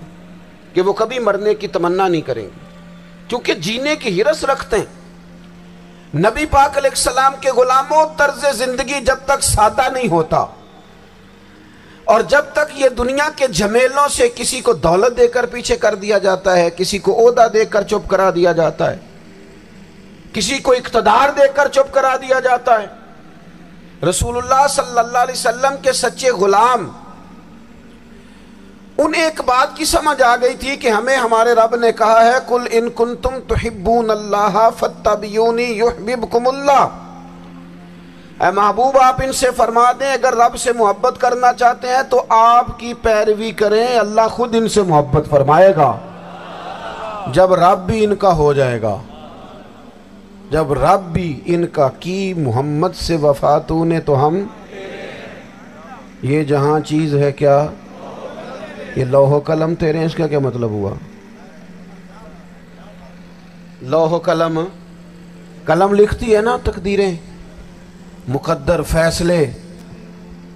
کہ وہ کبھی مرنے کی تمنا نہیں کریں گے کیونکہ جینے کی ہرس رکھتے ہیں. نبی پاک علیہ السلام کے غلاموں، طرز زندگی جب تک سادہ نہیں ہوتا اور جب تک یہ دنیا کے جھمیلوں سے کسی کو دولت دے کر پیچھے کر دیا جاتا ہے، کسی کو عہدہ دے کر چپ کرا دیا جاتا ہے، کسی کو اقتدار دے کر چپ کرا دیا جاتا ہے. رسول اللہ صلی اللہ علیہ وسلم کے سچے غلام، انہیں ایک بات کی سمجھ آ گئی تھی کہ ہمیں ہمارے رب نے کہا ہے قُلْ إِن كُنْتُمْ تُحِبُّونَ اللَّهَ فَاتَّبِعُونِي يُحْبِبْكُمُ اللَّهُ. اے محبوب آپ ان سے فرما دیں اگر رب سے محبت کرنا چاہتے ہیں تو آپ کی پیروی کریں، اللہ خود ان سے محبت فرمائے گا. جب رب بھی ان کا ہو جائے گا، جب رب بھی ان کا کی محمد سے وفاتوں نے تو ہم، یہ جہاں چیز ہے کیا، یہ لوح و قلم تیرے ہیں، اس کا کیا مطلب ہوا؟ لوح و قلم، قلم لکھتی ہے نا تقدیریں، مقدر فیصلے،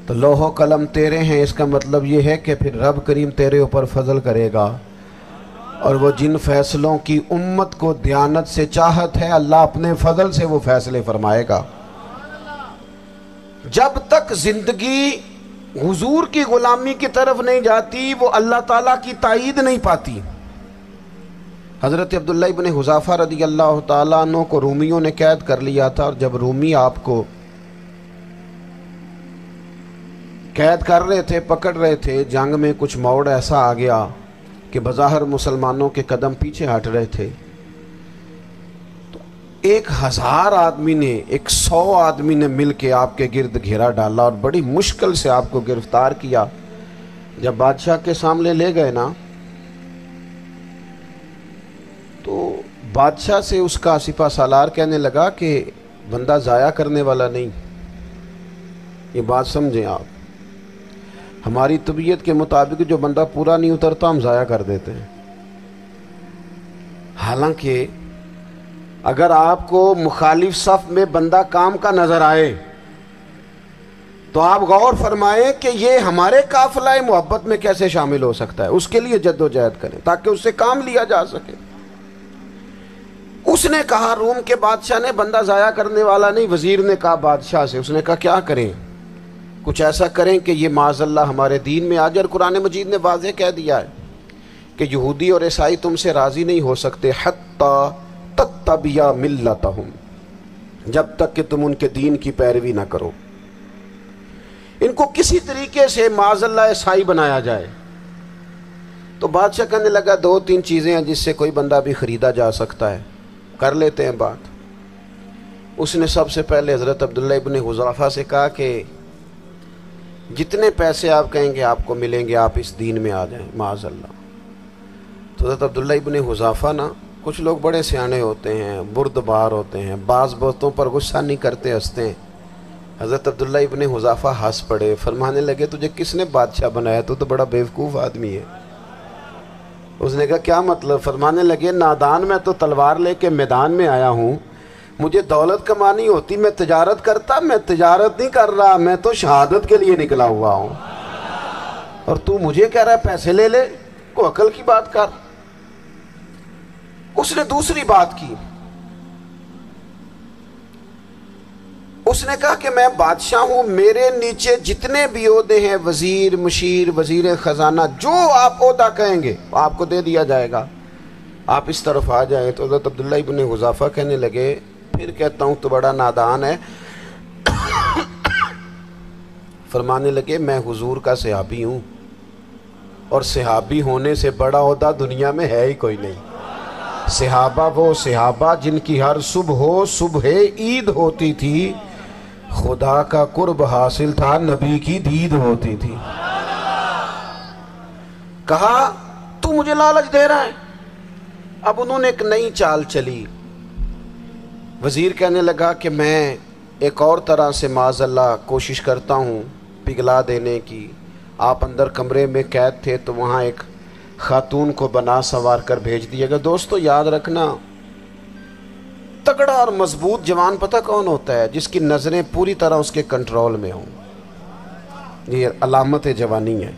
تو لوح و قلم تیرے ہیں، اس کا مطلب یہ ہے کہ پھر رب کریم تیرے اوپر فضل کرے گا اور وہ جن فیصلوں کی امت کو دیانت سے چاہت ہے اللہ اپنے فضل سے وہ فیصلے فرمائے گا. جب تک زندگی حضور کی غلامی کی طرف نہیں جاتی وہ اللہ تعالیٰ کی تائید نہیں پاتی. حضرت عبداللہ ابن حذافہ رضی اللہ تعالیٰ عنہ کو رومیوں نے قید کر لیا تھا، اور جب رومی آپ کو قید کر رہے تھے، پکڑ رہے تھے، جنگ میں کچھ موڑ ایسا آ گیا کہ بظاہر مسلمانوں کے قدم پیچھے ہٹ رہے تھے، تو 1000 آدمی نے، 100 آدمی نے مل کے آپ کے گرد گھیرا ڈالا اور بڑی مشکل سے آپ کو گرفتار کیا. جب بادشاہ کے سامنے لے گئے نا تو بادشاہ سے اس کا سپہ سالار کہنے لگا کہ بندہ ضائع کرنے والا نہیں. یہ بات سمجھیں آپ، ہماری طبیعت کے مطابق جو بندہ پورا نہیں اترتا ہم ضائع کر دیتے ہیں. حالانکہ اگر آپ کو مخالف صف میں بندہ کام کا نظر آئے تو آپ غور فرمائیں کہ یہ ہمارے قافلہ محبت میں کیسے شامل ہو سکتا ہے، اس کے لیے جد و جہد کریں تاکہ اس سے کام لیا جا سکے۔ اس نے کہا، روم کے بادشاہ نے، بندہ ضائع کرنے والا نہیں، وزیر نے کہا بادشاہ سے، اس نے کہا کیا کریں؟ کچھ ایسا کریں کہ یہ معاذ اللہ ہمارے دین میں آ جائے۔ اور قرآن مجید نے واضح کہہ دیا ہے کہ یہودی اور عیسائی تم سے راضی نہیں ہو سکتے حتی تتبع ملتہم، جب تک کہ تم ان کے دین کی پیروی نہ کرو، ان کو کسی طریقے سے معاذ اللہ عیسائی بنایا جائے۔ تو بادشاہ کہنے لگا 2-3 چیزیں ہیں جس سے کوئی بندہ بھی خریدا جا سکتا ہے، کر لیتے ہیں بات۔ اس نے سب سے پہلے حضرت عبداللہ ابن حذافہ سے کہا کہ جتنے پیسے آپ کہیں گے آپ کو ملیں گے، آپ اس دین میں آ جائیں معاذ اللہ۔ تو حضرت عبداللہ ابن حذافہ نا، کچھ لوگ بڑے سیانے ہوتے ہیں، بردبار ہوتے ہیں، بعض باتوں پر غصہ نہیں کرتے، ہنستے ہیں۔ حضرت عبداللہ ابن حذافہ ہنس پڑے، فرمانے لگے تجھے کس نے بادشاہ بنایا؟ تو بڑا بیوقوف آدمی ہے۔ اس نے کہا کیا مطلب؟ فرمانے لگے نادان، میں تو تلوار لے کے میدان میں آیا ہوں، مجھے دولت کمانی ہوتی میں تجارت کرتا، میں تجارت نہیں کر رہا، میں تو شہادت کے لیے نکلا ہوا ہوں، اور تو مجھے کہہ رہا ہے پیسے لے لے، کو عقل کی بات کر۔ اس نے دوسری بات کی، اس نے کہا کہ میں بادشاہ ہوں، میرے نیچے جتنے بھی عہدے ہیں، وزیر، مشیر، وزیر خزانہ، جو آپ عہدہ کہیں گے آپ کو دے دیا جائے گا، آپ اس طرف آ جائیں۔ تو حضرت عبداللہ ابن حذافہ کہنے لگے پھر کہتا ہوں تو بڑا نادان ہے۔ فرمانے لگے میں حضور کا صحابی ہوں، اور صحابی ہونے سے بڑا عہدہ دنیا میں ہے ہی کوئی نہیں۔ صحابہ وہ صحابہ جن کی ہر صبح عید ہوتی تھی، خدا کا قرب حاصل تھا، نبی کی دید ہوتی تھی۔ کہا تو مجھے لالچ دے رہا ہے؟ اب انہوں نے ایک نئی چال چلی۔ وزیر کہنے لگا کہ میں ایک اور طرح سے معاذ اللہ کوشش کرتا ہوں پگھلا دینے کی۔ آپ اندر کمرے میں قید تھے تو وہاں ایک خاتون کو بنا سنوار کر بھیج دیا گیا۔ دوستو یاد رکھنا، تگڑا اور مضبوط جوان پتہ کون ہوتا ہے؟ جس کی نظریں پوری طرح اس کے کنٹرول میں ہوں، یہ علامت جوانی ہے۔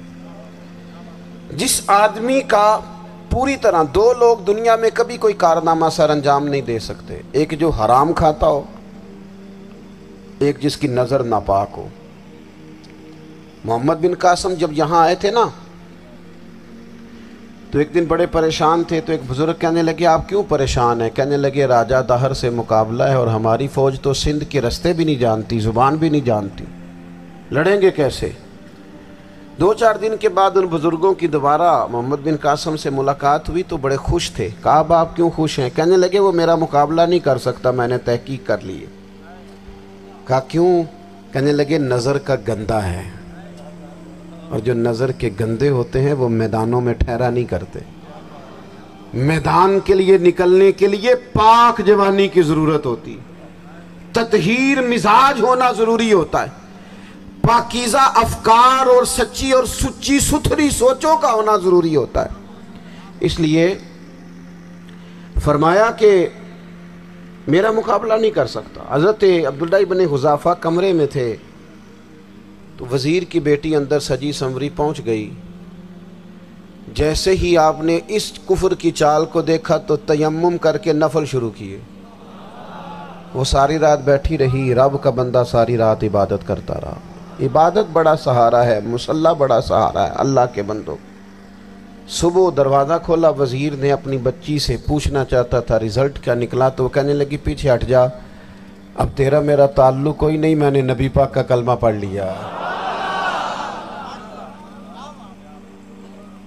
جس آدمی کا پوری طرح، 2 لوگ دنیا میں کبھی کوئی کارنامہ سر انجام نہیں دے سکتے، ایک جو حرام کھاتا ہو، ایک جس کی نظر ناپاک ہو۔ محمد بن قاسم جب یہاں آئے تھے نا تو ایک دن بڑے پریشان تھے، تو ایک بزرگ کہنے لگے آپ کیوں پریشان ہیں؟ کہنے لگے راجہ دہر سے مقابلہ ہے، اور ہماری فوج تو سندھ کے رستے بھی نہیں جانتی، زبان بھی نہیں جانتی، لڑیں گے کیسے؟ 2-4 دن کے بعد ان بزرگوں کی دوبارہ محمد بن قاسم سے ملاقات ہوئی تو بڑے خوش تھے۔ کہا اب آپ کیوں خوش ہیں؟ کہنے لگے وہ میرا مقابلہ نہیں کر سکتا، میں نے تحقیق کر لی ہے۔ کہا کیوں؟ کہنے لگے نظر کا گندہ ہے، اور جو نظر کے گندے ہوتے ہیں وہ میدانوں میں ٹھہرا نہیں کرتے۔ میدان کے لیے نکلنے کے لیے پاک جوانی کی ضرورت ہوتی، تطہیر مزاج ہونا ضروری ہوتا ہے، پاکیزہ افکار اور سچی اور سچی ستھری سوچوں کا ہونا ضروری ہوتا ہے۔ اس لیے فرمایا کہ میرا مقابلہ نہیں کر سکتا۔ حضرت عبداللہ ابن حذافہ کمرے میں تھے تو وزیر کی بیٹی اندر سجی سنوری پہنچ گئی۔ جیسے ہی آپ نے اس کفر کی چال کو دیکھا تو تیمم کر کے نفل شروع کیے۔ وہ ساری رات بیٹھی رہی، رب کا بندہ ساری رات عبادت کرتا رہا۔ عبادت بڑا سہارا ہے، مصلی بڑا سہارا ہے اللہ کے بندوں۔ صبح دروازہ کھولا، وزیر نے اپنی بچی سے پوچھنا چاہتا تھا رزلٹ کیا نکلا، تو وہ کہنے لگی پیچھے ہٹ جا، اب تیرا میرا تعلق کوئی نہیں، میں نے نبی پاک کا کلمہ پڑھ لیا۔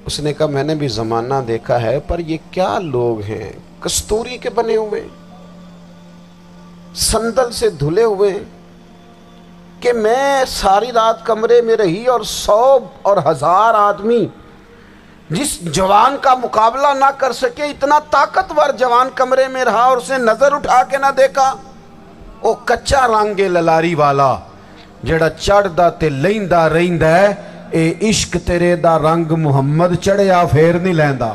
اس نے کہا میں نے بھی زمانہ دیکھا ہے، پر یہ کیا لوگ ہیں، کستوری کے بنے ہوئے، سندل سے دھلے ہوئے، کہ میں ساری رات کمرے میں رہی اور 100 اور 1000 آدمی جس جوان کا مقابلہ نہ کر سکے، اتنا طاقتور جوان کمرے میں رہا اور اسے نظر اٹھا کے نہ دیکھا۔ او کچا رنگ للاری والا جڑا چڑھدا تے لیندا رہندا ہے، اے عشق تیرے دا رنگ محمد چڑھیا پھیر نہیں لیندا۔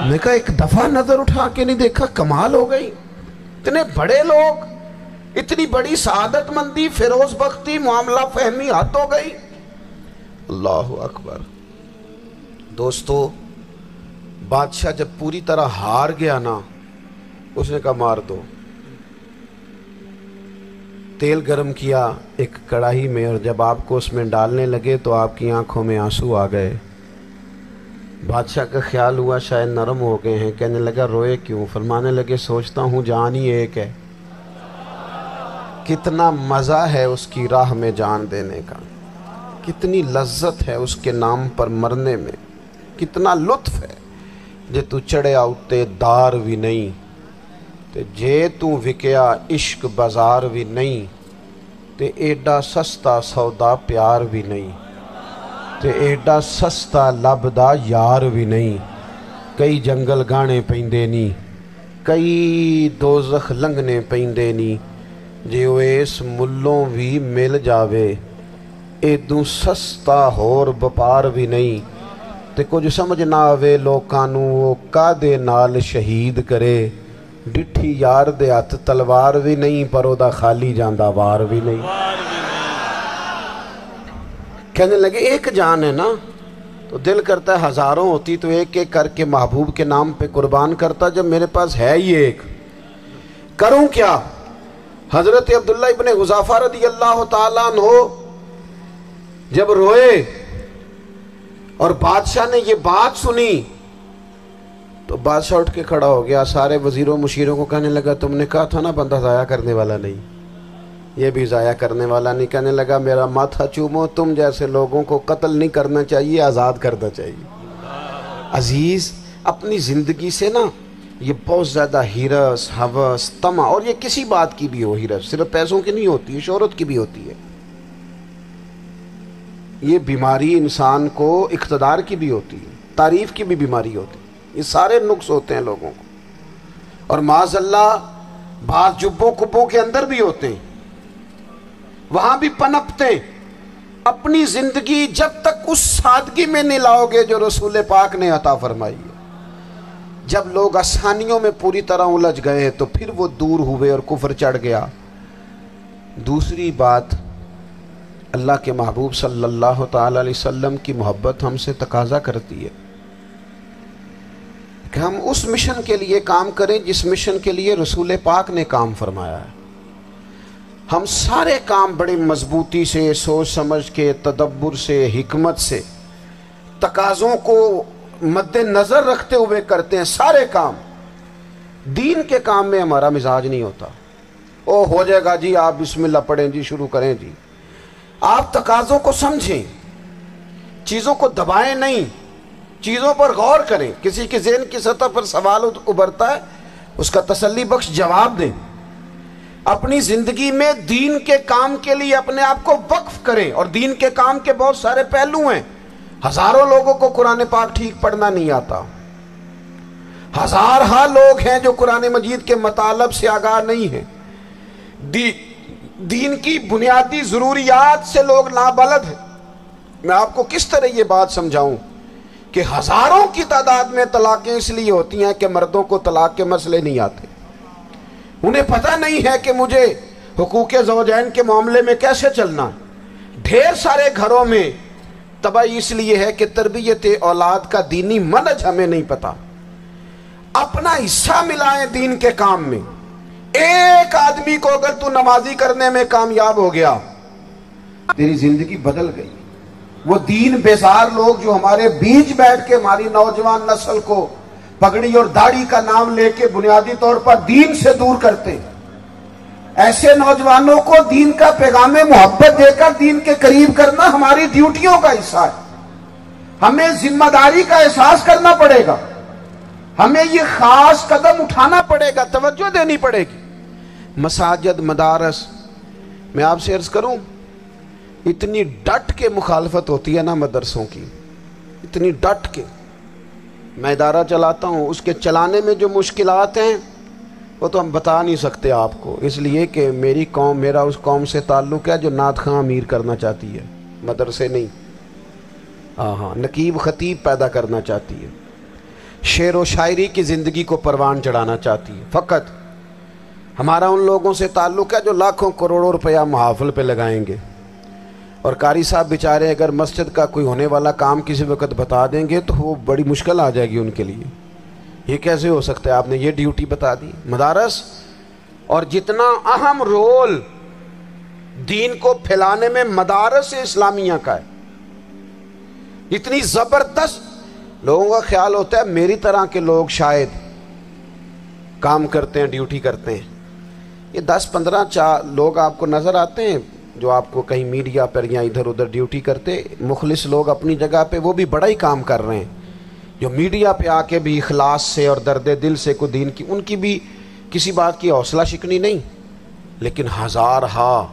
میں کہا ایک دفعہ نظر اٹھا کے نہیں دیکھا؟ کمال ہو گئی، اتنے بڑے لوگ، اتنی بڑی سعادت مندی، فیروز بختی، معاملہ فہمی حد ہو گئی۔ اللہ اکبر۔ دوستو بادشاہ جب پوری طرح ہار گیا نا، اس نے کہا مار دو۔ تیل گرم کیا ایک کڑاہی میں، اور جب آپ کو اس میں ڈالنے لگے تو آپ کی آنکھوں میں آنسو آ گئے۔ بادشاہ کا خیال ہوا شاید نرم ہو گئے ہیں، کہنے لگا روئے کیوں؟ فرمانے لگے سوچتا ہوں جان ہی ایک ہے، کتنا مزہ ہے اس کی راہ میں جان دینے کا، کتنی لذت ہے اس کے نام پر مرنے میں، کتنا لطف ہے۔ جے تو چڑھیا اتے دار بھی نہیں تے جے تو وکیا عشق بازار بھی نہیں، تے ایڈا سستا سودا پیار بھی نہیں، تے ایڈا سستا لبدا یار بھی نہیں۔ کئی جنگل گانے پیندے نہیں، کئی دوزخ لنگنے پیندے نہیں، جے وہ اس ملوں بھی مل جاوے ایدوں سستا ہور بپار بھی نہیں۔ تے کچھ سمجھ نہ آوے لوکانوں وہ کادے نال شہید کرے، ڈٹھی یار دے ہاتھ تلوار بھی نہیں، پر او دا خالی جاندہ وار بھی نہیں۔ کہنے لگے ایک جان ہے نا، تو دل کرتا ہے ہزاروں ہوتی تو ایک ایک کر کے محبوب کے نام پہ قربان کرتا، جب میرے پاس ہے ہی ایک، کروں کیا؟ حضرت عبداللہ ابن حذافہ رضی اللہ تعالیٰ عنہ جب روئے اور بادشاہ نے یہ بات سنی تو بادشاہ اٹھ کے کھڑا ہو گیا، سارے وزیروں مشیروں کو کہنے لگا تم نے کہا تھا نا بندہ ضائع کرنے والا نہیں، یہ بھی ضائع کرنے والا نہیں۔ کہنے لگا میرا ماتھا چومو، تم جیسے لوگوں کو قتل نہیں کرنا چاہیے، آزاد کرنا چاہیے۔ عزیز اپنی زندگی سے نا یہ بہت زیادہ ہرس، ہوس، طمع، اور یہ کسی بات کی بھی ہو، ہرس صرف پیسوں کی نہیں ہوتی ہے، شہرت کی بھی ہوتی ہے، یہ بیماری انسان کو اقتدار کی بھی ہوتی ہے، تعریف کی بھی بیماری ہوتی ہے، یہ سارے نقص ہوتے ہیں لوگوں کو، اور معاذ اللہ بعض جبوں کبوں کے اندر بھی ہوتے ہیں، وہاں بھی پنپتے ہیں۔ اپنی زندگی جب تک اس سادگی میں نہیں لاؤ گے جو رسول پاک نے عطا فرمائی ہے، جب لوگ آسانیوں میں پوری طرح الجھ گئے تو پھر وہ دور ہوئے اور کفر چڑھ گیا۔ دوسری بات، اللہ کے محبوب صلی اللہ تعالی علیہ وسلم کی محبت ہم سے تقاضا کرتی ہے کہ ہم اس مشن کے لیے کام کریں جس مشن کے لیے رسول پاک نے کام فرمایا ہے۔ ہم سارے کام بڑے مضبوطی سے، سوچ سمجھ کے، تدبر سے، حکمت سے، تقاضوں کو مد نظر رکھتے ہوئے کرتے ہیں سارے کام۔ دین کے کام میں ہمارا مزاج نہیں ہوتا، او ہو جائے گا جی، آپ بسم اللہ پڑھیں جی، شروع کریں جی۔ آپ تقاضوں کو سمجھیں، چیزوں کو دبائیں نہیں، چیزوں پر غور کریں۔ کسی کے ذہن کی سطح پر سوال ابھرتا ہے، اس کا تسلی بخش جواب دیں۔ اپنی زندگی میں دین کے کام کے لیے اپنے آپ کو وقف کریں، اور دین کے کام کے بہت سارے پہلو ہیں۔ ہزاروں لوگوں کو قرآن پاک ٹھیک پڑھنا نہیں آتا، ہزارہا لوگ ہیں جو قرآن مجید کے مطالب سے آگاہ نہیں ہیں، دین کی بنیادی ضروریات سے لوگ نابلد ہیں۔ میں آپ کو کس طرح یہ بات سمجھاؤں کہ ہزاروں کی تعداد میں طلاقیں اس لیے ہوتی ہیں کہ مردوں کو طلاق کے مسئلے نہیں آتے، انہیں پتہ نہیں ہے کہ مجھے حقوق زوجین کے معاملے میں کیسے چلنا۔ ڈھیر سارے گھروں میں تباہی اس لیے ہے کہ تربیت اولاد کا دینی منہج ہمیں نہیں پتا۔ اپنا حصہ ملائیں دین کے کام میں۔ ایک آدمی کو اگر تو نمازی کرنے میں کامیاب ہو گیا، تیری زندگی بدل گئی۔ وہ دین بیزار لوگ جو ہمارے بیچ بیٹھ کے ہماری نوجوان نسل کو پگڑی اور داڑھی کا نام لے کے بنیادی طور پر دین سے دور کرتے ہیں، ایسے نوجوانوں کو دین کا پیغام محبت دے کر دین کے قریب کرنا ہماری ڈیوٹیوں کا حصہ ہے۔ ہمیں ذمہ داری کا احساس کرنا پڑے گا، ہمیں یہ خاص قدم اٹھانا پڑے گا، توجہ دینی پڑے گی۔ مساجد، مدارس، میں آپ سے عرض کروں، اتنی ڈٹ کے مخالفت ہوتی ہے نا مدرسوں کی، اتنی ڈٹ کے۔ میں ادارہ چلاتا ہوں، اس کے چلانے میں جو مشکلات ہیں وہ تو ہم بتا نہیں سکتے آپ کو، اس لیے کہ میری قوم، میرا اس قوم سے تعلق ہے جو نعت خواں امیر کرنا چاہتی ہے، مدرسے نہیں، نقیب خطیب پیدا کرنا چاہتی ہے۔ شعر و شاعری کی زندگی کو پروان چڑھانا چاہتی ہے. فقط ہمارا ان لوگوں سے تعلق ہے جو لاکھوں کروڑوں روپیہ محافل پہ لگائیں گے، اور قاری صاحب بیچارے اگر مسجد کا کوئی ہونے والا کام کسی وقت بتا دیں گے تو وہ بڑی مشکل آ جائے گی ان کے لیے. یہ کیسے ہو سکتا ہے؟ آپ نے یہ ڈیوٹی بتا دی. مدارس اور جتنا اہم رول دین کو پھیلانے میں مدارس اسلامیہ کا ہے، اتنی زبردست. لوگوں کا خیال ہوتا ہے میری طرح کے لوگ شاید کام کرتے ہیں، ڈیوٹی کرتے ہیں. یہ 10-15 لوگ آپ کو نظر آتے ہیں جو آپ کو کہیں میڈیا پر یا ادھر ادھر ڈیوٹی کرتے. مخلص لوگ اپنی جگہ پہ وہ بھی بڑا ہی کام کر رہے ہیں، جو میڈیا پہ آ کے بھی اخلاص سے اور درد دل سے کو دین کی، ان کی بھی کسی بات کی حوصلہ شکنی نہیں. لیکن ہزارہا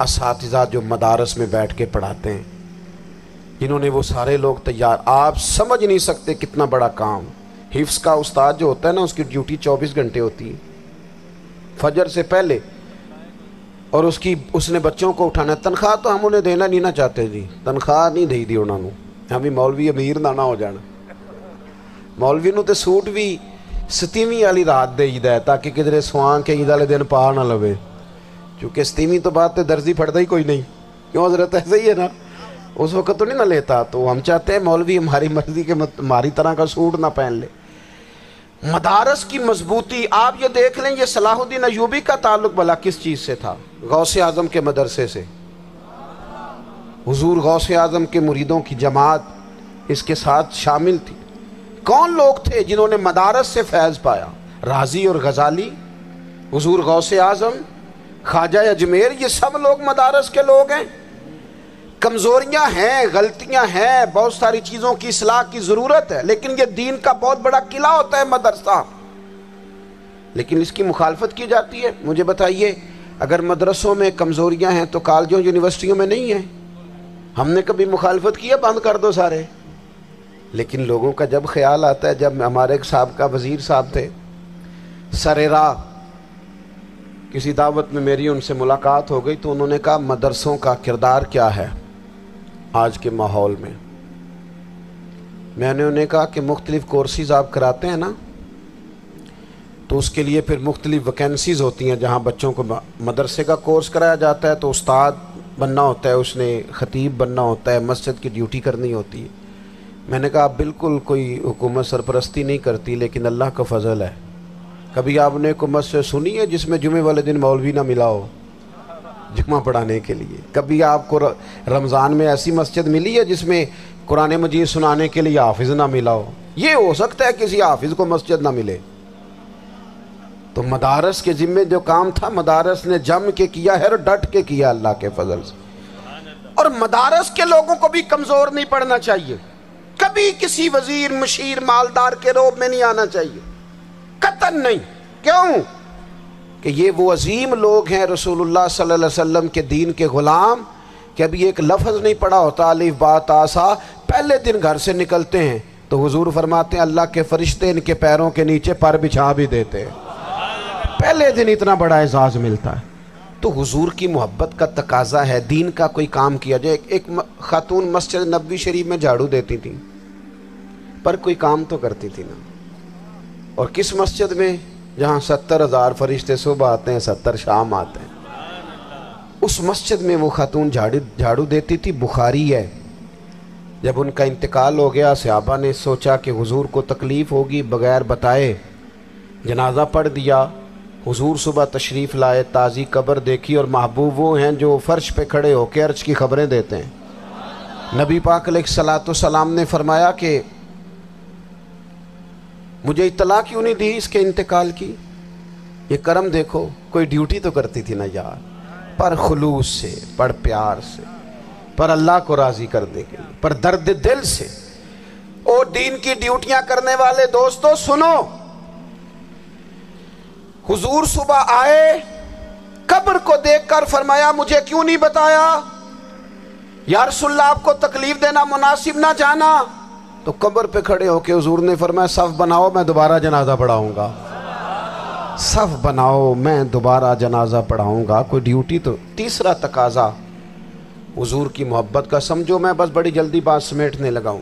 اساتذہ جو مدارس میں بیٹھ کے پڑھاتے ہیں، جنہوں نے وہ سارے لوگ تیار، آپ سمجھ نہیں سکتے کتنا بڑا کام. حفظ کا استاد جو ہوتا ہے نا، اس کی ڈیوٹی 24 گھنٹے ہوتی ہے فجر سے پہلے، اور اس نے بچوں کو اٹھانا ہے. تنخواہ تو ہم انہیں دینا نہیں نہ چاہتے جی، تنخواہ نہیں دے دی انہوں نے. ہم بھی مولوی امیر نہ ہو جانا. مولوی نو تے سوٹ بھی 27ویں والی رات دے ہے تاکہ کدھر سوان کے عید والے دن پا نہ لوے، چونکہ 27ویں تو بعد تے درزی پھڑتا ہی کوئی نہیں. کیوں حضرت؟ ایسے ہی ہے نا، اس وقت تو نہیں نہ لیتا. تو ہم چاہتے ہیں مولوی ہماری مرضی کے ہماری طرح کا سوٹ نہ پہن لے. مدارس کی مضبوطی آپ یہ دیکھ لیں، یہ صلاح الدین ایوبی کا تعلق بھلا کس چیز سے تھا؟ غوث اعظم کے مدرسے سے. حضور غوث اعظم کے مریدوں کی جماعت اس کے ساتھ شامل تھی. کون لوگ تھے جنہوں نے مدارس سے فیض پایا؟ رازی اور غزالی، حضور غوث اعظم، خواجہ اجمیر، یہ سب لوگ مدارس کے لوگ ہیں. کمزوریاں ہیں، غلطیاں ہیں، بہت ساری چیزوں کی اصلاح کی ضرورت ہے، لیکن یہ دین کا بہت بڑا قلعہ ہوتا ہے مدرسہ. لیکن اس کی مخالفت کی جاتی ہے. مجھے بتائیے، اگر مدرسوں میں کمزوریاں ہیں تو کالجوں یونیورسٹیوں میں نہیں ہیں؟ ہم نے کبھی مخالفت کی ہے بند کر دو سارے؟ لیکن لوگوں کا جب خیال آتا ہے، جب ہمارے ایک سابقہ وزیر صاحب تھے سر راہ، کسی دعوت میں میری ان سے ملاقات ہو گئی تو انہوں نے کہا مدرسوں کا کردار کیا ہے آج کے ماحول میں؟ میں نے انہیں کہا کہ مختلف کورسز آپ کراتے ہیں نا، تو اس کے لیے پھر مختلف ویکینسیز ہوتی ہیں. جہاں بچوں کو مدرسے کا کورس کرایا جاتا ہے تو استاد بننا ہوتا ہے، اس نے خطیب بننا ہوتا ہے، مسجد کی ڈیوٹی کرنی ہوتی ہے. میں نے کہا آپ بالکل کوئی حکومت سرپرستی نہیں کرتی، لیکن اللہ کا فضل ہے. کبھی آپ نے کوئی مسجد سنی ہے جس میں جمعے والے دن مولوی نہ ملا ہو جمعہ پڑھانے کے لیے؟ کبھی آپ کو رمضان میں ایسی مسجد ملی ہے جس میں قرآن مجید سنانے کے لیے حافظ نہ ملا ہو؟ یہ ہو سکتا ہے کسی حافظ کو مسجد نہ ملے. تو مدارس کے ذمے جو کام تھا مدارس نے جم کے کیا ہے اور ڈٹ کے کیا اللہ کے فضل سے. اور مدارس کے لوگوں کو بھی کمزور نہیں پڑنا چاہیے، کبھی کسی وزیر مشیر مالدار کے روب میں نہیں آنا چاہیے، قطعاً نہیں. کیوں؟ کہ یہ وہ عظیم لوگ ہیں رسول اللہ صلی اللہ علیہ وسلم کے دین کے غلام، کہ ابھی ایک لفظ نہیں پڑھا ہوتا الف با تا سا، پہلے دن گھر سے نکلتے ہیں تو حضور فرماتے ہیں اللہ کے فرشتے ان کے پیروں کے نیچے پر بچھا بھی دیتے ہیں. پہلے دن اتنا بڑا اعزاز ملتا ہے. تو حضور کی محبت کا تقاضا ہے دین کا کوئی کام کیا جائے. ایک خاتون مسجد نبوی شریف میں جھاڑو دیتی تھی پر کوئی کام تو کرتی تھی نا. اور کس مسجد میں؟ جہاں 70,000 فرشتے صبح آتے ہیں 70 شام آتے ہیں. اس مسجد میں وہ خاتون جھاڑو دیتی تھی. بخاری ہے، جب ان کا انتقال ہو گیا صحابہ نے سوچا کہ حضور کو تکلیف ہوگی، بغیر بتائے جنازہ پڑھ دیا. حضور صبح تشریف لائے، تازی قبر دیکھی، اور محبوب وہ ہیں جو فرش پہ کھڑے ہو کے عرش کی خبریں دیتے ہیں. نبی پاک علیہ الصلوۃ والسلام نے فرمایا کہ مجھے اطلاع کیوں نہیں دی اس کے انتقال کی؟ یہ کرم دیکھو، کوئی ڈیوٹی تو کرتی تھی نا یار، پر خلوص سے، پر پیار سے، پر اللہ کو راضی کرنے کے لیے، پر درد دل سے. اور دین کی ڈیوٹیاں کرنے والے دوستو سنو، حضور صبح آئے، قبر کو دیکھ کر فرمایا مجھے کیوں نہیں بتایا؟ یا رسول اللہ آپ کو تکلیف دینا مناسب نہ جانا؟ تو قبر پہ کھڑے ہو کے حضور نے فرمایا صف بناؤ میں دوبارہ جنازہ پڑھاؤں گا. صف بناؤ میں دوبارہ جنازہ پڑھاؤں گا. کوئی ڈیوٹی تو. تیسرا تقاضا حضور کی محبت کا، سمجھو میں بس بڑی جلدی بات سمیٹنے لگا ہوں.